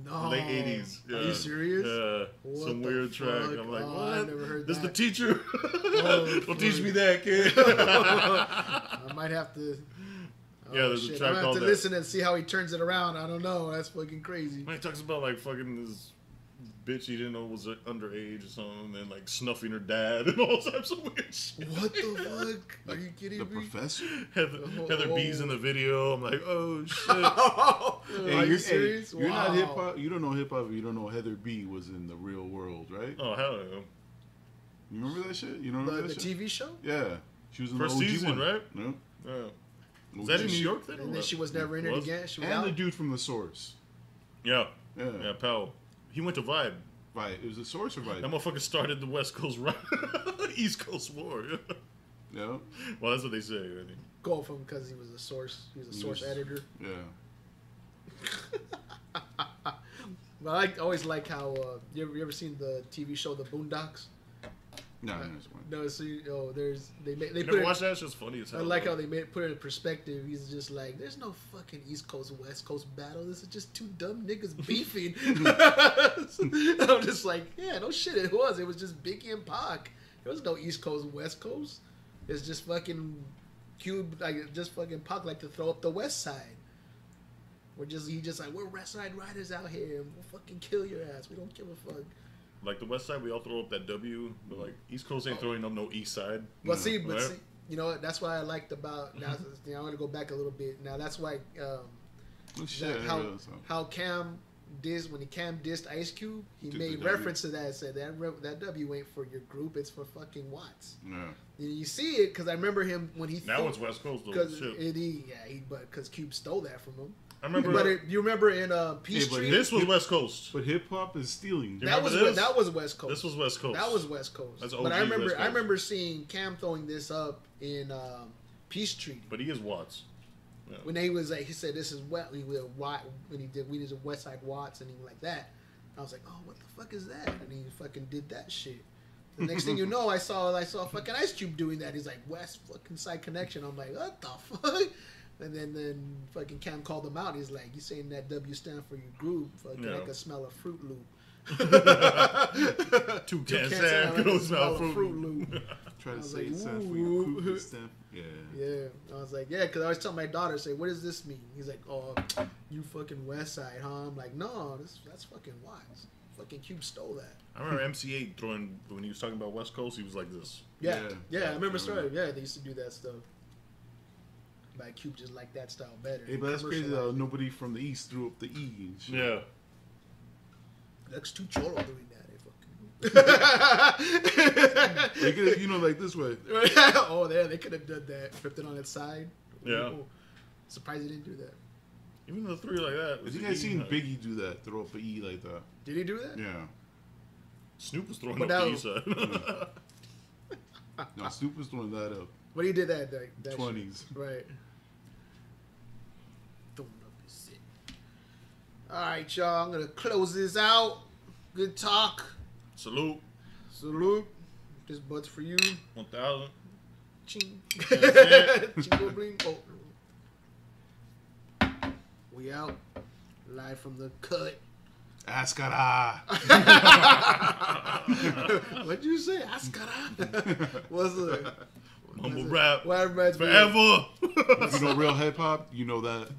S3: No.
S1: late 80s. Yeah.
S3: Are you serious?
S1: Yeah.
S3: What
S1: Some
S3: the
S1: weird track.
S3: fuck?
S1: I'm like,
S3: Oh,
S1: what?
S3: I never heard
S1: This
S3: that.
S1: the teacher.
S3: Oh,
S1: Don't teach
S3: fuck.
S1: me that, kid.
S3: I might have to.
S1: Yeah, there's a
S3: shit.
S1: track
S3: I'm gonna have
S1: called
S3: to
S1: that.
S3: listen and see how he turns it around. I don't know. That's fucking crazy.
S1: Man, he talks about like fucking this bitch he didn't know was underage or something, and like snuffing her dad and all types of weird shit.
S3: What the fuck? Are you kidding
S2: The
S3: me?
S2: professor?
S1: Heather B's in the video. I'm like, oh shit.
S2: Hey,
S3: Are you
S2: you're,
S3: serious?
S2: You're not
S3: Wow.
S2: hip hop. You don't know hip hop. You don't know Heather B was in the real world, right?
S1: Oh hell yeah.
S2: You remember that shit? You don't remember
S3: The
S2: that shit?
S3: TV show?
S2: Yeah, she was in
S1: First
S2: the OG
S1: season,
S2: one.
S1: right?
S2: No.
S1: Yeah. Is that in New York then?
S3: And
S1: or
S3: then
S1: what?
S3: she was never in it
S1: Was?
S3: again. She was
S2: And
S3: out.
S2: the dude from the Source.
S1: Yeah.
S2: Yeah.
S1: Yeah, pal. He went to Vibe.
S2: Right. It was the Source or
S1: That
S2: Vibe?
S1: motherfucker started the West Coast East Coast War.
S2: Yeah.
S1: Well, that's what they say. I think.
S3: Go from because he was a source. He was a source
S2: Yes.
S3: editor.
S2: Yeah.
S3: But I always like how you ever seen the TV show The Boondocks?
S2: No, no, it's fine.
S3: No, see, they
S1: You
S3: put
S1: never
S3: it,
S1: watched that? It's just funny as hell.
S3: I like
S1: bro.
S3: how they put it in perspective. He's just like, there's no fucking East Coast West Coast battle. This is just two dumb niggas beefing. I'm just like, yeah, no shit. It was just Biggie and Pac. There was no East Coast West Coast. It's just fucking Cube, like just fucking Pac like to throw up the West Side. He just like, we're West Side riders out here and we'll fucking kill your ass. We don't give a fuck.
S1: Like the West Side, we all throw up that W, but like East Coast ain't throwing up no East Side.
S3: But see,
S1: Right?
S3: you know what? That's what I liked about. Now, I'm gonna go back a little bit. Now that's why
S2: Oh, shit.
S3: how Cam dissed Ice Cube, he
S2: Did
S3: made
S2: the W.
S3: reference to that. And said that W ain't for your group. It's for fucking Watts.
S2: Yeah.
S3: You see it because I remember him when he
S1: Now it's West Coast though.
S3: because
S1: Shit.
S3: because Cube stole that from him.
S1: I remember.
S3: But you remember in Peace
S2: Hey, but
S3: Tree?
S1: this was West Coast.
S2: But hip hop is stealing.
S1: Yeah.
S3: that was
S1: remember this?
S3: that was West Coast.
S1: This was West Coast.
S3: That was West Coast.
S1: That's
S3: but
S1: OG
S3: I remember
S1: West Coast.
S3: I remember seeing Cam throwing this up in Peace Treaty.
S1: But he is Watts. Yeah.
S3: When he was like, he said this is what we did we did a West Side Watts and he was like that. I was like, oh, what the fuck is that? And he fucking did that shit. The next thing you know, I saw fucking Ice Cube doing that. He's like, West fucking Side Connection. I'm like, what the fuck? And then fucking Cam called him out. He's like, you saying that W stand for your group? Fucking
S1: Yeah.
S3: I can smell a Fruit Loop.
S1: Two
S3: Can't
S1: cans
S3: say I
S1: and
S3: can
S1: go
S3: smell
S1: smell
S3: a
S1: fruit.
S3: Loop.
S2: Try to
S3: was
S2: say
S3: like,
S2: it stand for
S3: ooh.
S2: your group stamp. Yeah.
S3: Yeah, I was like, yeah, because I always tell my daughter, say, what does this mean? He's like, oh, you fucking West Side, huh? I'm like, no, that's fucking wise. Fucking Cube stole that.
S1: I remember MC8 throwing when he was talking about West Coast. He was like this.
S3: Yeah,
S2: Yeah.
S3: yeah, I remember
S2: Yeah.
S3: story. Yeah, they used to do that stuff. But Cube just liked that style better.
S2: Hey, but that's crazy though.
S3: Commercialized it.
S2: Nobody from the East threw up the E and shit.
S1: Yeah.
S3: Looks too cholo doing that.
S2: They could, you know, like this way.
S3: Oh, yeah, they could have done that. Flipped it on its side.
S1: Yeah.
S3: Ooh. Surprised they didn't do that.
S1: Even the three like that.
S2: I
S1: was
S2: think
S1: the
S2: I
S1: E,
S2: seen
S1: like-
S2: Biggie do that. Throw up an E like that.
S3: Did he do that?
S2: Yeah.
S1: Snoop was throwing
S3: But
S1: up the
S3: that-
S1: East Side.
S2: No, Snoop was doing that up.
S3: But he did that. That
S2: 20s.
S3: shit. Right. Throwing up his shit. All right, y'all. I'm gonna close this out. Good talk.
S1: Salute.
S3: Salute. This bud's for you.
S1: 1,000.
S3: Ching.
S1: That's it.
S3: Chingo bling. Oh. We out. Live from the cut.
S2: Ascara.
S3: What'd you say? Ascara. What's the
S1: Mumble rap.
S3: What reminds me of?
S1: Forever.
S2: If you know real hip hop, you know that.